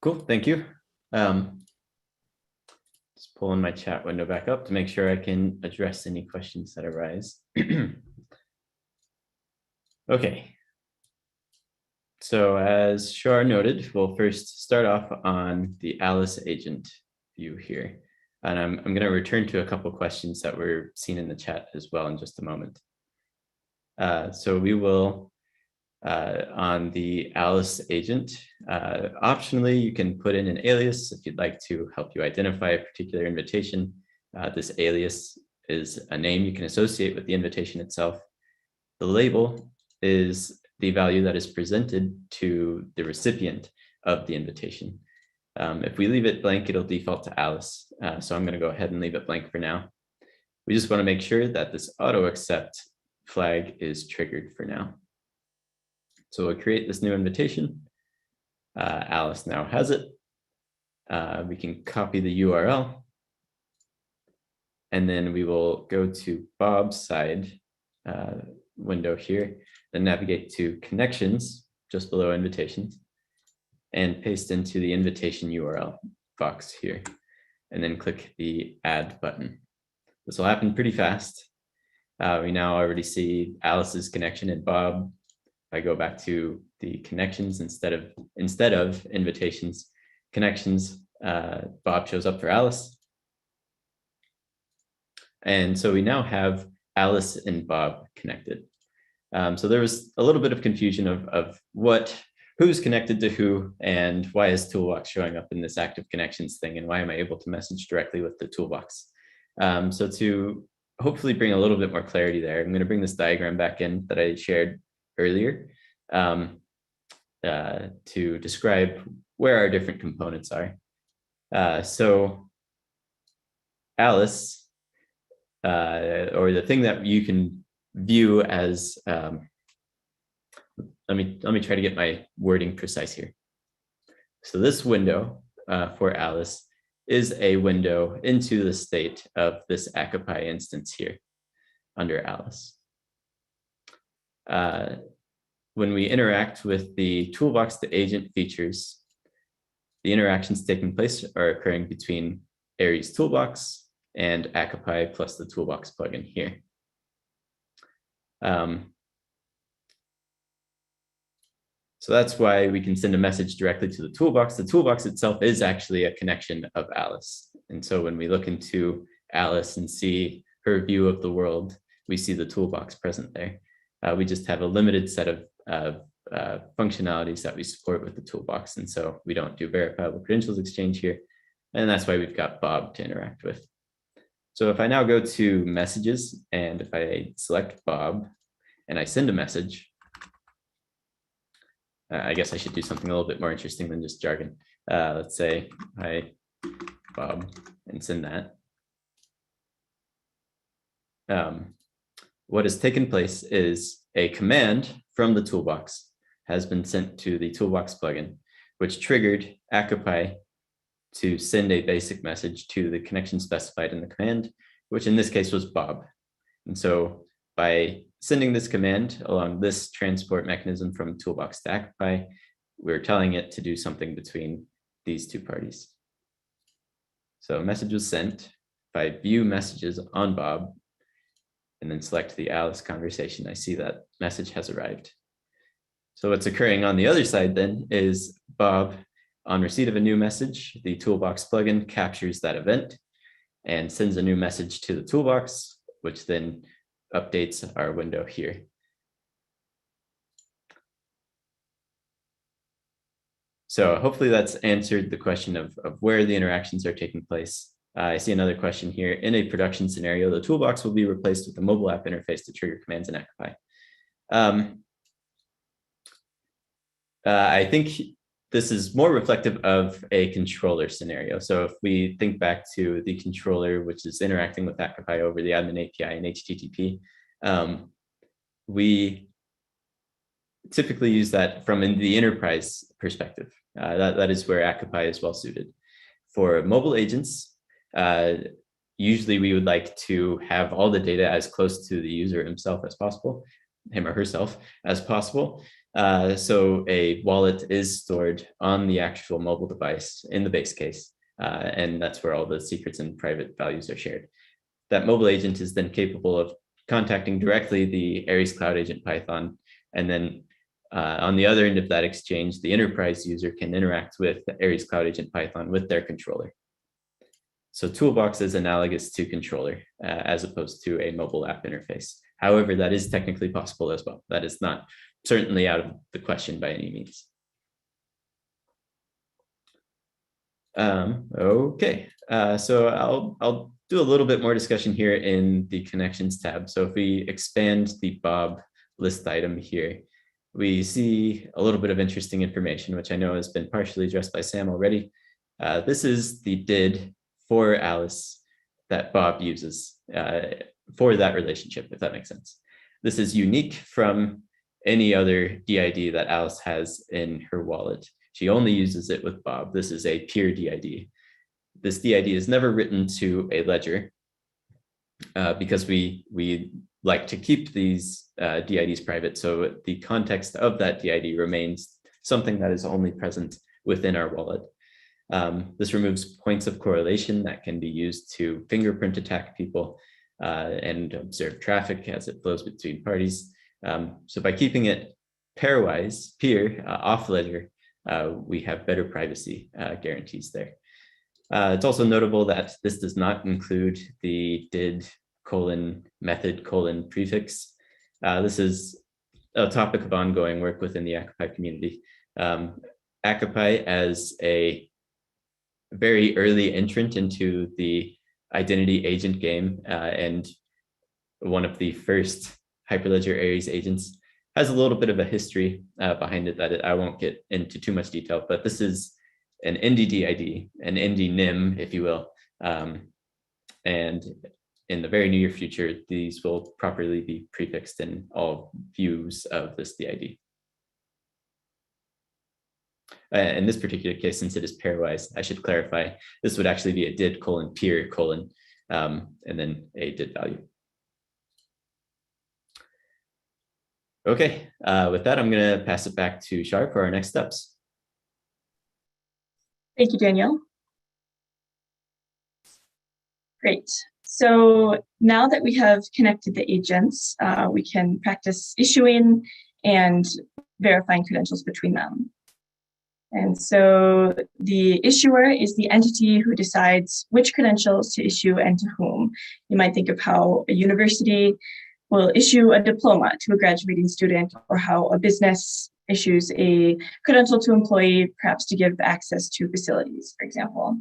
Cool, thank you. Just pulling my chat window back up to make sure I can address any questions that arise. Okay. So as Shar noted, we'll first start off on the Alice agent view here. And I'm going to return to a couple questions that were seen in the chat as well in just a moment. So we will, on the Alice agent, optionally, you can put in an alias if you'd like to help you identify a particular invitation. This alias is a name you can associate with the invitation itself. The label is the value that is presented to the recipient of the invitation. If we leave it blank, it'll default to Alice. So I'm going to go ahead and leave it blank for now. We just want to make sure that this auto accept flag is triggered for now. So we'll create this new invitation. Alice now has it. We can copy the URL. And then we will go to Bob's side window here, then navigate to Connections just below Invitations, and paste into the invitation URL box here, and then click the Add button. This will happen pretty fast. We now already see Alice's connection and Bob. If I go back to the connections instead of invitations, connections, Bob shows up for Alice. And so we now have Alice and Bob connected. So there was a little bit of confusion of who's connected to who, and why is Toolbox showing up in this active connections thing, and why am I able to message directly with the Toolbox? So to hopefully bring a little bit more clarity there, I'm going to bring this diagram back in that I shared earlier to describe where our different components are. So Alice, or the thing that you can view as, let me try to get my wording precise here. So this window for Alice is a window into the state of this Akapai instance here under Alice. When we interact with the Toolbox, the agent features, the interactions taking place are occurring between Aries Toolbox and Akapai plus the Toolbox plugin here. So that's why we can send a message directly to the Toolbox. The Toolbox itself is actually a connection of Alice. And so when we look into Alice and see her view of the world, we see the Toolbox present there. We just have a limited set of functionalities that we support with the Toolbox. And so we don't do verifiable credentials exchange here. And that's why we've got Bob to interact with. So if I now go to messages, and if I select Bob and I send a message, I guess I should do something a little bit more interesting than just jargon. Let's say, hi, Bob, and send that. What has taken place is a command from the Toolbox has been sent to the Toolbox plugin, which triggered Akapai to send a basic message to the connection specified in the command which in this case was Bob. And so by sending this command along this transport mechanism from toolbox to Occupy, we're telling it to do something between these two parties. So a message was sent. If I view messages on Bob and then select the Alice conversation, I see that message has arrived. So what's occurring on the other side then is Bob, on receipt of a new message, the toolbox plugin captures that event and sends a new message to the toolbox, which then updates our window here. So hopefully that's answered the question of where the interactions are taking place. I see another question here. In a production scenario, the toolbox will be replaced with a mobile app interface to trigger commands in Occupy. I think this is more reflective of a controller scenario. So if we think back to the controller, which is interacting with Occupy over the admin API and HTTP, we typically use that from the enterprise perspective. That is where Occupy is well suited. For mobile agents, usually we would like to have all the data as close to the user himself as possible, him or herself as possible. So a wallet is stored on the actual mobile device in the base case, and that's where all the secrets and private values are shared. That mobile agent is then capable of contacting directly the Aries Cloud Agent Python, and then on the other end of that exchange, the enterprise user can interact with the Aries Cloud Agent Python with their controller. So Toolbox is analogous to controller as opposed to a mobile app interface. However, that is technically possible as well. That is not certainly out of the question by any means. Okay, so I'll do a little bit more discussion here in the connections tab. So if we expand the Bob list item here, we see a little bit of interesting information, which I know has been partially addressed by Sam already. This is the DID for Alice that Bob uses for that relationship, if that makes sense. This is unique from any other DID that Alice has in her wallet. She only uses it with Bob. This is a pure DID. This DID is never written to a ledger because we like to keep these DIDs private, so the context of that DID remains something that is only present within our wallet. This removes points of correlation that can be used to fingerprint attack people and observe traffic as it flows between parties. So by keeping it pairwise, off ledger, we have better privacy guarantees there. It's also notable that this does not include the did : method : prefix. This is a topic of ongoing work within the Occupy community. Occupy, as a very early entrant into the identity agent game and one of the first Hyperledger Aries agents, has a little bit of a history behind it that I won't get into too much detail, but this is an NDDID, an NDNIM, if you will. And in the very near future, these will properly be prefixed in all views of this DID. In this particular case, since it is pairwise, I should clarify, this would actually be a did : peer : and then a did value. Okay, with that, I'm going to pass it back to Shar for our next steps. Thank you, Daniel. Great. So now that we have connected the agents, we can practice issuing and verifying credentials between them. And so the issuer is the entity who decides which credentials to issue and to whom. You might think of how a university will issue a diploma to a graduating student, or how a business issues a credential to employee, perhaps to give access to facilities, for example.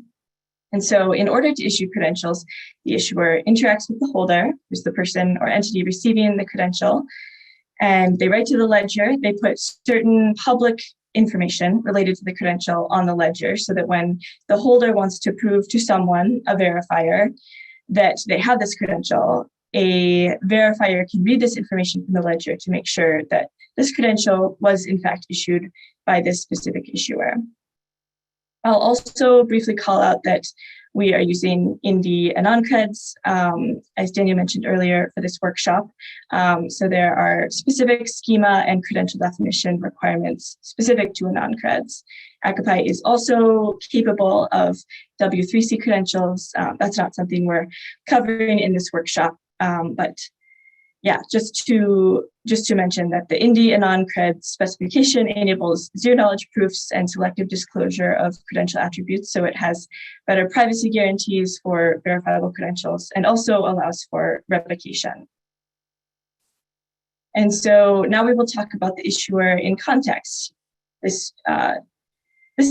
And so in order to issue credentials, the issuer interacts with the holder, who's the person or entity receiving the credential, and they write to the ledger. They put certain public information related to the credential on the ledger, so that when the holder wants to prove to someone, a verifier, that they have this credential, a verifier can read this information from the ledger to make sure that this credential was in fact issued by this specific issuer. I'll also briefly call out that we are using Indie and OnCreds, as Daniel mentioned earlier, for this workshop. So there are specific schema and credential definition requirements specific to a non-creds. Occupy is also capable of W3C credentials. That's not something we're covering in this workshop, but yeah, just to mention that the Indie and OnCreds specification enables zero knowledge proofs and selective disclosure of credential attributes. So it has better privacy guarantees for verifiable credentials and also allows for revocation. And so now we will talk about the issuer in context. This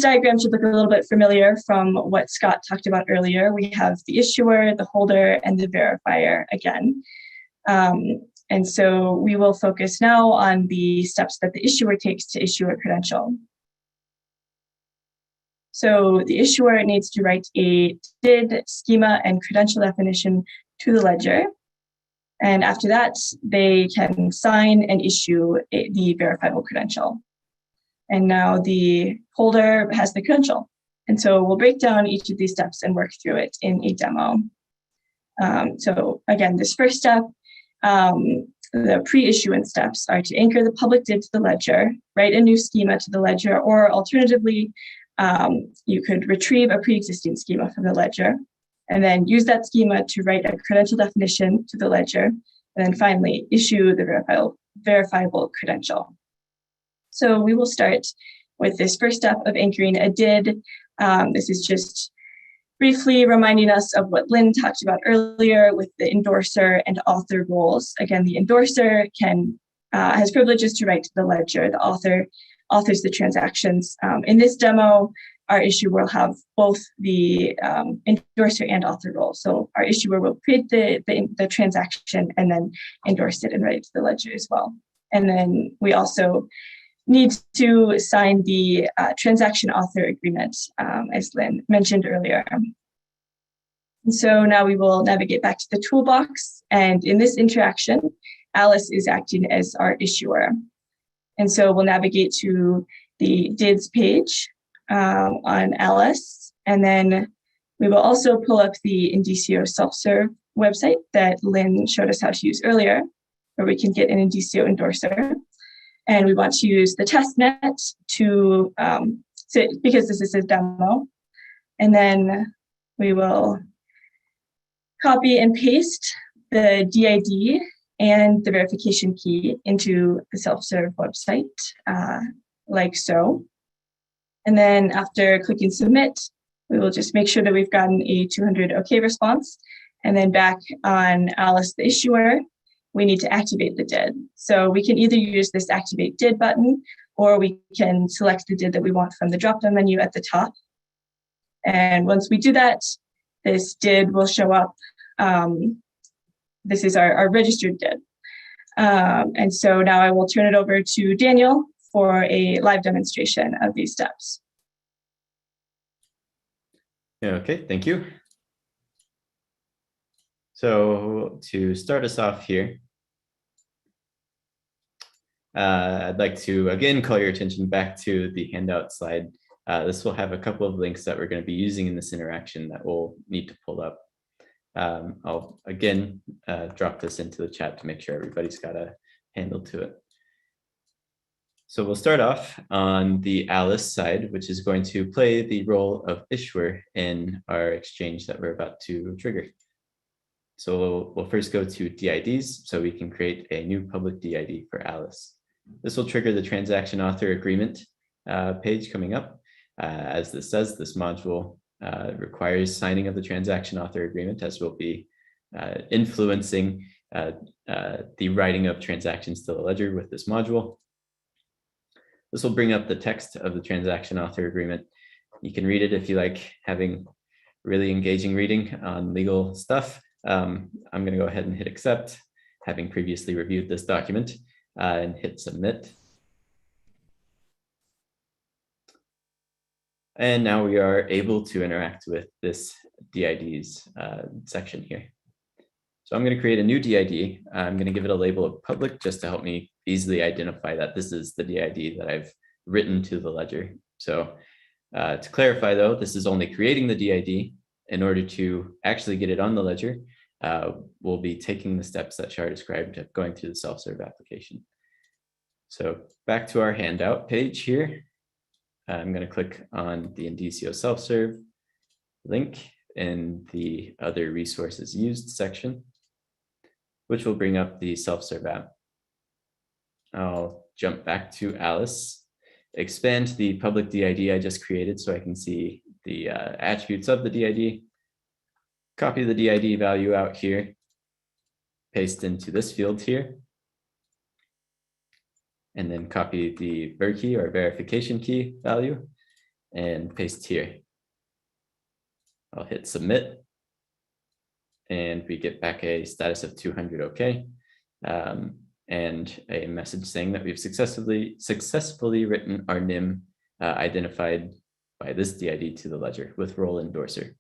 diagram should look a little bit familiar from what Scott talked about earlier. We have the issuer, the holder, and the verifier again. And so we will focus now on the steps that the issuer takes to issue a credential. So the issuer needs to write a DID, schema, and credential definition to the ledger. And after that, they can sign and issue the verifiable credential. And now the holder has the credential. And so we'll break down each of these steps and work through it in a demo. So again, this first step, the pre-issuance steps are to anchor the public DID to the ledger, write a new schema to the ledger, or alternatively, you could retrieve a pre-existing schema from the ledger, and then use that schema to write a credential definition to the ledger, and then finally issue the verifiable credential. So we will start with this first step of anchoring a DID. This is just briefly reminding us of what Lynn talked about earlier with the endorser and author roles. Again, the endorser has privileges to write to the ledger. The author authors the transactions. In this demo, our issuer will have both the endorser and author role. So our issuer will create the transaction and then endorse it and write it to the ledger as well. And then we also need to sign the transaction author agreement, as Lynn mentioned earlier. And so now we will navigate back to the toolbox. And in this interaction, Alice is acting as our issuer. And so we'll navigate to the DIDs page on Alice. And then we will also pull up the Indicio self-serve website that Lynn showed us how to use earlier, where we can get an Indicio endorser. And we want to use the testnet because this is a demo. And then we will copy and paste the DID and the verification key into the self-serve website, like so. And then after clicking submit, we will just make sure that we've gotten a 200 OK response. And then back on Alice, the issuer, we need to activate the DID. So we can either use this activate DID button, or we can select the DID that we want from the drop-down menu at the top. And once we do that, this DID will show up. This is our registered DID. And so now I will turn it over to Daniel for a live demonstration of these steps. Okay, thank you. So to start us off here, I'd like to again call your attention back to the handout slide. This will have a couple of links that we're going to be using in this interaction that we'll need to pull up. I'll again drop this into the chat to make sure everybody's got a handle to it. So we'll start off on the Alice side, which is going to play the role of issuer in our exchange that we're about to trigger. So we'll first go to DIDs so we can create a new public DID for Alice. This will trigger the transaction author agreement page coming up. As this says, this module requires signing of the transaction author agreement, as we'll be influencing the writing of transactions to the ledger with this module. This will bring up the text of the transaction author agreement. You can read it if you like having really engaging reading on legal stuff. I'm going to go ahead and hit accept, having previously reviewed this document, and hit submit. And now we are able to interact with this DIDs section here. So I'm going to create a new DID. I'm going to give it a label of public just to help me easily identify that this is the DID that I've written to the ledger. So to clarify though, this is only creating the DID. in order to actually get it on the ledger, we'll be taking the steps that Shar described of going through the self-serve application. So back to our handout page here. I'm going to click on the Indicio self-serve link in the other resources used section, which will bring up the self-serve app. I'll jump back to Alice, expand the public DID I just created so I can see the attributes of the DID, copy the DID value out here, paste into this field here, and then copy the ver key or verification key value and paste here. I'll hit submit, and we get back a status of 200 OK, and a message saying that we've successfully written our NIM identified by this DID to the ledger with role endorser.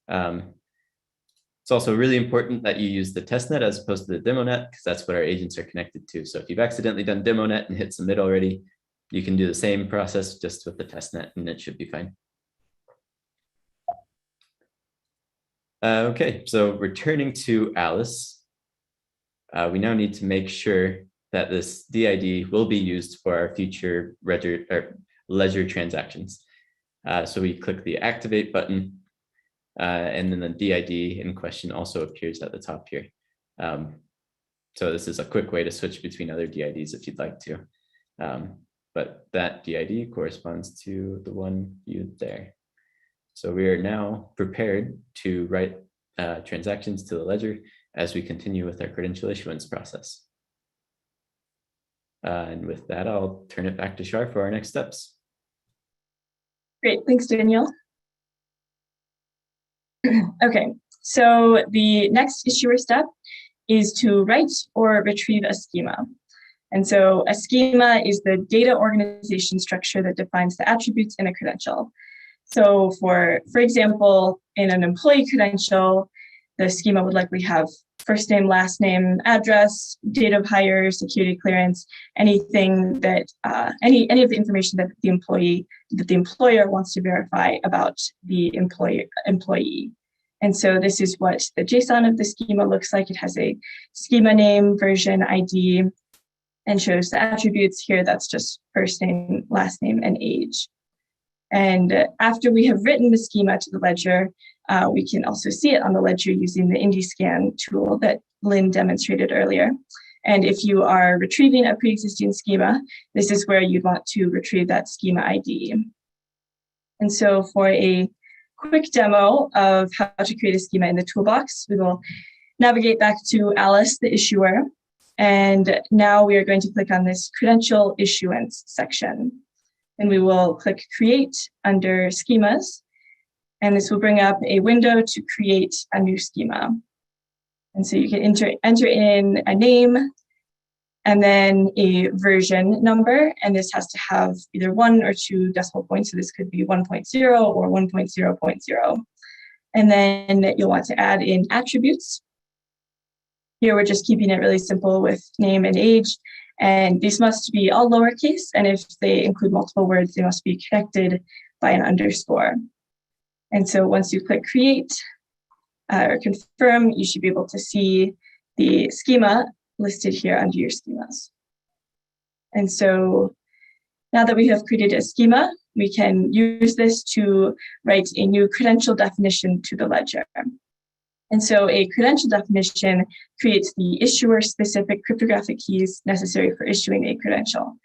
It's also really important that you use the testnet as opposed to the demo net, because that's what our agents are connected to. So if you've accidentally done demo net and hit submit already, you can do the same process just with the testnet and it should be fine. Okay, so returning to Alice, we now need to make sure that this DID will be used for our future ledger transactions. So we click the activate button, and then the DID in question also appears at the top here. So this is a quick way to switch between other DIDs if you'd like to. But that DID corresponds to the one viewed there. So we are now prepared to write transactions to the ledger as we continue with our credential issuance process. And with that, I'll turn it back to Shar for our next steps. Great, thanks, Daniel. Okay, so the next issuer step is to write or retrieve a schema. And so a schema is the data organization structure that defines the attributes in a credential. So for example, in an employee credential, the schema would likely have first name, last name, address, date of hire, security clearance, anything that any of the information that the employer wants to verify about the employee. And so this is what the JSON of the schema looks like. It has a schema name, version, ID, and shows the attributes here. That's just first name, last name, and age. And after we have written the schema to the ledger, we can also see it on the ledger using the IndiScan tool that Lynn demonstrated earlier. And if you are retrieving a pre-existing schema, this is where you'd want to retrieve that schema ID. And so for a quick demo of how to create a schema in the toolbox, we will navigate back to Alice, the issuer. And now we are going to click on this credential issuance section. And we will click create under schemas. And this will bring up a window to create a new schema. And so you can enter in a name and then a version number. And this has to have either 1 or 2 decimal points. So this could be 1.0 or 1.0.0. And then you'll want to add in attributes. Here we're just keeping it really simple with name and age. And these must be all lowercase. And if they include multiple words, they must be connected by an underscore. And so once you click create or confirm, you should be able to see the schema listed here under your schemas. And so now that we have created a schema, we can use this to write a new credential definition to the ledger. And so a credential definition creates the issuer-specific cryptographic keys necessary for issuing a credential.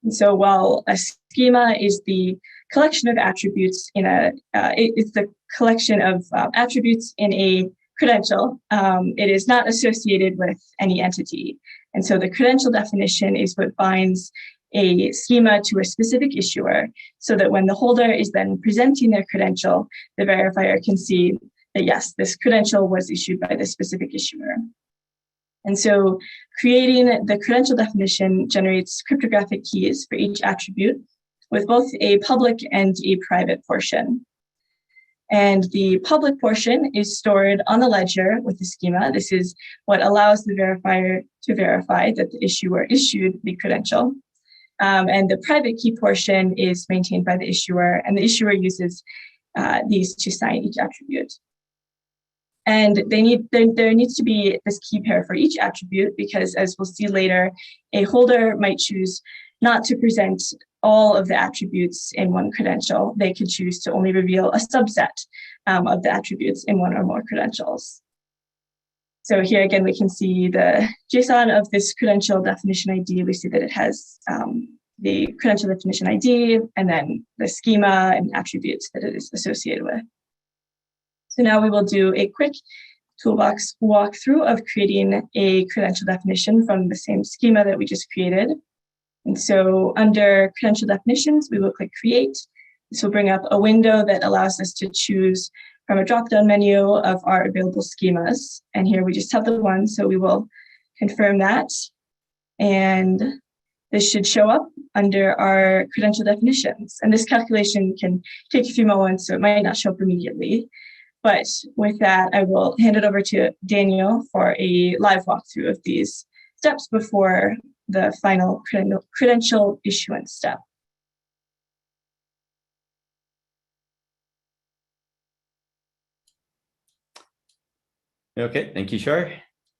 And so while a schema is the collection of attributes in it's the collection of attributes in a credential, it is not associated with any entity. And so the credential definition is what binds a schema to a specific issuer so that when the holder is then presenting their credential, the verifier can see that yes, this credential was issued by this specific issuer. And so creating the credential definition generates cryptographic keys for each attribute with both a public and a private portion. And the public portion is stored on the ledger with the schema. This is what allows the verifier to verify that the issuer issued the credential. And the private key portion is maintained by the issuer, and the issuer uses these to sign each attribute. And there needs to be this key pair for each attribute, because as we'll see later, a holder might choose not to present all of the attributes in one credential. They could choose to only reveal a subset of the attributes in one or more credentials. So here again, we can see the JSON of this credential definition ID. We see that it has the credential definition ID and then the schema and attributes that it is associated with. So now we will do a quick toolbox walkthrough of creating a credential definition from the same schema that we just created. And so under credential definitions, we will click create. This will bring up a window that allows us to choose from a drop-down menu of our available schemas. And here we just have the one, so we will confirm that. And this should show up under our credential definitions. And this calculation can take a few moments, so it might not show up immediately. But with that, I will hand it over to Daniel for a live walkthrough of these steps before the final credential issuance step. Okay, thank you, Shar.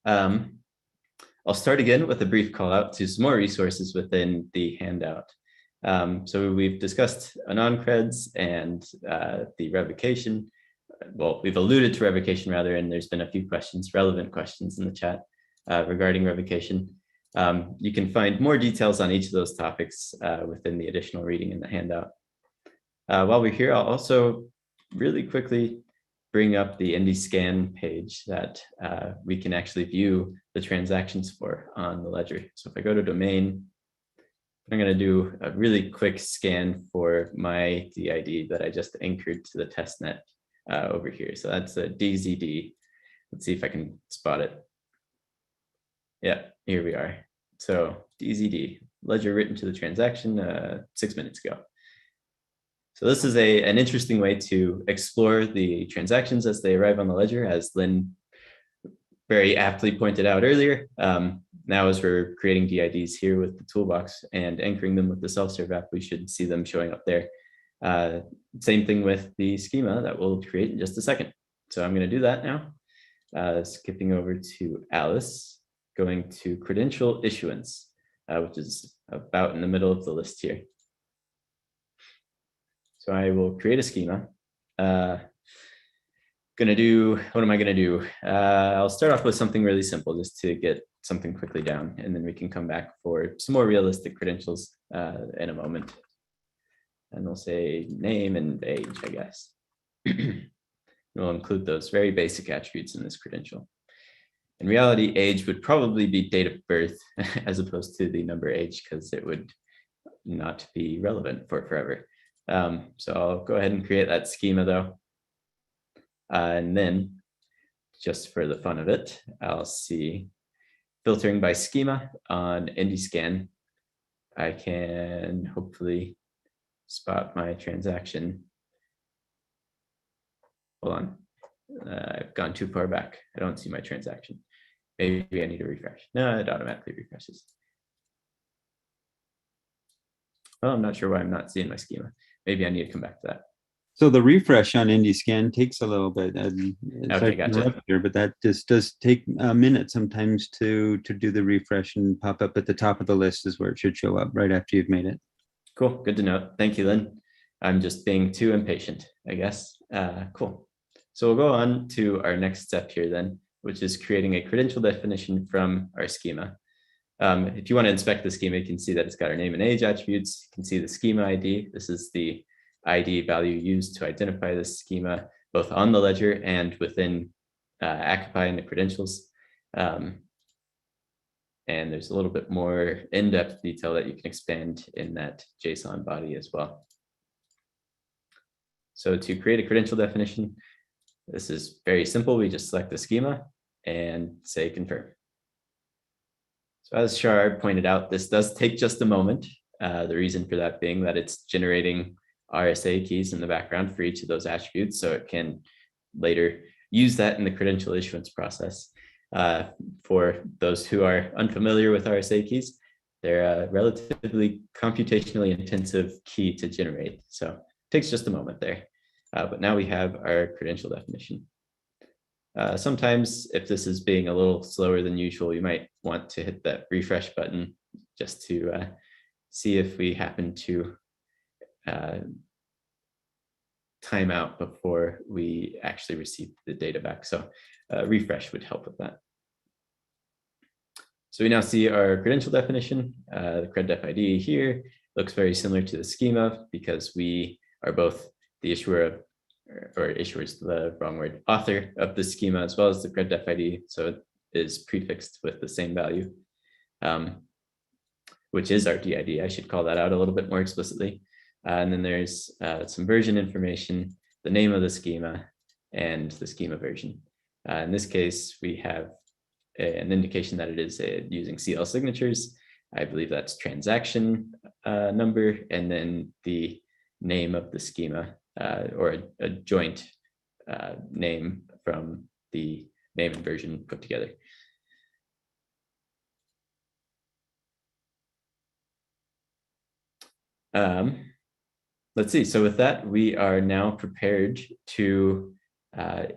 I'll start again with a brief call out to some more resources within the handout. So we've discussed non-creds and the revocation. Well, we've alluded to revocation rather, and there's been a few questions, relevant questions in the chat regarding revocation. You can find more details on each of those topics within the additional reading in the handout. While we're here, I'll also really quickly bring up the NDScan page that we can actually view the transactions for on the ledger. So if I go to domain, I'm going to do a really quick scan for my DID that I just anchored to the testnet over here. So that's a DZD. Let's see if I can spot it. Yeah, here we are. So DZD, ledger written to the transaction 6 minutes ago. So this is an interesting way to explore the transactions as they arrive on the ledger, as Lynn very aptly pointed out earlier. Now as we're creating DIDs here with the toolbox and anchoring them with the self-serve app, we should see them showing up there. Same thing with the schema that we'll create in just a second. So I'm going to do that now. Skipping over to Alice, going to credential issuance, which is about in the middle of the list here. So I will create a schema. What am I gonna do? I'll start off with something really simple just to get something quickly down, and then we can come back for some more realistic credentials in a moment. And we'll say name and age, I guess. We'll include those very basic attributes in this credential. In reality, age would probably be date of birth as opposed to the number age, because it would not be relevant for forever. So I'll go ahead and create that schema though. And then just for the fun of it, I'll see filtering by schema on NDScan. I can hopefully spot my transaction. Hold on, I've gone too far back. I don't see my transaction. Maybe I need to refresh. No, it automatically refreshes. Well, I'm not sure why I'm not seeing my schema. Maybe I need to come back to that. So the refresh on NDScan takes a little bit. Okay, gotcha. Here, but that just does take a minute sometimes to do the refresh and pop up at the top of the list is where it should show up right after you've made it. Cool, good to know. Thank you, Lynn. I'm just being too impatient, I guess. Cool. So we'll go on to our next step here then, which is creating a credential definition from our schema. If you want to inspect the schema, you can see that it's got our name and age attributes. You can see the schema ID. This is the ID value used to identify this schema, both on the ledger and within Accupy and the credentials. And there's a little bit more in-depth detail that you can expand in that JSON body as well. So to create a credential definition, this is very simple. We just select the schema and say confirm. So as Shar pointed out, this does take just a moment. The reason for that being that it's generating RSA keys in the background for each of those attributes, so it can later use that in the credential issuance process. For those who are unfamiliar with RSA keys, they're a relatively computationally intensive key to generate. So it takes just a moment there. But now we have our credential definition. Sometimes if this is being a little slower than usual, you might want to hit that refresh button just to see if we happen to time out before we actually receive the data back. So refresh would help with that. So we now see our credential definition. The cred-def ID here looks very similar to the schema because we are both the issuer or issuer is the wrong word, author of the schema as well as the cred-def ID. So it is prefixed with the same value, which is our DID. I should call that out a little bit more explicitly. And then there's some version information, the name of the schema, and the schema version. In this case, we have an indication that it is using CL signatures. I believe that's transaction number, and then the name of the schema, or a joint name from the name and version put together. Let's see. So with that, we are now prepared to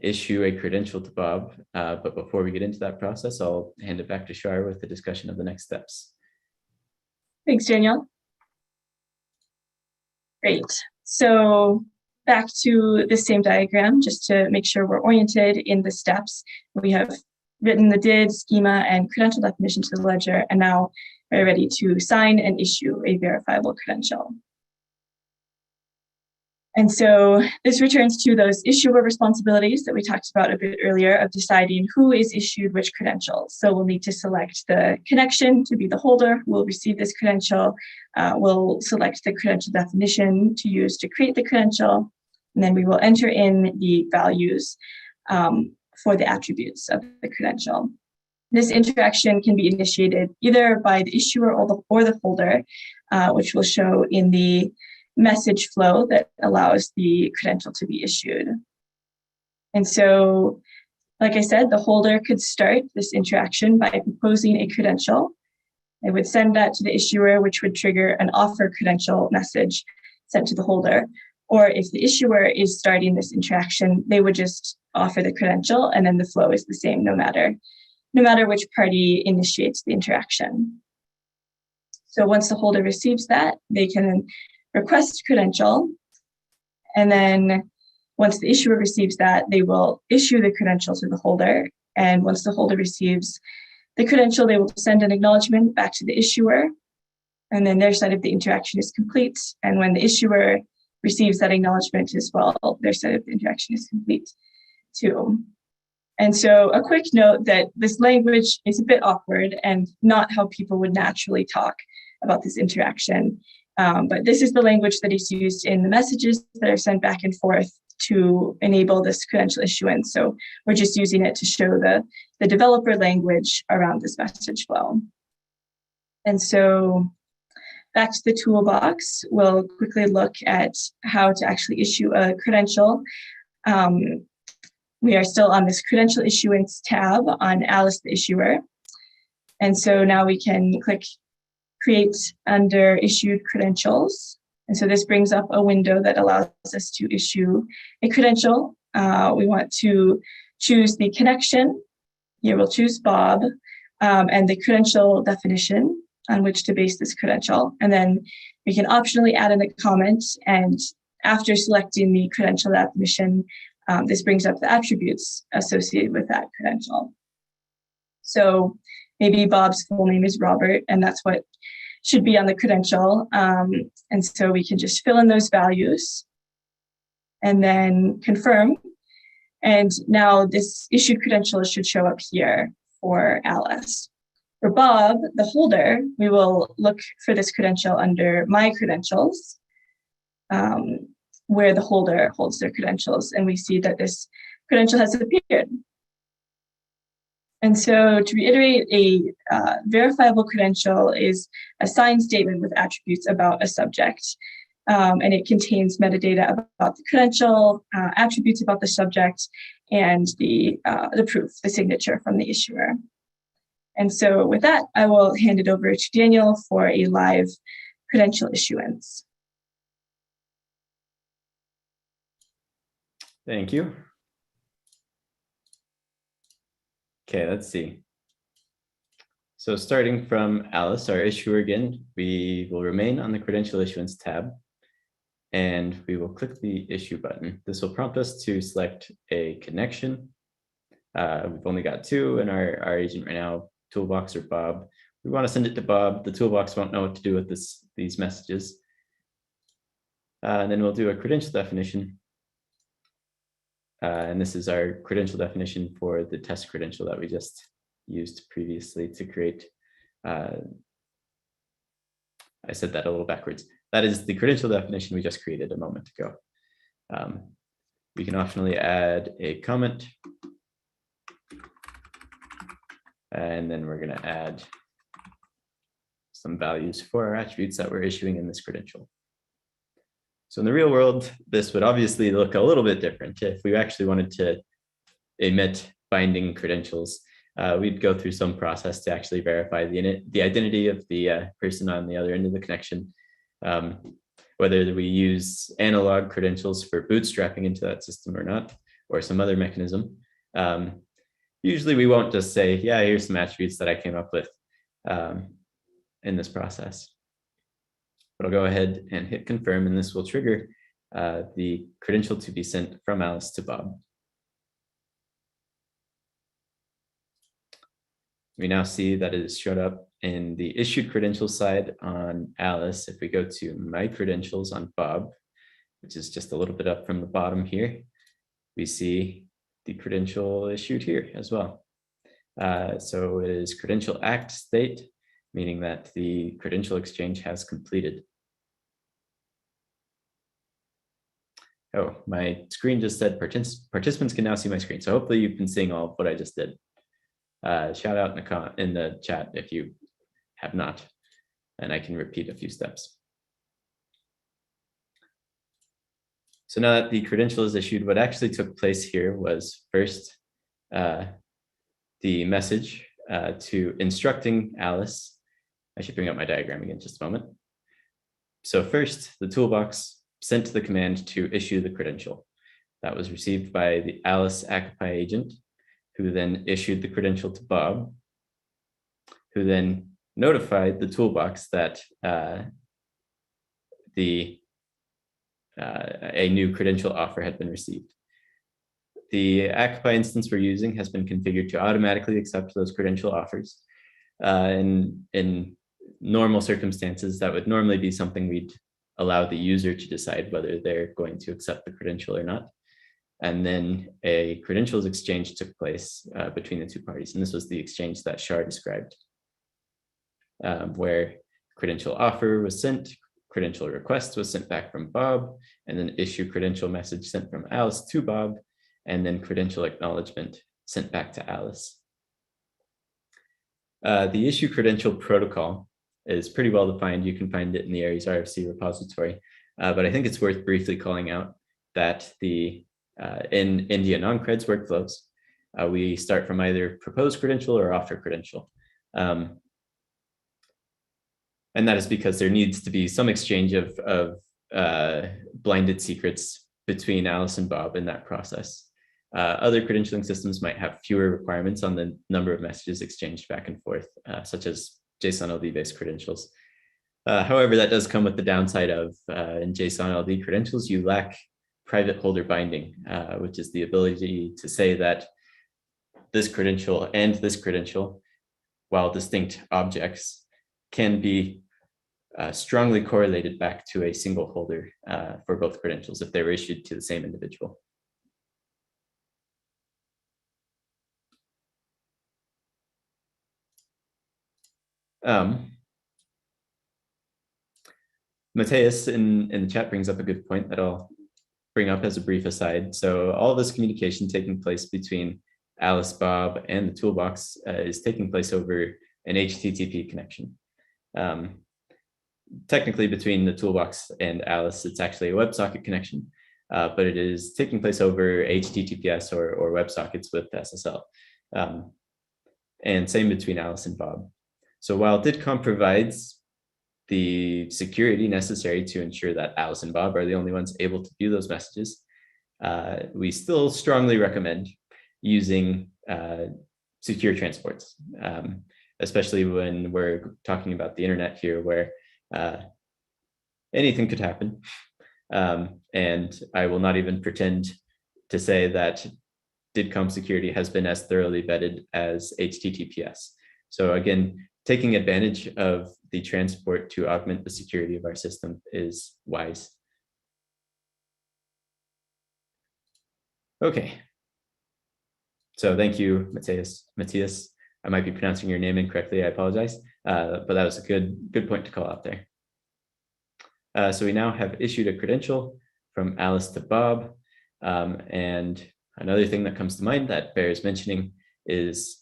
issue a credential to Bob. But before we get into that process, I'll hand it back to Shar with the discussion of the next steps. Thanks, Daniel. Great. So back to the same diagram, just to make sure we're oriented in the steps. We have written the DID, schema, and credential definition to the ledger, and now we're ready to sign and issue a verifiable credential. And so this returns to those issuer responsibilities that we talked about a bit earlier of deciding who is issued which credentials. So we'll need to select the connection to be the holder who will receive this credential. We'll select the credential definition to use to create the credential. And then we will enter in the values for the attributes of the credential. This interaction can be initiated either by the issuer or the holder, which will show in the message flow that allows the credential to be issued. And so, like I said, the holder could start this interaction by proposing a credential. They would send that to the issuer, which would trigger an offer credential message sent to the holder. Or if the issuer is starting this interaction, they would just offer the credential, and then the flow is the same no matter which party initiates the interaction. So once the holder receives that, they can request credential, and then once the issuer receives that, they will issue the credential to the holder. And once the holder receives the credential, they will send an acknowledgement back to the issuer, and then their side of the interaction is complete. And when the issuer receives that acknowledgement as well, their side of the interaction is complete too. And so a quick note that this language is a bit awkward and not how people would naturally talk about this interaction. But this is the language that is used in the messages that are sent back and forth to enable this credential issuance. So we're just using it to show the developer language around this message flow. And so back to the toolbox, we'll quickly look at how to actually issue a credential. We are still on this credential issuance tab on Alice the issuer. And so now we can click create under issued credentials. And so this brings up a window that allows us to issue a credential. We want to choose the connection. Here we'll choose Bob, and the credential definition on which to base this credential. And then we can optionally add in a comment. And after selecting the credential definition, this brings up the attributes associated with that credential. So maybe Bob's full name is Robert, and that's what should be on the credential. And so we can just fill in those values and then confirm. And now this issued credential should show up here for Alice. For Bob, the holder, we will look for this credential under My Credentials, where the holder holds their credentials, and we see that this credential has appeared. And so to reiterate, a verifiable credential is a signed statement with attributes about a subject, and it contains metadata about the credential, attributes about the subject, and the proof, the signature from the issuer. And so with that, I will hand it over to Daniel for a live credential issuance. Thank you. Okay, let's see. So starting from Alice, our issuer again, we will remain on the credential issuance tab, and we will click the issue button. This will prompt us to select a connection. We've only got two in our agent right now, Toolbox or Bob. We want to send it to Bob. The Toolbox won't know what to do with these messages. And then we'll do a credential definition. And this is our credential definition for the test credential that we just used previously to create. I said that a little backwards. That is the credential definition we just created a moment ago. We can optionally add a comment. And then we're going to add some values for our attributes that we're issuing in this credential. So in the real world, this would obviously look a little bit different. If we actually wanted to emit binding credentials, we'd go through some process to actually verify the identity of the person on the other end of the connection. Whether we use analog credentials for bootstrapping into that system or not, or some other mechanism. Usually we won't just say, yeah, here's some attributes that I came up with in this process. But I'll go ahead and hit confirm, and this will trigger the credential to be sent from Alice to Bob. We now see that it has showed up in the issued credentials side on Alice. If we go to my credentials on Bob, which is just a little bit up from the bottom here, we see the credential issued here as well. So it is credential act state, meaning that the credential exchange has completed. Oh, my screen just said participants can now see my screen. So hopefully you've been seeing all of what I just did. Shout out in the chat if you have not, and I can repeat a few steps. So now that the credential is issued, what actually took place here was first the message to instructing Alice. I should bring up my diagram again in just a moment. So first, the toolbox sent the command to issue the credential. That was received by the Alice Occupi agent, who then issued the credential to Bob, who then notified the toolbox that a new credential offer had been received. The Occupi instance we're using has been configured to automatically accept those credential offers. In normal circumstances, that would normally be something we'd allow the user to decide whether they're going to accept the credential or not. And then a credentials exchange took place between the two parties. And this was the exchange that Shar described, where credential offer was sent, credential request was sent back from Bob, and then issue credential message sent from Alice to Bob, and then credential acknowledgement sent back to Alice. The issue credential protocol is pretty well defined. You can find it in the Aries RFC repository, but I think it's worth briefly calling out that in India non-creds workflows, we start from either proposed credential or offer credential. And that is because there needs to be some exchange of blinded secrets between Alice and Bob in that process. Other credentialing systems might have fewer requirements on the number of messages exchanged back and forth, such as JSON LD-based credentials. However, that does come with the downside of in JSON LD credentials, you lack private holder binding, which is the ability to say that this credential and this credential, while distinct objects, can be strongly correlated back to a single holder for both credentials if they were issued to the same individual. Mateus in the chat brings up a good point that I'll bring up as a brief aside. So all this communication taking place between Alice, Bob, and the toolbox is taking place over an HTTP connection. Technically between the toolbox and Alice, it's actually a WebSocket connection, but it is taking place over HTTPS or WebSockets with SSL. And same between Alice and Bob. So while DITCOM provides the security necessary to ensure that Alice and Bob are the only ones able to view those messages, we still strongly recommend using secure transports, especially when we're talking about the internet here, where anything could happen. And I will not even pretend to say that DIDCOM security has been as thoroughly vetted as HTTPS. So again, taking advantage of the transport to augment the security of our system is wise. Okay. So thank you, Matthias. I might be pronouncing your name incorrectly, I apologize, but that was a good point to call out there. So we now have issued a credential from Alice to Bob. And another thing that comes to mind that bears mentioning is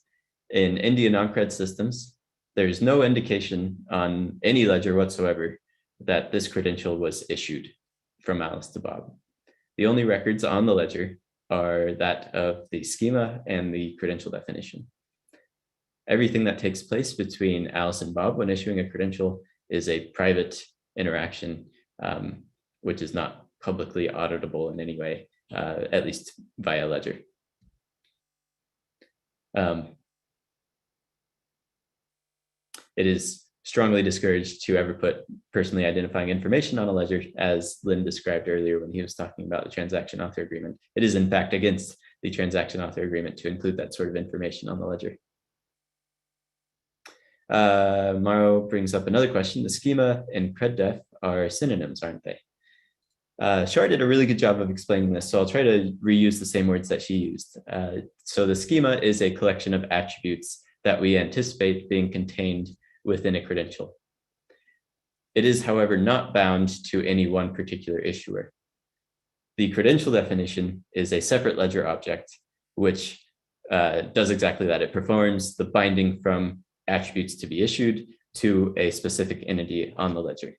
in India non-cred systems, there's no indication on any ledger whatsoever that this credential was issued from Alice to Bob. The only records on the ledger are that of the schema and the credential definition. Everything that takes place between Alice and Bob when issuing a credential is a private interaction, which is not publicly auditable in any way, at least via ledger. It is strongly discouraged to ever put personally identifying information on a ledger, as Lynn described earlier when he was talking about the transaction author agreement. It is in fact against the transaction author agreement to include that sort of information on the ledger. Mauro brings up another question. The schema and CredDef are synonyms, aren't they? Shar did a really good job of explaining this, so I'll try to reuse the same words that she used. So the schema is a collection of attributes that we anticipate being contained within a credential. It is, however, not bound to any one particular issuer. The credential definition is a separate ledger object, which does exactly that. It performs the binding from attributes to be issued to a specific entity on the ledger.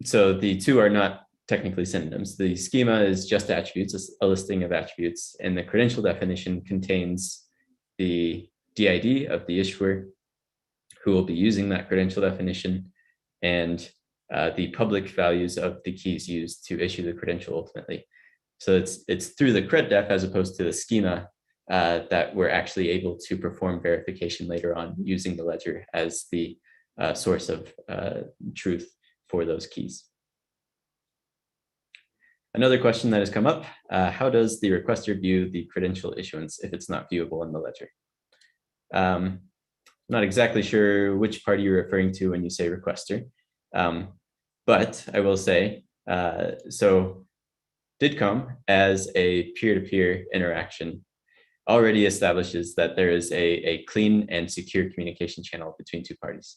So the two are not technically synonyms. The schema is just attributes, a listing of attributes, and the credential definition contains the DID of the issuer who will be using that credential definition and the public values of the keys used to issue the credential ultimately. So it's through the CredDef as opposed to the schema that we're actually able to perform verification later on using the ledger as the source of truth for those keys. Another question that has come up, how does the requester view the credential issuance if it's not viewable in the ledger? I'm not exactly sure which party you're referring to when you say requester, but I will say, so DIDCOM as a peer-to-peer interaction already establishes that there is a clean and secure communication channel between two parties.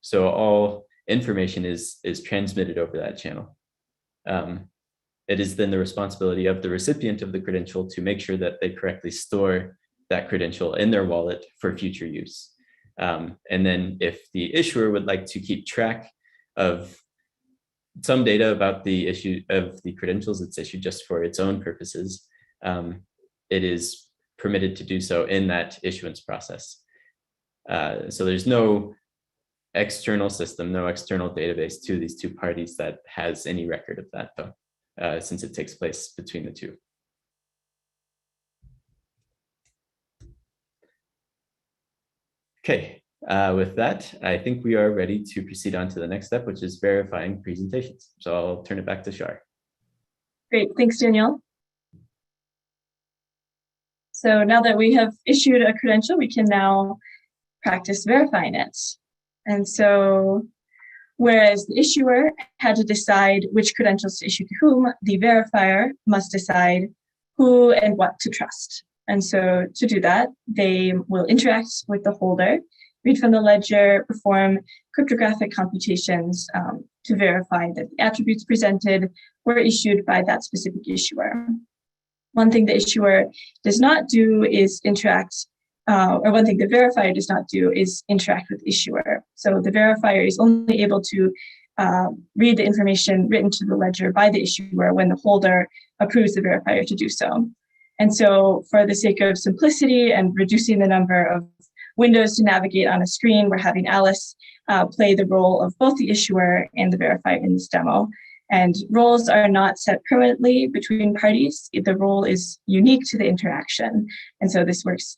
So all information is transmitted over that channel. It is then the responsibility of the recipient of the credential to make sure that they correctly store that credential in their wallet for future use. And then if the issuer would like to keep track of some data about the issue of the credentials it's issued just for its own purposes, it is permitted to do so in that issuance process. So there's no external system, no external database to these two parties that has any record of that though. Since it takes place between the two. Okay, with that, I think we are ready to proceed on to the next step, which is verifying presentations. So I'll turn it back to Shar. Great, thanks, Danielle. So now that we have issued a credential, we can now practice verifying it. And so, whereas the issuer had to decide which credentials to issue to whom, the verifier must decide who and what to trust. And so to do that, they will interact with the holder, read from the ledger, perform cryptographic computations to verify that the attributes presented were issued by that specific issuer. One thing the issuer does not do is interact or one thing the verifier does not do is interact with the issuer. So the verifier is only able to read the information written to the ledger by the issuer when the holder approves the verifier to do so. And so for the sake of simplicity and reducing the number of windows to navigate on a screen. We're having Alice play the role of both the issuer and the verifier in this demo. And roles are not set permanently between parties. The role is unique to the interaction. And so this works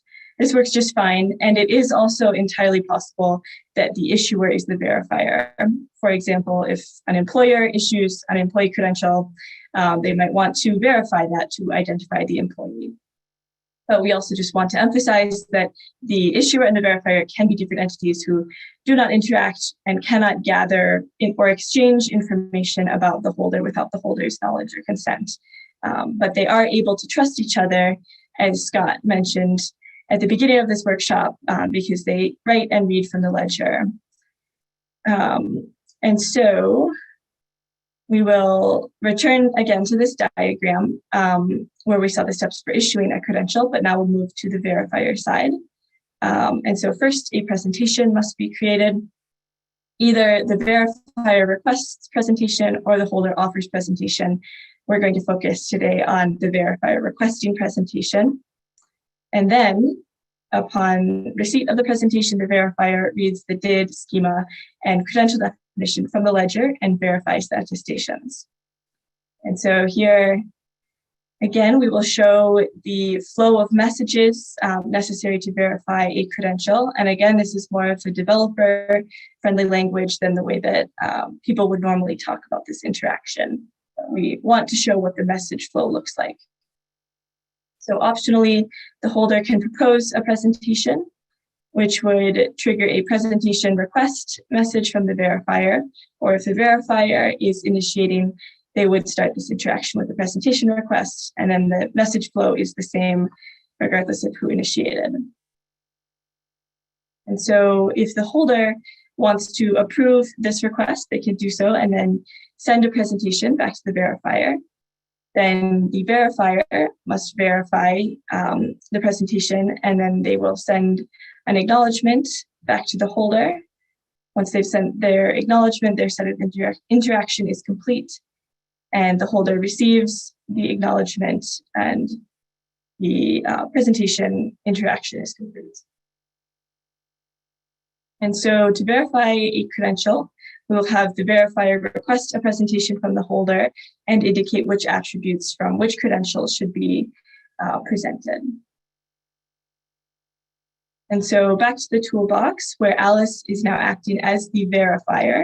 just fine. And it is also entirely possible that the issuer is the verifier. For example, if an employer issues an employee credential, they might want to verify that to identify the employee. But we also just want to emphasize that the issuer and the verifier can be different entities who do not interact and cannot gather or exchange information about the holder without the holder's knowledge or consent. But they are able to trust each other, as Scott mentioned at the beginning of this workshop, because they write and read from the ledger. And so we will return again to this diagram where we saw the steps for issuing a credential, but now we'll move to the verifier side. And so first, a presentation must be created. Either the verifier requests presentation or the holder offers presentation. We're going to focus today on the verifier requesting presentation. And then upon receipt of the presentation, the verifier reads the DID, schema, and credential definition from the ledger and verifies the attestations. And so here, again, we will show the flow of messages necessary to verify a credential. And again, this is more of a developer-friendly language than the way that people would normally talk about this interaction. We want to show what the message flow looks like. So optionally, the holder can propose a presentation, which would trigger a presentation request message from the verifier, or if the verifier is initiating, they would start this interaction with the presentation request, and then the message flow is the same regardless of who initiated. And so if the holder wants to approve this request, they can do so and then send a presentation back to the verifier. Then the verifier must verify the presentation, and then they will send an acknowledgement back to the holder. Once they've sent their acknowledgement, their set of interaction is complete, and the holder receives the acknowledgement and the presentation interaction is complete. And so to verify a credential, we will have the verifier request a presentation from the holder and indicate which attributes from which credentials should be presented. And so back to the toolbox where Alice is now acting as the verifier.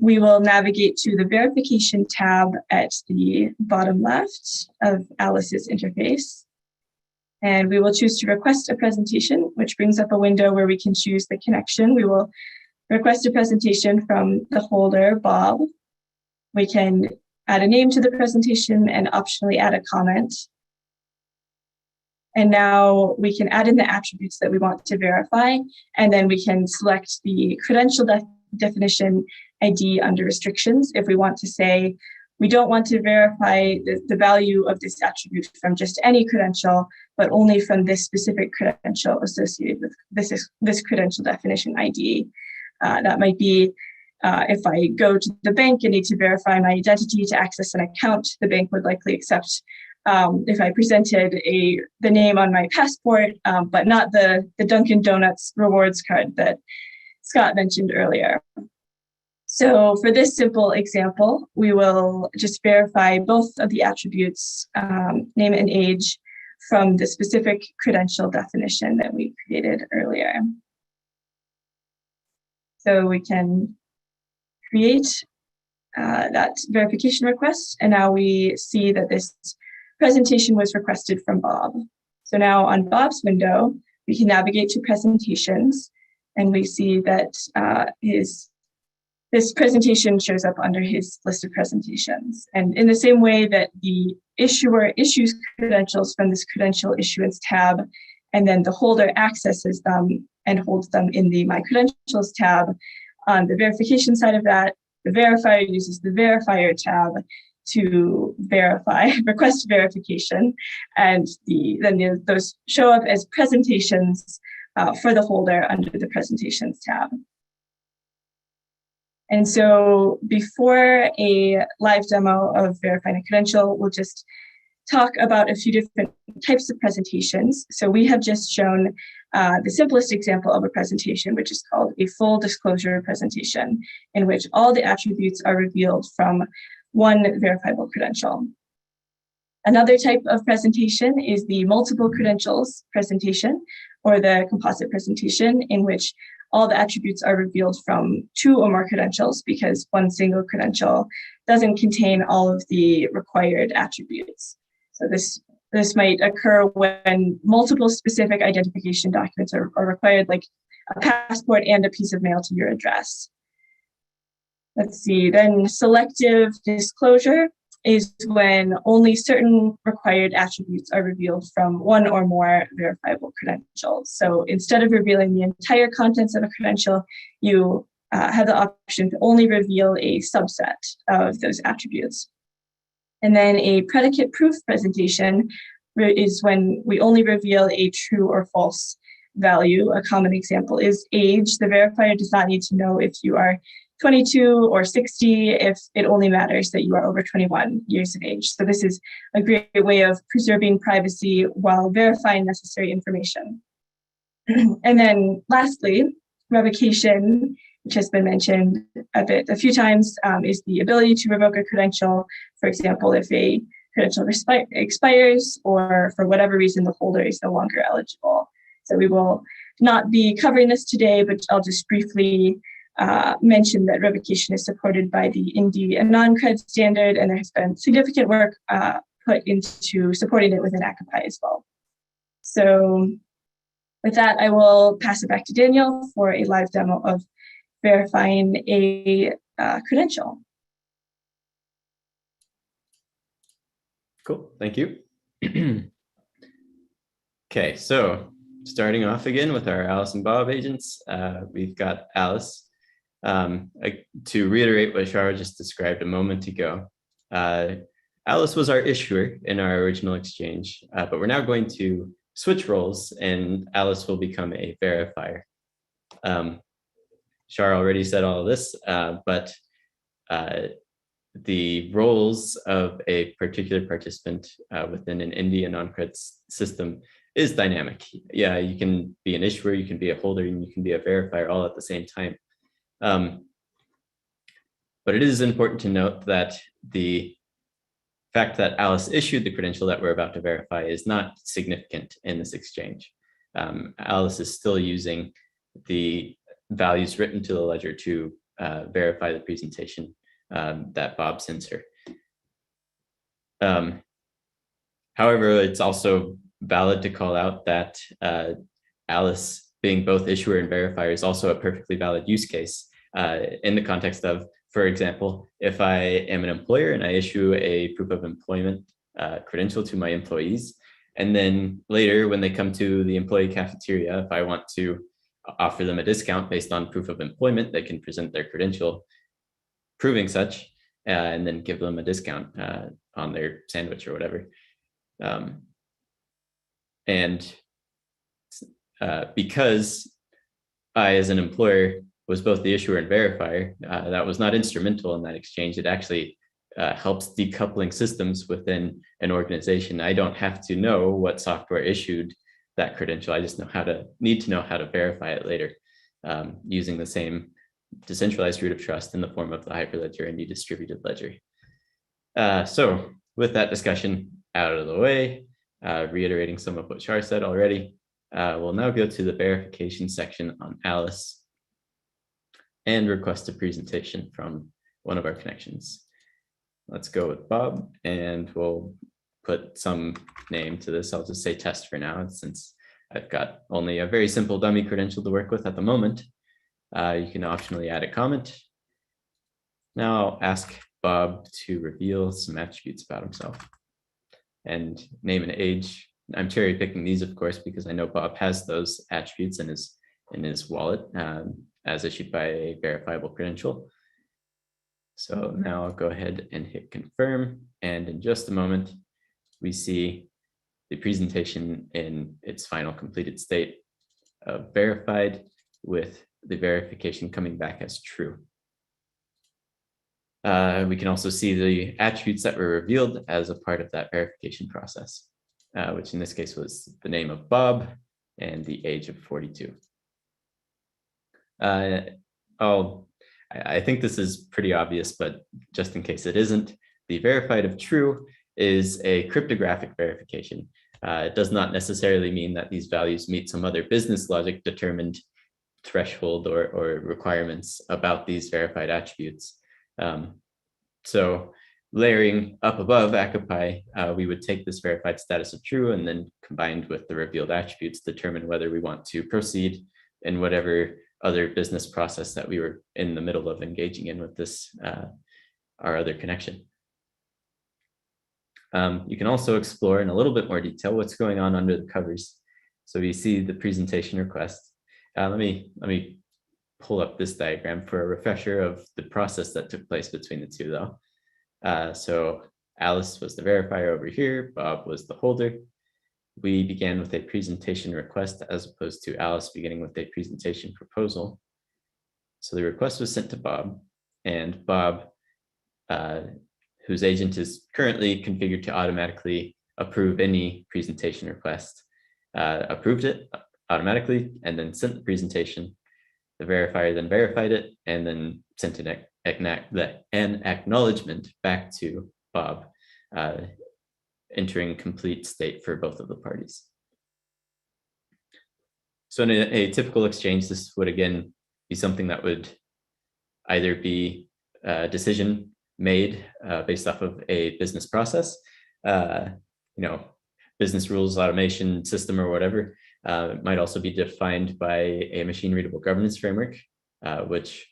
We will navigate to the verification tab at the bottom left of Alice's interface. And we will choose to request a presentation, which brings up a window where we can choose the connection. We will request a presentation from the holder, Bob. We can add a name to the presentation and optionally add a comment. And now we can add in the attributes that we want to verify, and then we can select the credential definition ID under restrictions if we want to say, we don't want to verify the value of this attribute from just any credential, but only from this specific credential associated with this credential definition ID. That might be if I go to the bank and need to verify my identity to access an account, the bank would likely accept if I presented the name on my passport, but not the Dunkin' Donuts rewards card that Scott mentioned earlier. So for this simple example, we will just verify both of the attributes, name and age, from the specific credential definition that we created earlier. So we can create that verification request, and now we see that this presentation was requested from Bob. So now on Bob's window, we can navigate to presentations, and we see that this presentation shows up under his list of presentations. And in the same way that the issuer issues credentials from this credential issuance tab, and then the holder accesses them and holds them in the My Credentials tab, on the verification side of that, the verifier uses the verifier tab to request verification, and then those show up as presentations for the holder under the presentations tab. And so before a live demo of verifying a credential, we'll just talk about a few different types of presentations. So we have just shown the simplest example of a presentation, which is called a full disclosure presentation, in which all the attributes are revealed from one verifiable credential. Another type of presentation is the multiple credentials presentation, or the composite presentation, in which all the attributes are revealed from 2 or more credentials, because one single credential doesn't contain all of the required attributes. So this might occur when multiple specific identification documents are required, like a passport and a piece of mail to your address. Let's see, then selective disclosure is when only certain required attributes are revealed from 1 or more verifiable credentials. So instead of revealing the entire contents of a credential, you have the option to only reveal a subset of those attributes. And then a predicate proof presentation is when we only reveal a true or false value. A common example is age. The verifier does not need to know if you are 22 or 60, if it only matters that you are over 21 years of age. So this is a great way of preserving privacy while verifying necessary information. And then lastly, revocation, which has been mentioned a few times, is the ability to revoke a credential. For example, if a credential expires, or for whatever reason the holder is no longer eligible. So we will not be covering this today, but I'll just briefly mention that revocation is supported by the INDI and non-cred standard, and there has been significant work put into supporting it within ACOPI as well. So with that, I will pass it back to Daniel for a live demo of verifying a credential. Cool, thank you. Okay, so starting off again with our Alice and Bob agents, we've got Alice. To reiterate what Shara just described a moment ago, Alice was our issuer in our original exchange, but we're now going to switch roles and Alice will become a verifier. Shara already said all of this, but the roles of a particular participant within an INDI and non-cred system is dynamic. Yeah, you can be an issuer, you can be a holder, and you can be a verifier all at the same time. But it is important to note that the fact that Alice issued the credential that we're about to verify is not significant in this exchange. Alice is still using the values written to the ledger to verify the presentation that Bob sends her. However, it's also valid to call out that Alice being both issuer and verifier is also a perfectly valid use case in the context of, for example, if I am an employer and I issue a proof of employment credential to my employees, and then later when they come to the employee cafeteria, if I want to offer them a discount based on proof of employment, they can present their credential proving such, and then give them a discount on their sandwich or whatever. Because I, as an employer, was both the issuer and verifier, that was not instrumental in that exchange. It actually helps decoupling systems within an organization. I don't have to know what software issued that credential. I just need to know how to verify it later using the same decentralized root of trust in the form of the Hyperledger and distributed ledger. So with that discussion out of the way, reiterating some of what Shar said already, we'll now go to the verification section on Alice and request a presentation from one of our connections. Let's go with Bob, and we'll put some name to this. I'll just say test for now, since I've got only a very simple dummy credential to work with at the moment. You can optionally add a comment. Now I'll ask Bob to reveal some attributes about himself and name and age. I'm cherry picking these, of course, because I know Bob has those attributes in his wallet as issued by a verifiable credential. So now I'll go ahead and hit confirm. And in just a moment, we see the presentation in its final completed state of verified, with the verification coming back as true. We can also see the attributes that were revealed as a part of that verification process, which in this case was the name of Bob and the age of 42. I think this is pretty obvious, but just in case it isn't, the verified of true is a cryptographic verification. It does not necessarily mean that these values meet some other business logic determined threshold or requirements about these verified attributes. So layering up above ACOPI, we would take this verified status of true and then combined with the revealed attributes, determine whether we want to proceed in whatever other business process that we were in the middle of engaging in with this, our other connection. You can also explore in a little bit more detail what's going on under the covers. So we see the presentation request. Let me pull up this diagram for a refresher of the process that took place between the two though. So Alice was the verifier over here, Bob was the holder. We began with a presentation request as opposed to Alice beginning with a presentation proposal. So the request was sent to Bob, and Bob, whose agent is currently configured to automatically approve any presentation request, approved it automatically and then sent the presentation. The verifier then verified it and then sent an acknowledgement back to Bob, entering complete state for both of the parties. So in a typical exchange, this would again be something that would either be a decision made based off of a business process, business rules, automation system, or whatever. It might also be defined by a machine readable governance framework, which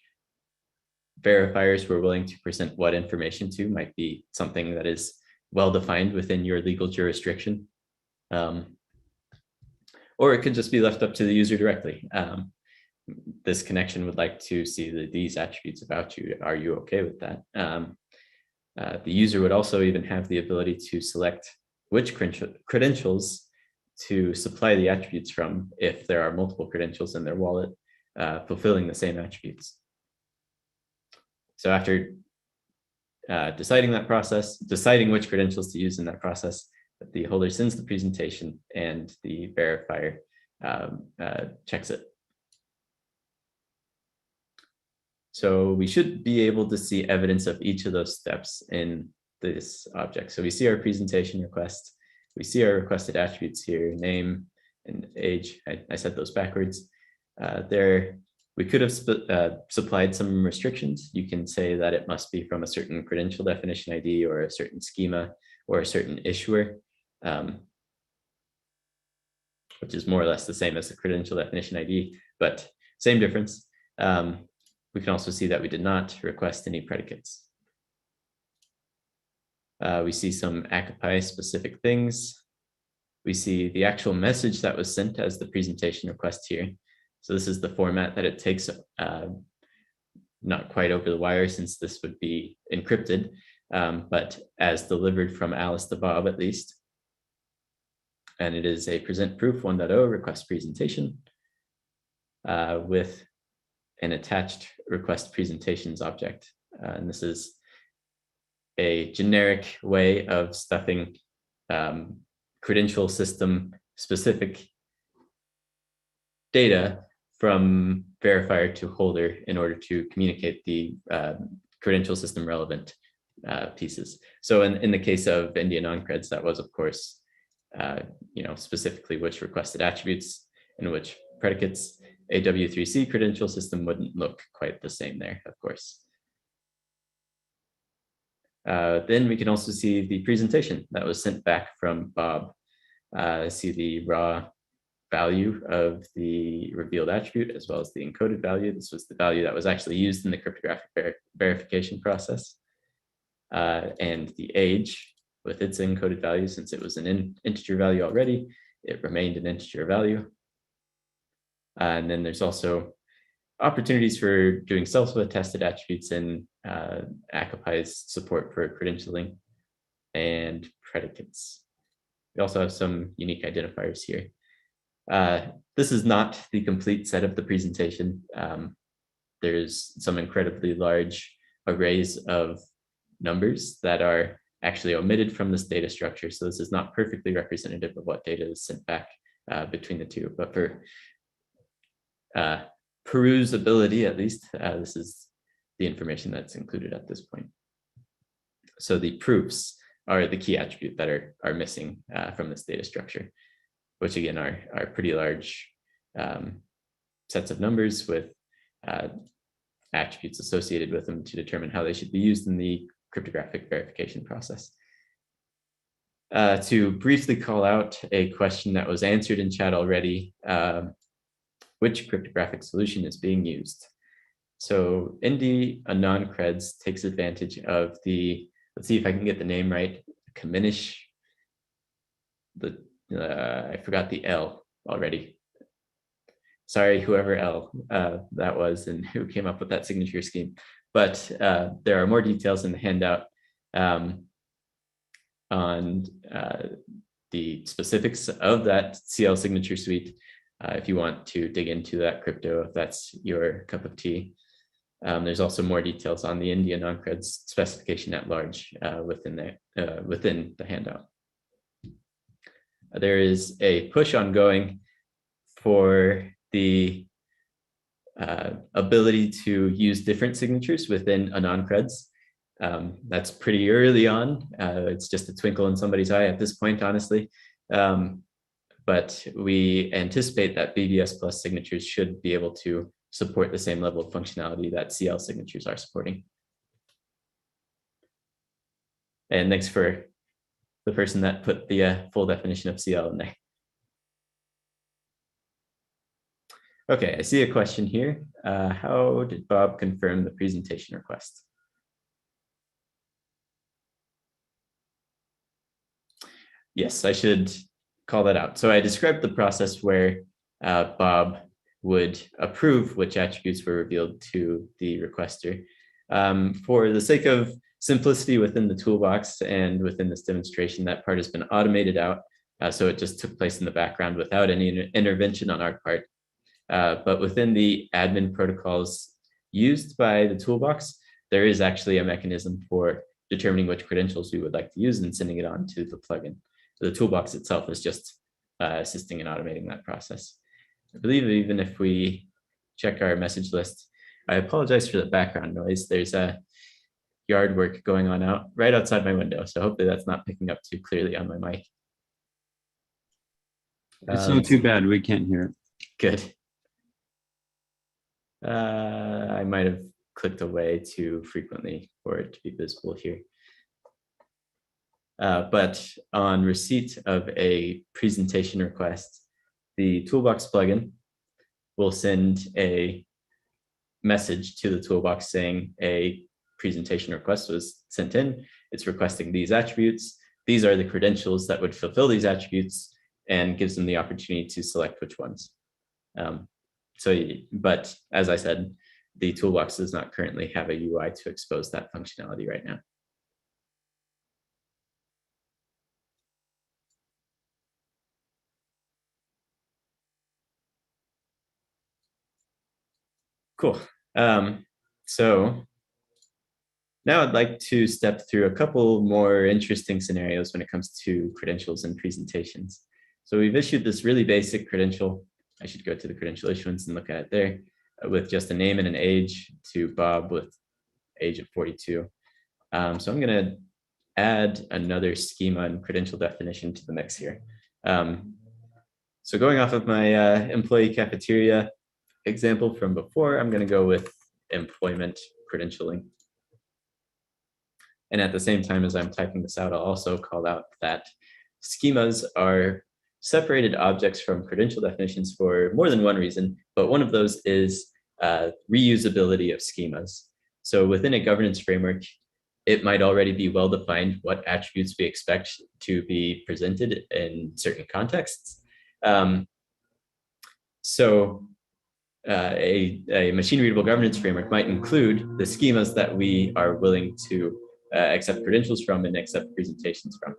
verifiers who are willing to present what information to might be something that is well defined within your legal jurisdiction. Or it could just be left up to the user directly. This connection would like to see these attributes about you. Are you okay with that? The user would also even have the ability to select which credentials to supply the attributes from if there are multiple credentials in their wallet fulfilling the same attributes. So after deciding that process, deciding which credentials to use in that process, the holder sends the presentation and the verifier checks it. So we should be able to see evidence of each of those steps in this object. So we see our presentation request. We see our requested attributes here, name and age. I said those backwards. We could have supplied some restrictions. You can say that it must be from a certain credential definition ID or a certain schema or a certain issuer, which is more or less the same as the credential definition ID, but same difference. We can also see that we did not request any predicates. We see some ACOPI specific things. We see the actual message that was sent as the presentation request here. So this is the format that it takes, not quite over the wire since this would be encrypted, but as delivered from Alice to Bob at least. And it is a present proof 1.0 request presentation with an attached request presentations object. And this is a generic way of stuffing credential system specific data from verifier to holder in order to communicate the credential system relevant pieces. So in the case of India non-creds, that was of course, specifically which requested attributes and which predicates. A W3C credential system wouldn't look quite the same there, of course. Then we can also see the presentation that was sent back from Bob. See the raw value of the revealed attribute as well as the encoded value. This was the value that was actually used in the cryptographic verification process. And the age with its encoded value, since it was an integer value already, it remained an integer value. And then there's also opportunities for doing self-attested attributes in ACOPI's support for credentialing and predicates. We also have some unique identifiers here. This is not the complete set of the presentation. There's some incredibly large arrays of numbers that are actually omitted from this data structure. So this is not perfectly representative of what data is sent back between the two, but for perusability, at least, this is the information that's included at this point. So the proofs are the key attribute that are missing from this data structure, which again are pretty large sets of numbers with attributes associated with them to determine how they should be used in the cryptographic verification process. To briefly call out a question that was answered in chat already, which cryptographic solution is being used? So Indy Anon-Creds takes advantage of the, let's see if I can get the name right, Kaminish, I forgot the L already. Sorry, whoever L that was and who came up with that signature scheme. But there are more details in the handout on the specifics of that CL signature suite. If you want to dig into that crypto, if that's your cup of tea. There's also more details on the Indy Anon-Creds specification at large within the handout. There is a push ongoing for the ability to use different signatures within Anon-Creds. That's pretty early on. It's just a twinkle in somebody's eye at this point, honestly. But we anticipate that BBS plus signatures should be able to support the same level of functionality that CL signatures are supporting. And thanks for the person that put the full definition of CL in there. Okay, I see a question here. How did Bob confirm the presentation request? Yes, I should call that out. So I described the process where Bob would approve which attributes were revealed to the requester. For the sake of simplicity within the toolbox and within this demonstration, that part has been automated out. So it just took place in the background without any intervention on our part. But within the admin protocols used by the toolbox, there is actually a mechanism for determining which credentials we would like to use and sending it on to the plugin. So the toolbox itself is just assisting in automating that process. I believe even if we check our message list, I apologize for the background noise. There's a yard work going on right outside my window. So hopefully that's not picking up too clearly on my mic. It's not too bad. We can't hear it. Good. I might have clicked away too frequently for it to be visible here. But on receipt of a presentation request, the Toolbox plugin will send a message to the Toolbox saying a presentation request was sent in. It's requesting these attributes. These are the credentials that would fulfill these attributes, and gives them the opportunity to select which ones. But as I said, the Toolbox does not currently have a UI to expose that functionality right now. Cool. So now I'd like to step through a couple more interesting scenarios when it comes to credentials and presentations. So we've issued this really basic credential. I should go to the credential issuance and look at it there, with just a name and an age to Bob with age of 42. So I'm going to add another schema and credential definition to the mix here. So going off of my employee cafeteria example from before, I'm going to go with employment credentialing. And at the same time as I'm typing this out, I'll also call out that schemas are separated objects from credential definitions for more than one reason, but one of those is reusability of schemas. So within a governance framework, it might already be well defined what attributes we expect to be presented in certain contexts. A machine-readable governance framework might include the schemas that we are willing to accept credentials from and accept presentations from.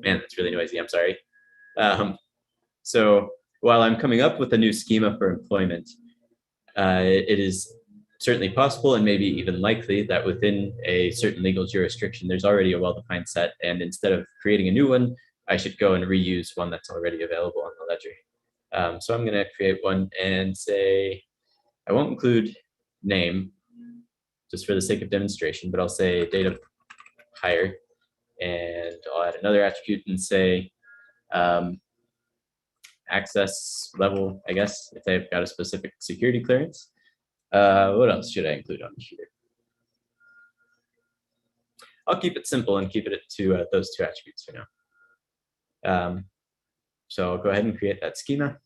Man, that's really noisy, I'm sorry. So while I'm coming up with a new schema for employment, it is certainly possible and maybe even likely that within a certain legal jurisdiction, there's already a well-defined set. And instead of creating a new one, I should go and reuse one that's already available on the ledger. So I'm going to create one and say, I won't include name just for the sake of demonstration, but I'll say date of hire, and I'll add another attribute and say access level, I guess, if they've got a specific security clearance. What else should I include on here? I'll keep it simple and keep it to those two attributes for now. So I'll go ahead and create that schema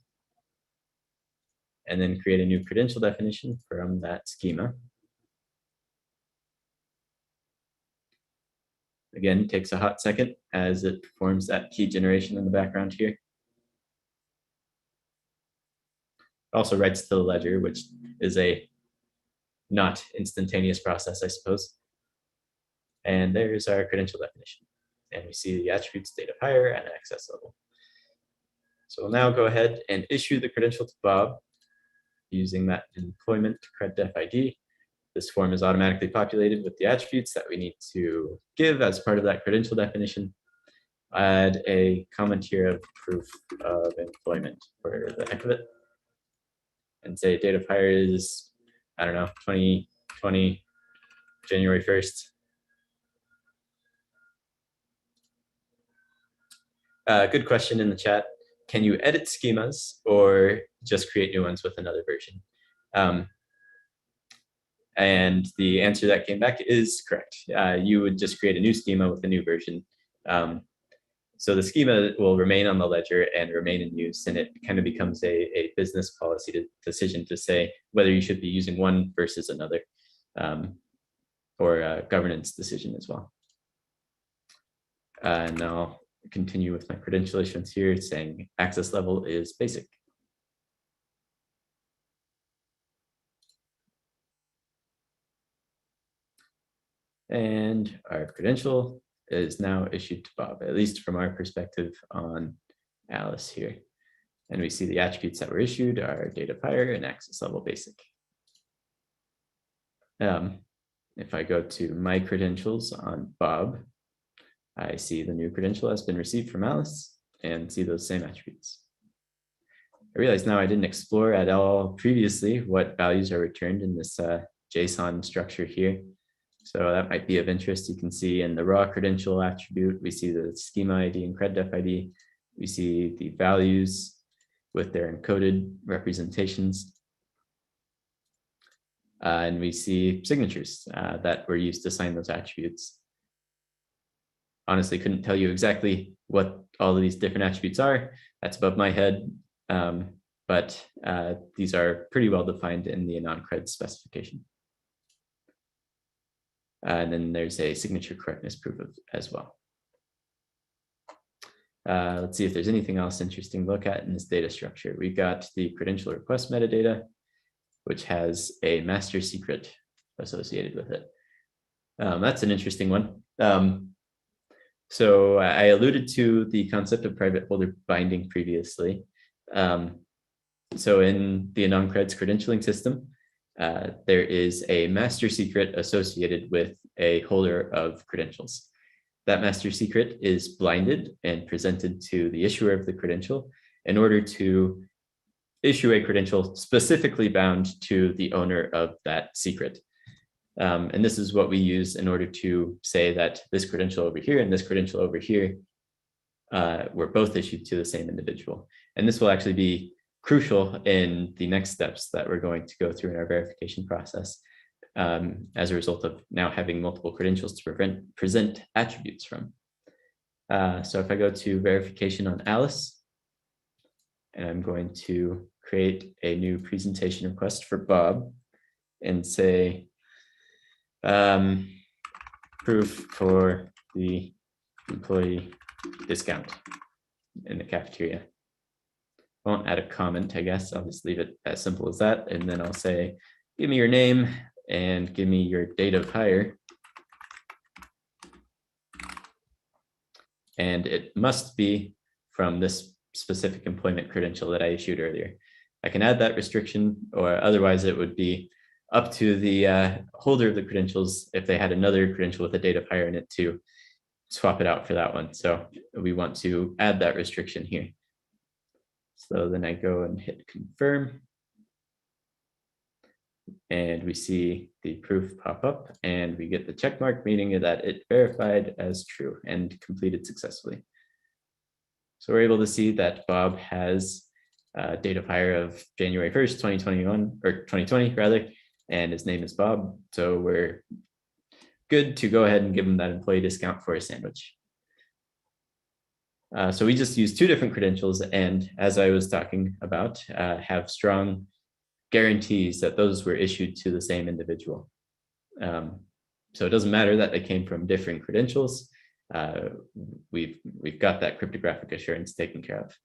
and then create a new credential definition from that schema. Again, takes a hot second as it performs that key generation in the background here. Also writes to the ledger, which is a not instantaneous process, I suppose. And there's our credential definition. And we see the attributes date of hire and access level. So we'll now go ahead and issue the credential to Bob using that employment cred ID. This form is automatically populated with the attributes that we need to give as part of that credential definition. Add a comment here of proof of employment for the heck of it. And say date of hire is, I don't know, 2020, January 1st. Good question in the chat. Can you edit schemas or just create new ones with another version? And the answer that came back is correct. You would just create a new schema with a new version. So the schema will remain on the ledger and remain in use, and it kind of becomes a business policy decision to say whether you should be using one versus another, or a governance decision as well. And I'll continue with my credential issuance here, saying access level is basic. And our credential is now issued to Bob, at least from our perspective on Alice here. And we see the attributes that were issued are date of hire and access level basic. If I go to my credentials on Bob, I see the new credential has been received from Alice and see those same attributes. I realize now I didn't explore at all previously what values are returned in this JSON structure here. So that might be of interest. You can see in the raw credential attribute, we see the schema ID and cred ID. We see the values with their encoded representations. And we see signatures that were used to sign those attributes. Honestly, couldn't tell you exactly what all of these different attributes are. That's above my head. But these are pretty well defined in the non-cred specification. And then there's a signature correctness proof as well. Let's see if there's anything else interesting to look at in this data structure. We've got the credential request metadata, which has a master secret associated with it. That's an interesting one. So I alluded to the concept of private holder binding previously. So in the non-creds credentialing system, there is a master secret associated with a holder of credentials. That master secret is blinded and presented to the issuer of the credential in order to issue a credential specifically bound to the owner of that secret. And this is what we use in order to say that this credential over here and this credential over here were both issued to the same individual. And this will actually be crucial in the next steps that we're going to go through in our verification process as a result of now having multiple credentials to present attributes from. So if I go to verification on Alice, and I'm going to create a new presentation request for Bob and say proof for the employee discount in the cafeteria. I won't add a comment, I guess. I'll just leave it as simple as that. And then I'll say, give me your name and give me your date of hire. And it must be from this specific employment credential that I issued earlier. I can add that restriction, or otherwise it would be up to the holder of the credentials if they had another credential with a date of hire in it to swap it out for that one. So we want to add that restriction here. So then I go and hit confirm. And we see the proof pop up and we get the check mark, meaning that it verified as true and completed successfully. So we're able to see that Bob has a date of hire of January 1st, 2021, or 2020 rather, and his name is Bob. So we're good to go ahead and give him that employee discount for a sandwich. So we just use two different credentials, and as I was talking about, have strong guarantees that those were issued to the same individual. So it doesn't matter that they came from different credentials. We've got that cryptographic assurance taken care of.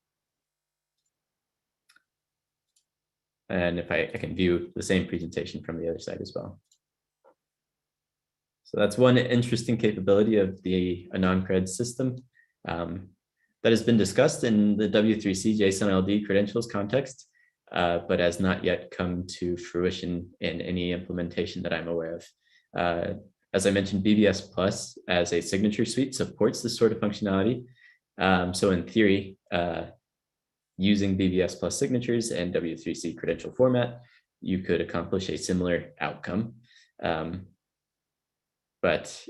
And if I can view the same presentation from the other side as well. So that's one interesting capability of the anon-cred system that has been discussed in the W3C JSON-LD credentials context, but has not yet come to fruition in any implementation that I'm aware of. As I mentioned, BBS Plus as a signature suite supports this sort of functionality. So in theory, using BBS Plus signatures and W3C credential format, you could accomplish a similar outcome. But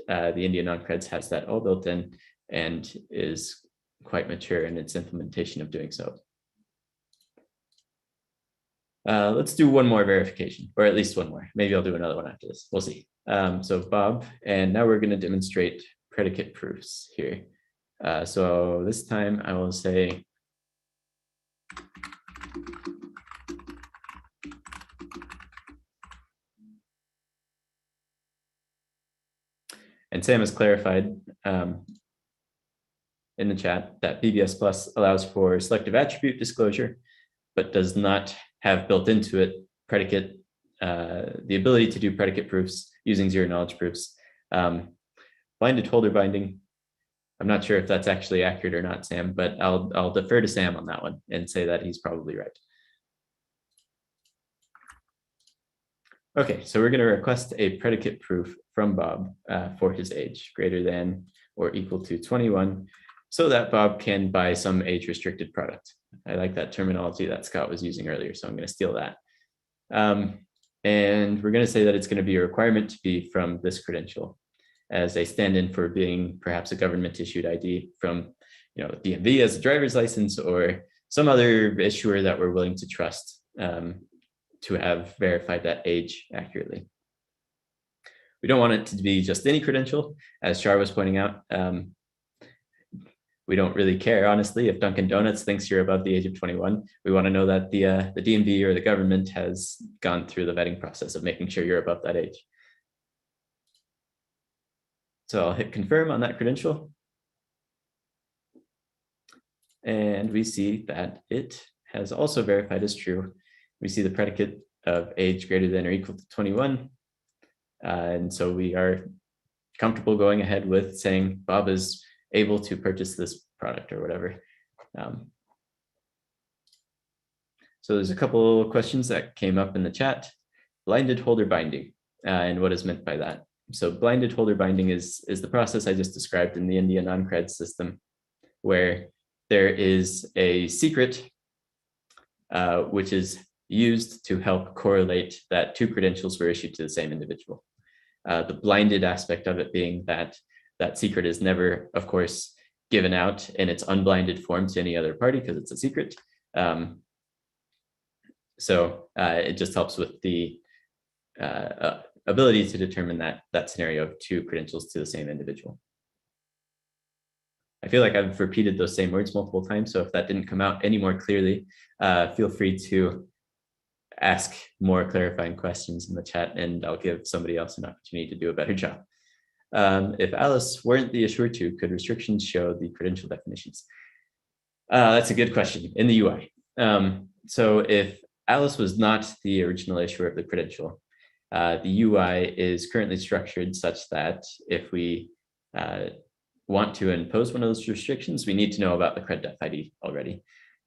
the India non-creds has that all built in and is quite mature in its implementation of doing so. Let's do one more verification, or at least one more. Maybe I'll do another one after this. We'll see. So Bob, and now we're going to demonstrate predicate proofs here. So this time I will say, and Sam has clarified in the chat that BBS Plus allows for selective attribute disclosure, but does not have built into it predicate, the ability to do predicate proofs using zero knowledge proofs. Blinded holder binding, I'm not sure if that's actually accurate or not, Sam, but I'll defer to Sam on that one and say that he's probably right. Okay, so we're going to request a predicate proof from Bob for his age greater than or equal to 21, so that Bob can buy some age-restricted product. I like that terminology that Scott was using earlier, so I'm going to steal that. And we're going to say that it's going to be a requirement to be from this credential as a stand-in for being perhaps a government-issued ID from, DMV as a driver's license or some other issuer that we're willing to trust to have verified that age accurately. We don't want it to be just any credential, as Shar was pointing out. We don't really care, honestly, if Dunkin' Donuts thinks you're above the age of 21. We want to know that the DMV or the government has gone through the vetting process of making sure you're above that age. So I'll hit confirm on that credential. And we see that it has also verified as true. We see the predicate of age greater than or equal to 21. And so we are comfortable going ahead with saying Bob is able to purchase this product or whatever. So there's a couple of questions that came up in the chat. Blinded holder binding and what is meant by that. So blinded holder binding is the process I just described in the India non-cred system, where there is a secret which is used to help correlate that two credentials were issued to the same individual. The blinded aspect of it being that that secret is never, of course, given out in its unblinded form to any other party because it's a secret. So it just helps with the ability to determine that scenario of two credentials to the same individual. I feel like I've repeated those same words multiple times, so if that didn't come out any more clearly, feel free to ask more clarifying questions in the chat and I'll give somebody else an opportunity to do a better job. If Alice weren't the issuer to, could restrictions show the credential definitions? That's a good question in the UI. So if Alice was not the original issuer of the credential, the UI is currently structured such that if we want to impose one of those restrictions, we need to know about the cred.def ID already.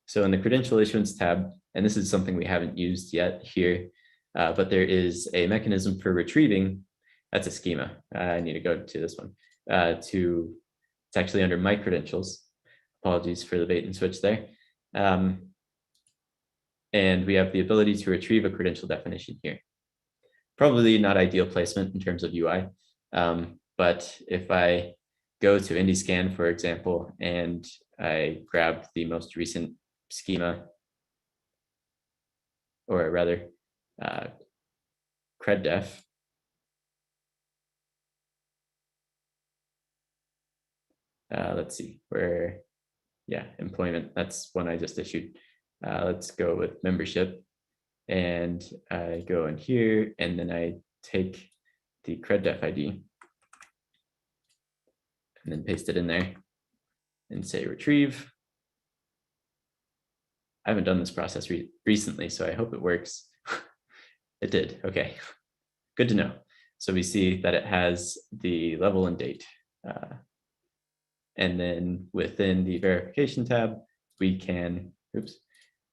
So in the credential issuance tab, and this is something we haven't used yet here, but there is a mechanism for retrieving. That's a schema. I need to go to this one. It's actually under my credentials. Apologies for the bait and switch there. And we have the ability to retrieve a credential definition here. Probably not ideal placement in terms of UI, but if I go to IndyScan, for example, and I grab the most recent schema, or rather CredDef, let's see, employment, that's one I just issued. Let's go with membership, and I go in here, and then I take the CredDef ID and then paste it in there and say retrieve. I haven't done this process recently, so I hope it works. It did, okay, good to know. So we see that it has the level and date. And then within the verification tab, we can,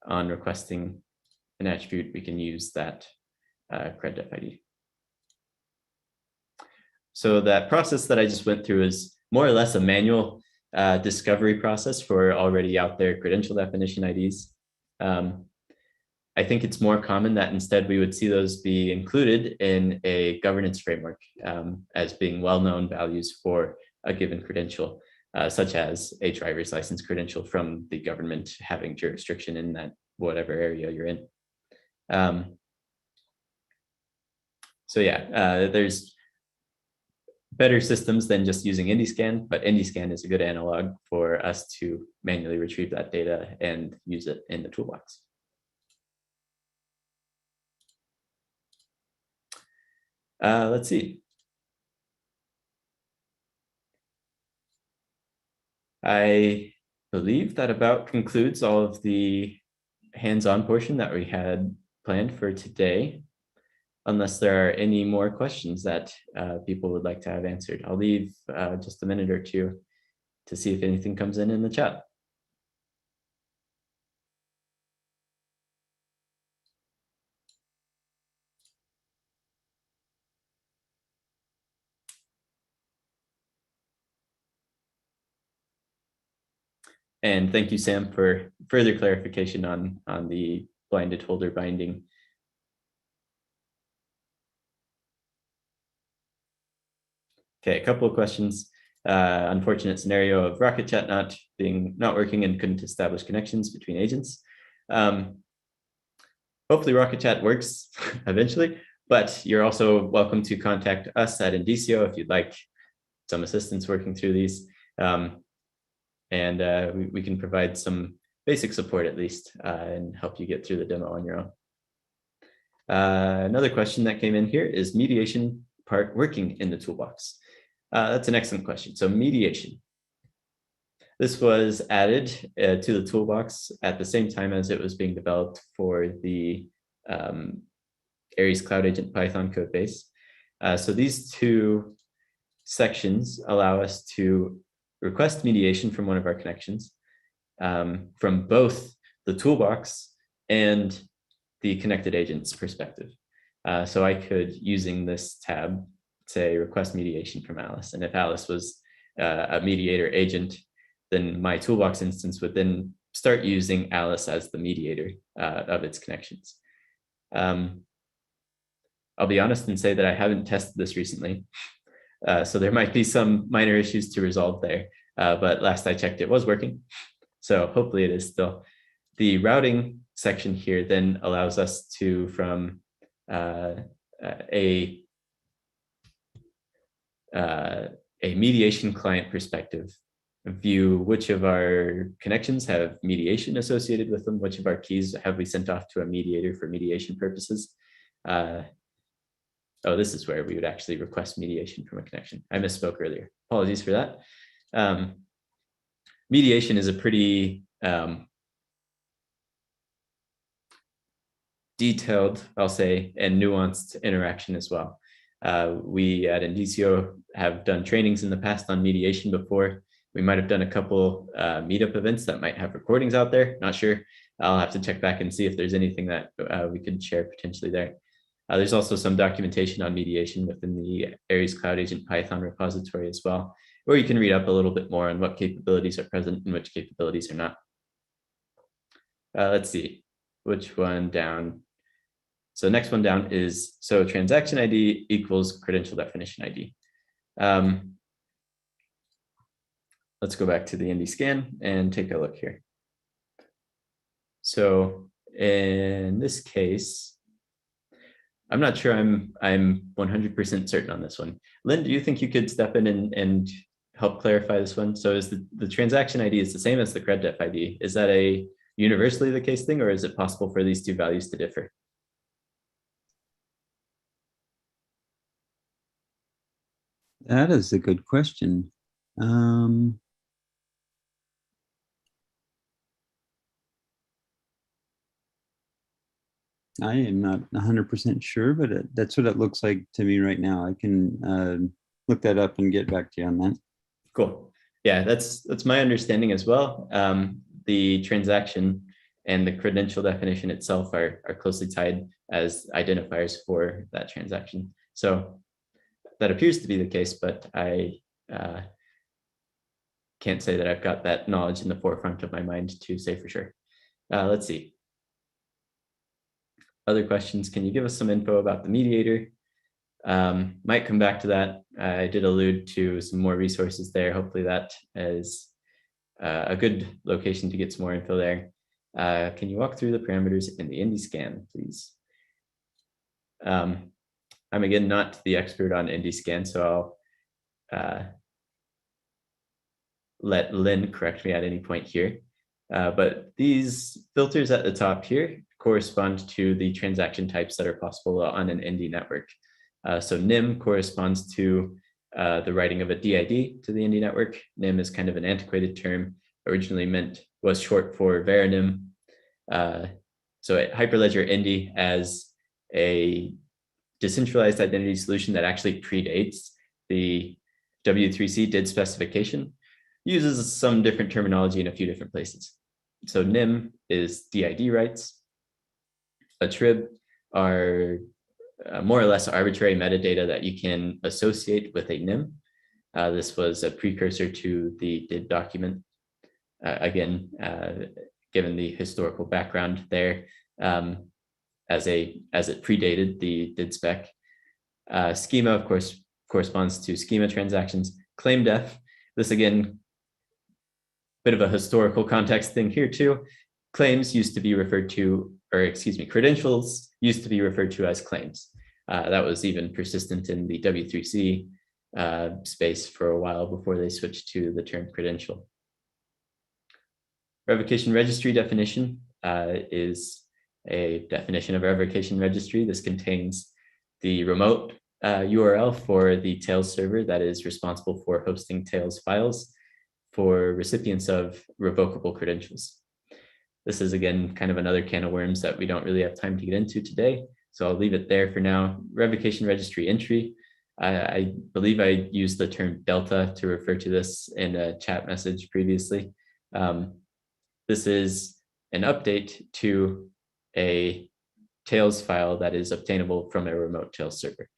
on requesting an attribute, we can use that CredDef ID. So that process that I just went through is more or less a manual discovery process for already out there credential definition IDs. I think it's more common that instead we would see those be included in a governance framework as being well-known values for a given credential, such as a driver's license credential from the government having jurisdiction in that whatever area you're in. So yeah, there's better systems than just using IndyScan, but IndyScan is a good analog for us to manually retrieve that data and use it in the toolbox. Let's see. I believe that about concludes all of the hands-on portion that we had planned for today, unless there are any more questions that people would like to have answered. I'll leave just a minute or two to see if anything comes in the chat. And thank you, Sam, for further clarification on the blinded holder binding. Okay, a couple of questions. Unfortunate scenario of Rocket Chat not working and couldn't establish connections between agents. Hopefully Rocket Chat works eventually, but you're also welcome to contact us at Indicio if you'd like some assistance working through these. And we can provide some basic support at least and help you get through the demo on your own. Another question that came in here is mediation part working in the toolbox? That's an excellent question. So mediation. This was added to the toolbox at the same time as it was being developed for the Aries Cloud Agent Python code base. So these two sections allow us to request mediation from one of our connections from both the toolbox and the connected agent's perspective. So I could, using this tab, say request mediation from Alice. And if Alice was a mediator agent, then my toolbox instance would then start using Alice as the mediator of its connections. I'll be honest and say that I haven't tested this recently. So there might be some minor issues to resolve there, but last I checked, it was working. So hopefully it is still. The routing section here then allows us to, from a mediation client perspective, view which of our connections have mediation associated with them, which of our keys have we sent off to a mediator for mediation purposes. Oh, this is where we would actually request mediation from a connection. I misspoke earlier. Apologies for that. Mediation is a pretty detailed, I'll say, and nuanced interaction as well. We at Indicio have done trainings in the past on mediation before. We might have done a couple meetup events that might have recordings out there. Not sure. I'll have to check back and see if there's anything that we could share potentially there. There's also some documentation on mediation within the Aries Cloud Agent Python repository as well, where you can read up a little bit more on what capabilities are present and which capabilities are not. Let's see, which one down? So next one down is, so transaction ID equals credential definition ID. Let's go back to the Indy scan and take a look here. So in this case, I'm not sure I'm 100% certain on this one. Lynn, do you think you could step in and help clarify this one? So is the transaction ID is the same as the CredDef ID? Is that a universally the case thing, or is it possible for these two values to differ? That is a good question. I am not 100% sure, but that's what it looks like to me right now. I can look that up and get back to you on that. Cool. Yeah, that's my understanding as well. The transaction and the credential definition itself are closely tied as identifiers for that transaction. So that appears to be the case, but I can't say that I've got that knowledge in the forefront of my mind to say for sure. Let's see. Other questions? Can you give us some info about the mediator? Might come back to that. I did allude to some more resources there. Hopefully that is a good location to get some more info there. Can you walk through the parameters in the Indy scan, please? I'm again not the expert on Indy scan, so I'll let Lynn correct me at any point here. But these filters at the top here correspond to the transaction types that are possible on an Indy network. So NIM corresponds to the writing of a DID to the Indy network. NIM is kind of an antiquated term, originally was short for Veronym. So at Hyperledger Indy, as a decentralized identity solution that actually predates the W3C DID specification, uses some different terminology in a few different places. So NIM is DID rights. Attrib are more or less arbitrary metadata that you can associate with a NIM. This was a precursor to the DID document. Again, given the historical background there, as it predated the DID spec. Schema, of course, corresponds to schema transactions. Claim def, this again, bit of a historical context thing here too. Claims used to be referred to, or excuse me, credentials used to be referred to as claims. That was even persistent in the W3C space for a while before they switched to the term credential. Revocation registry definition is a definition of a revocation registry. This contains the remote URL for the Tails server that is responsible for hosting Tails files for recipients of revocable credentials. This is, again, kind of another can of worms that we don't really have time to get into today, so I'll leave it there for now. Revocation registry entry. I believe I used the term Delta to refer to this in a chat message previously. This is an update to a Tails file that is obtainable from a remote Tails server.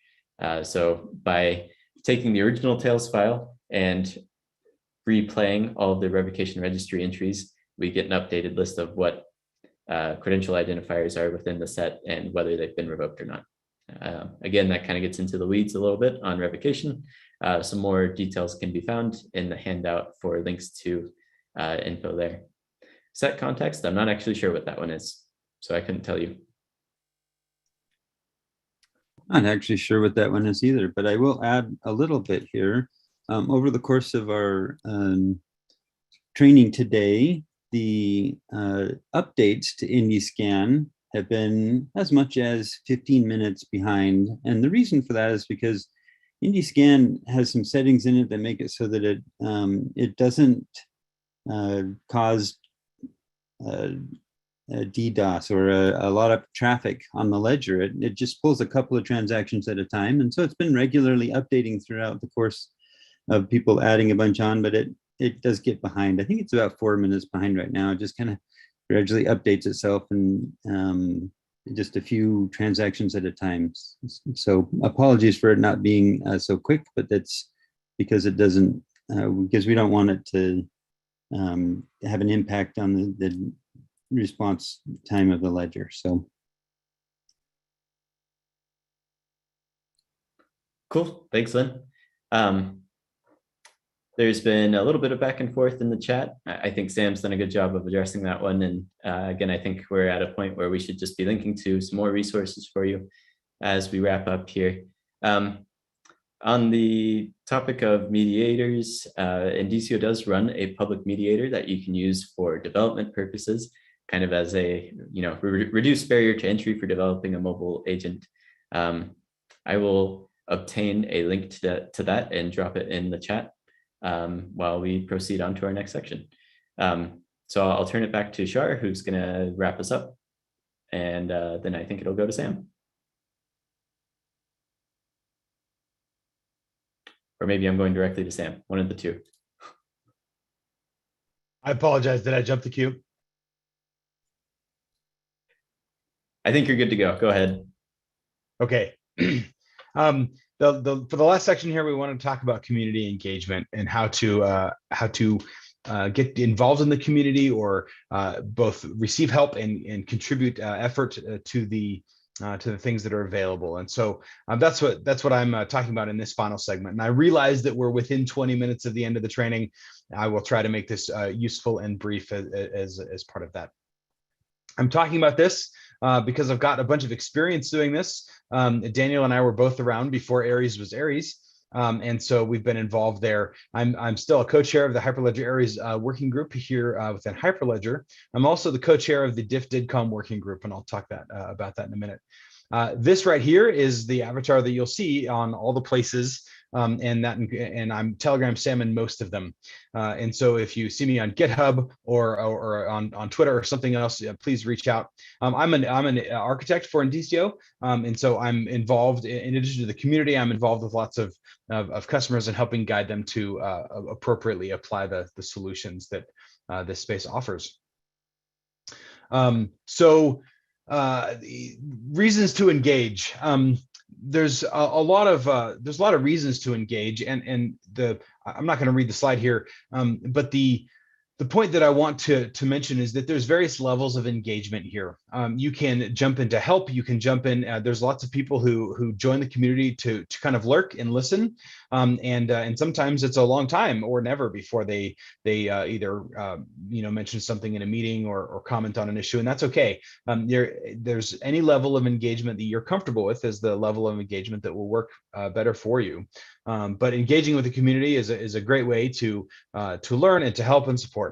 So by taking the original Tails file and replaying all of the revocation registry entries, we get an updated list of what credential identifiers are within the set and whether they've been revoked or not. Again, that kind of gets into the weeds a little bit on revocation. Some more details can be found in the handout for links to info there. Set context, I'm not actually sure what that one is, so I couldn't tell you. Not actually sure what that one is either, but I will add a little bit here. Over the course of our training today, the updates to IndyScan have been as much as 15 minutes behind. And the reason for that is because IndyScan has some settings in it that make it so that it doesn't cause DDoS or a lot of traffic on the ledger. It just pulls a couple of transactions at a time. And so it's been regularly updating throughout the course of people adding a bunch on, but it does get behind. I think it's about 4 minutes behind right now. It just kind of gradually updates itself, and just a few transactions at a time. So apologies for it not being so quick, but that's because it doesn't, because we don't want it to have an impact on the response time of the ledger. So. Cool, thanks, Lynn. There's been a little bit of back and forth in the chat. I think Sam's done a good job of addressing that one. And again, I think we're at a point where we should just be linking to some more resources for you as we wrap up here. On the topic of mediators, Indicio does run a public mediator that you can use for development purposes, kind of as a reduced barrier to entry for developing a mobile agent. I will obtain a link to that and drop it in the chat while we proceed on to our next section. So I'll turn it back to Shar, who's going to wrap us up. And then I think it'll go to Sam. Or maybe I'm going directly to Sam, one of the two. I apologize. Did I jump the queue? I think you're good to go. Go ahead. Okay. For the last section here, we want to talk about community engagement and how to get involved in the community, or both receive help and contribute effort to the things that are available. And so that's what I'm talking about in this final segment. And I realize that we're within 20 minutes of the end of the training. I will try to make this useful and brief as part of that. I'm talking about this because I've got a bunch of experience doing this. Daniel and I were both around before Aries was Aries. And so we've been involved there. I'm still a co-chair of the Hyperledger Aries working group here within Hyperledger. I'm also the co-chair of the DIF-DIDCOM working group, and I'll talk about that in a minute. This right here is the avatar that you'll see on all the places, and I'm Telegram Sam in most of them. And so if you see me on GitHub or on Twitter or something else, please reach out. I'm an architect for Indicio, and so I'm involved in addition to the community. I'm involved with lots of customers and helping guide them to appropriately apply the solutions that this space offers. Reasons to engage. There's a lot of reasons to engage, and I'm not going to read the slide here, but the point that I want to mention is that there's various levels of engagement here. You can jump in to help. You can jump in. There's lots of people who join the community to kind of lurk and listen, and sometimes it's a long time or never before they either mention something in a meeting or comment on an issue, and that's okay. There's any level of engagement that you're comfortable with is the level of engagement that will work better for you. But engaging with the community is a great way to learn and to help and support.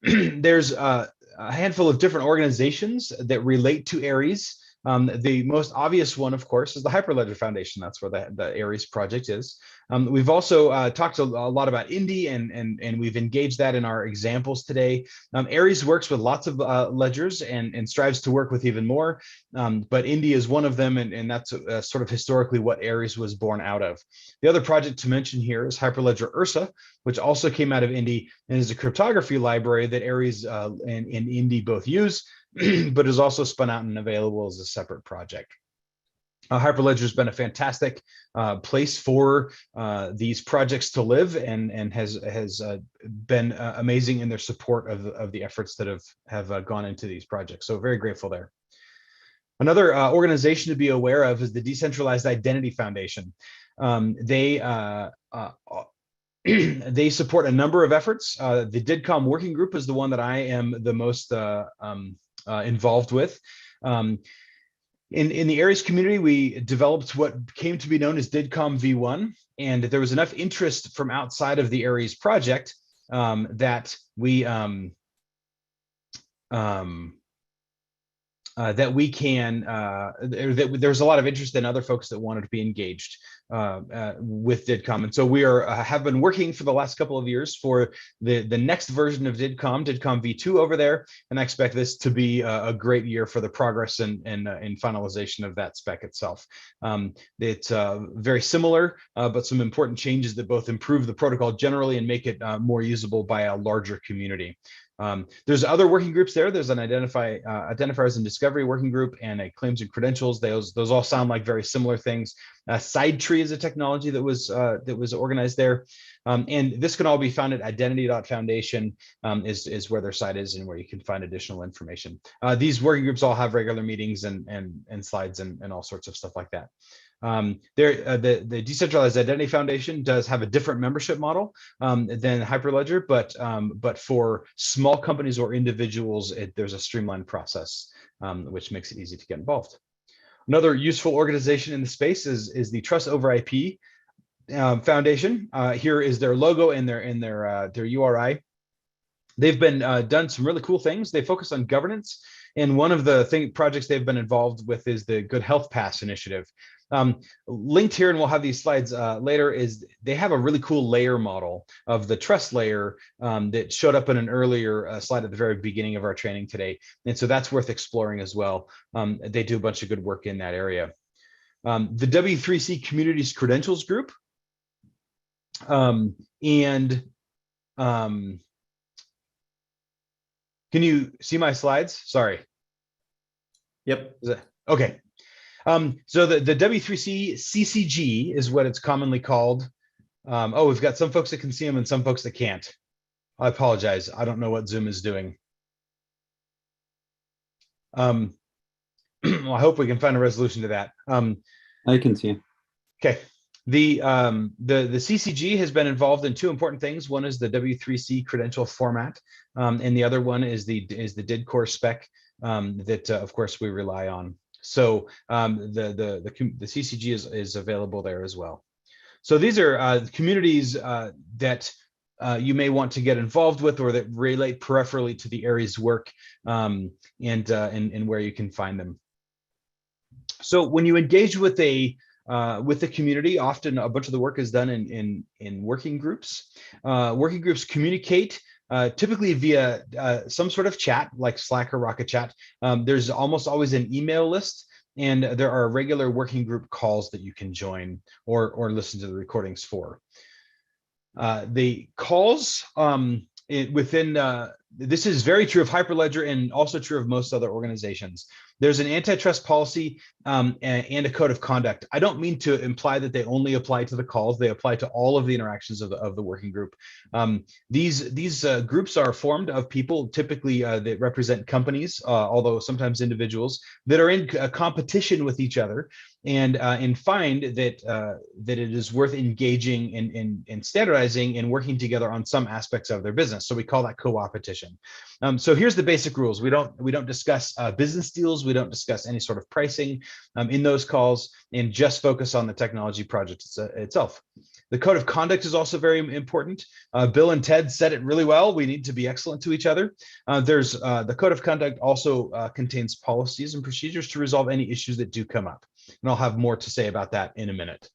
There's a handful of different organizations that relate to Aries. The most obvious one, of course, is the Hyperledger Foundation. That's where the Aries project is. We've also talked a lot about Indy, and we've engaged that in our examples today. Aries works with lots of ledgers and strives to work with even more, but Indy is one of them, and that's sort of historically what Aries was born out of. The other project to mention here is Hyperledger Ursa, which also came out of Indy and is a cryptography library that Aries and Indy both use, but is also spun out and available as a separate project. Hyperledger has been a fantastic place for these projects to live, and has been amazing in their support of the efforts that have gone into these projects. So very grateful there. Another organization to be aware of is the Decentralized Identity Foundation. They support a number of efforts. The DIDCOM working group is the one that I am the most involved with. In the Aries community, we developed what came to be known as DIDCOM V1, and there was enough interest from outside of the Aries project that there's a lot of interest in other folks that wanted to be engaged with DIDCOM. And so we have been working for the last couple of years for the next version of DIDCOM V2 over there, and I expect this to be a great year for the progress and finalization of that spec itself. It's very similar, but some important changes that both improve the protocol generally and make it more usable by a larger community. There's other working groups there. There's an identifiers and discovery working group and a claims and credentials. Those all sound like very similar things. SideTree is a technology that was organized there. And this can all be found at identity.foundation is where their site is and where you can find additional information. These working groups all have regular meetings and slides and all sorts of stuff like that. The Decentralized Identity Foundation does have a different membership model than Hyperledger, but for small companies or individuals, there's a streamlined process, which makes it easy to get involved. Another useful organization in the space is the Trust Over IP Foundation. Here is their logo and their URI. They've been done some really cool things. They focus on governance, and one of the projects they've been involved with is the Good Health Pass initiative. Linked here, and we'll have these slides later, is they have a really cool layer model of the trust layer that showed up in an earlier slide at the very beginning of our training today. And so that's worth exploring as well. They do a bunch of good work in that area. The W3C Communities Credentials Group. Can you see my slides? Sorry. Yep. Okay. So the W3C CCG is what it's commonly called. Oh, we've got some folks that can see them and some folks that can't. I apologize. I don't know what Zoom is doing. Well, I hope we can find a resolution to that. I can see. Okay. The CCG has been involved in two important things. One is the W3C credential format, and the other one is the DID core spec that, of course, we rely on. So the CCG is available there as well. So these are communities that you may want to get involved with, or that relate peripherally to the Aries work, and where you can find them. So when you engage with the community, often a bunch of the work is done in working groups. Working groups communicate typically via some sort of chat, like Slack or Rocket Chat. There's almost always an email list, and there are regular working group calls that you can join or listen to the recordings for. The calls this is very true of Hyperledger and also true of most other organizations. There's an antitrust policy and a code of conduct. I don't mean to imply that they only apply to the calls. They apply to all of the interactions of the working group. These groups are formed of people typically that represent companies, although sometimes individuals, that are in competition with each other and find that it is worth engaging and standardizing and working together on some aspects of their business. So we call that co-opetition. So here's the basic rules. We don't discuss business deals. We don't discuss any sort of pricing in those calls, and just focus on the technology project itself. The code of conduct is also very important. Bill and Ted said it really well. We need to be excellent to each other. There's the code of conduct also contains policies and procedures to resolve any issues that do come up. And I'll have more to say about that in a minute.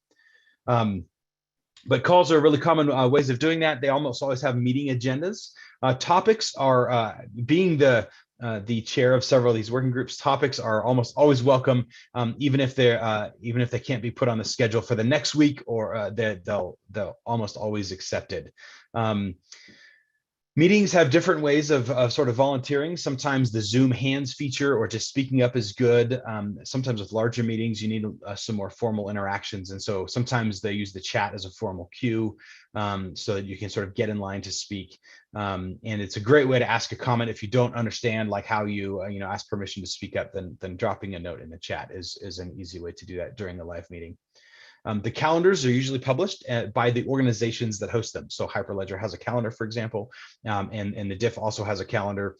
But calls are really common ways of doing that. They almost always have meeting agendas. Topics are, being the chair of several of these working groups, topics are almost always welcome, even if they can't be put on the schedule for the next week, or they'll almost always accepted. Meetings have different ways of sort of volunteering. Sometimes the Zoom hands feature or just speaking up is good. Sometimes with larger meetings, you need some more formal interactions. And so sometimes they use the chat as a formal cue so that you can sort of get in line to speak. And it's a great way to ask a comment if you don't understand like how you ask permission to speak up, then dropping a note in the chat is an easy way to do that during the live meeting. The calendars are usually published by the organizations that host them. So Hyperledger has a calendar, for example, and the DIF also has a calendar.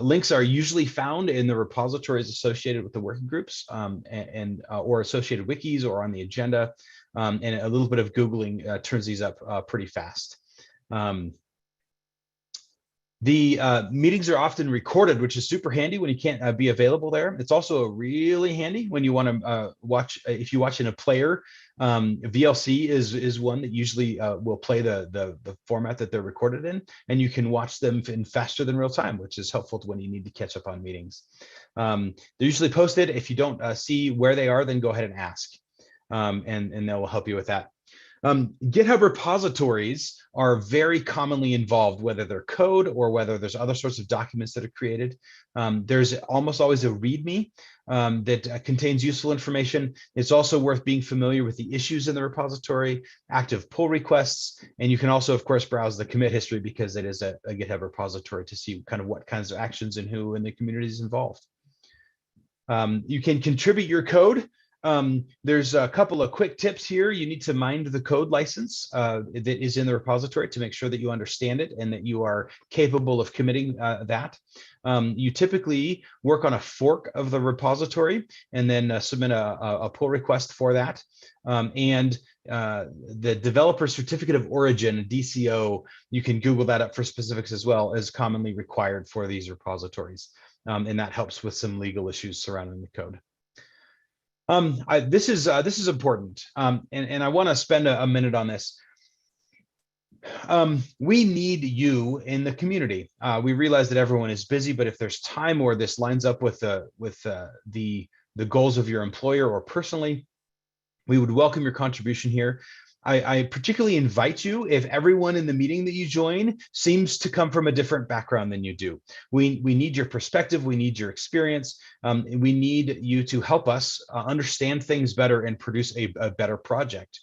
Links are usually found in the repositories associated with the working groups or associated wikis or on the agenda. And a little bit of Googling turns these up pretty fast. The meetings are often recorded, which is super handy when you can't be available there. It's also really handy when you want to watch, if you watch in a player. VLC is one that usually will play the format that they're recorded in, and you can watch them in faster than real time, which is helpful to when you need to catch up on meetings. They're usually posted. If you don't see where they are, then go ahead and ask, and they will help you with that. GitHub repositories are very commonly involved, whether they're code or whether there's other sorts of documents that are created. There's almost always a README that contains useful information. It's also worth being familiar with the issues in the repository, active pull requests, and you can also, of course, browse the commit history because it is a GitHub repository to see kind of what kinds of actions and who in the community is involved. You can contribute your code. There's a couple of quick tips here. You need to mind the code license that is in the repository to make sure that you understand it and that you are capable of committing that. You typically work on a fork of the repository and then submit a pull request for that. The developer certificate of origin, DCO, you can Google that up for specifics as well, is commonly required for these repositories. And that helps with some legal issues surrounding the code. This is important, and I want to spend a minute on this. We need you in the community. We realize that everyone is busy, but if there's time or this lines up with the goals of your employer or personally, we would welcome your contribution here. I particularly invite you if everyone in the meeting that you join seems to come from a different background than you do. We need your perspective, we need your experience, we need you to help us understand things better and produce a better project.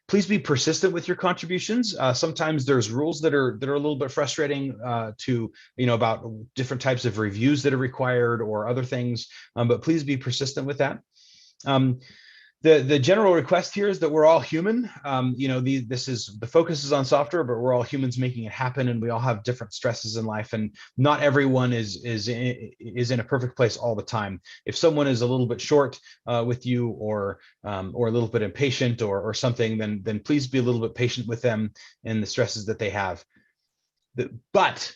Please be persistent with your contributions. Sometimes there's rules that are a little bit frustrating about different types of reviews that are required or other things, but please be persistent with that. The general request here is that we're all human. The focus is on software, but we're all humans making it happen, and we all have different stresses in life, and not everyone is in a perfect place all the time. If someone is a little bit short with you, or a little bit impatient, or something, then please be a little bit patient with them and the stresses that they have. But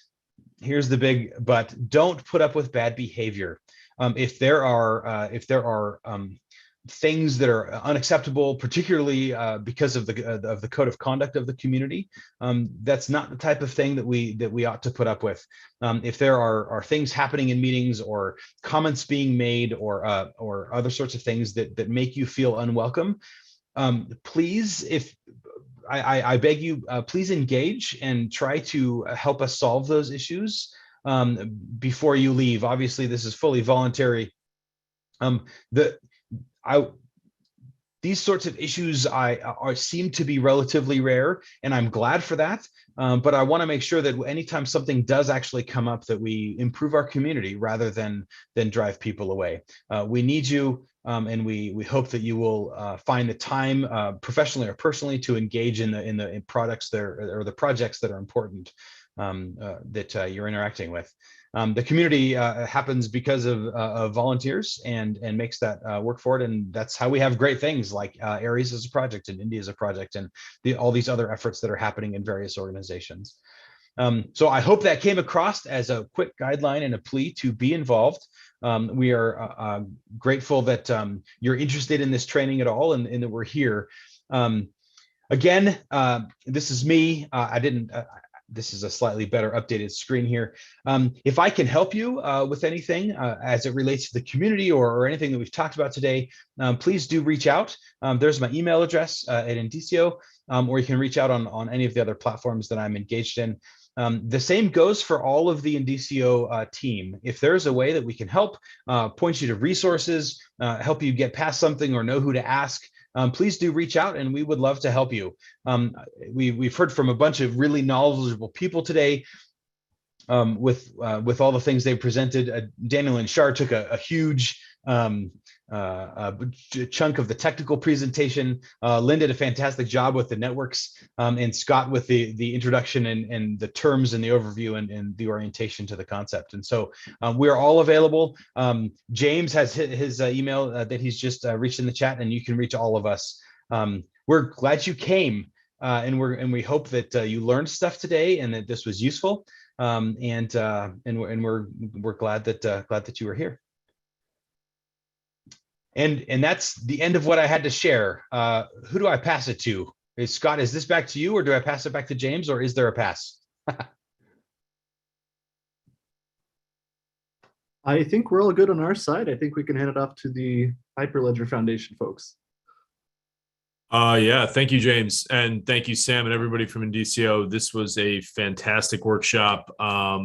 here's the big but: don't put up with bad behavior. If there are things that are unacceptable, particularly because of the code of conduct of the community, that's not the type of thing that we ought to put up with. If there are things happening in meetings or comments being made or other sorts of things that make you feel unwelcome, please, I beg you, please engage and try to help us solve those issues before you leave. Obviously, this is fully voluntary. These sorts of issues seem to be relatively rare, and I'm glad for that. But I want to make sure that anytime something does actually come up, that we improve our community rather than drive people away. We need you, and we hope that you will find the time, professionally or personally, to engage in the products or the projects that are important that you're interacting with. The community happens because of volunteers and makes that work for it, and that's how we have great things like Aries as a project and India as a project, and all these other efforts that are happening in various organizations. So I hope that came across as a quick guideline and a plea to be involved. We are grateful that you're interested in this training at all, and that we're here. Again, this is me. This is a slightly better updated screen here. If I can help you with anything as it relates to the community or anything that we've talked about today, please do reach out. There's my email address at Indicio, or you can reach out on any of the other platforms that I'm engaged in. The same goes for all of the Indicio team. If there's a way that we can help, point you to resources, help you get past something or know who to ask, please do reach out, and we would love to help you. We've heard from a bunch of really knowledgeable people today with all the things they presented. Daniel and Shar took a huge chunk of the technical presentation. Lynn did a fantastic job with the networks, and Scott with the introduction and the terms and the overview and the orientation to the concept. And so we're all available. James has his email that he's just reached in the chat, and you can reach all of us. We're glad you came, and we hope that you learned stuff today and that this was useful. And we're glad that you were here. And that's the end of what I had to share. Who do I pass it to? Scott, is this back to you, or do I pass it back to James, or is there a pass? I think we're all good on our side. I think we can hand it off to the Hyperledger Foundation folks. Yeah, thank you, James. And thank you, Sam, and everybody from Indicio. This was a fantastic workshop.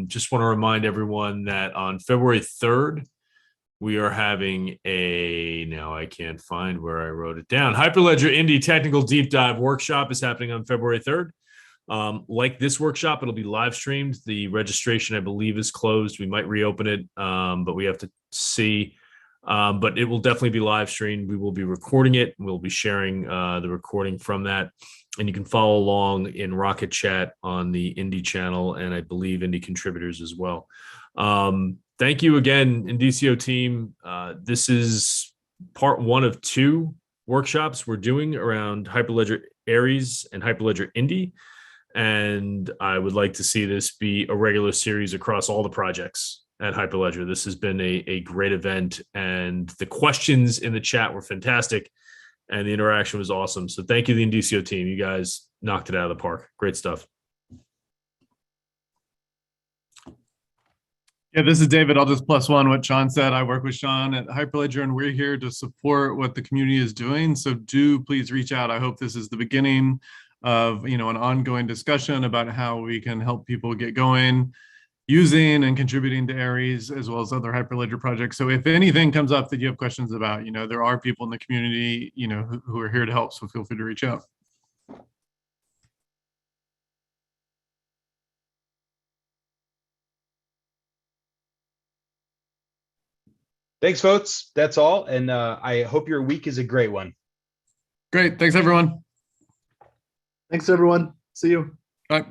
Just want to remind everyone that on February 3rd, we are having now I can't find where I wrote it down. Hyperledger Indie Technical Deep Dive Workshop is happening on February 3rd. Like this workshop, it'll be live streamed. The registration, I believe, is closed. We might reopen it, but we have to see. But it will definitely be live streamed. We will be recording it. We'll be sharing the recording from that. And you can follow along in Rocket Chat on the Indie channel, and I believe Indie contributors as well. Thank you again, Indicio team. This is part 1 of 2 workshops we're doing around Hyperledger Aries and Hyperledger Indie. And I would like to see this be a regular series across all the projects at Hyperledger. This has been a great event, and the questions in the chat were fantastic, and the interaction was awesome. So thank you, the Indicio team. You guys knocked it out of the park. Great stuff. Yeah, this is David. I'll just +1 what Sean said. I work with Sean at Hyperledger, and we're here to support what the community is doing. So do please reach out. I hope this is the beginning of an ongoing discussion about how we can help people get going using and contributing to Aries as well as other Hyperledger projects. So if anything comes up that you have questions about, there are people in the community, who are here to help. So feel free to reach out. Thanks, folks. That's all. And I hope your week is a great one. Great. Thanks, everyone. Thanks, everyone. See you. Bye.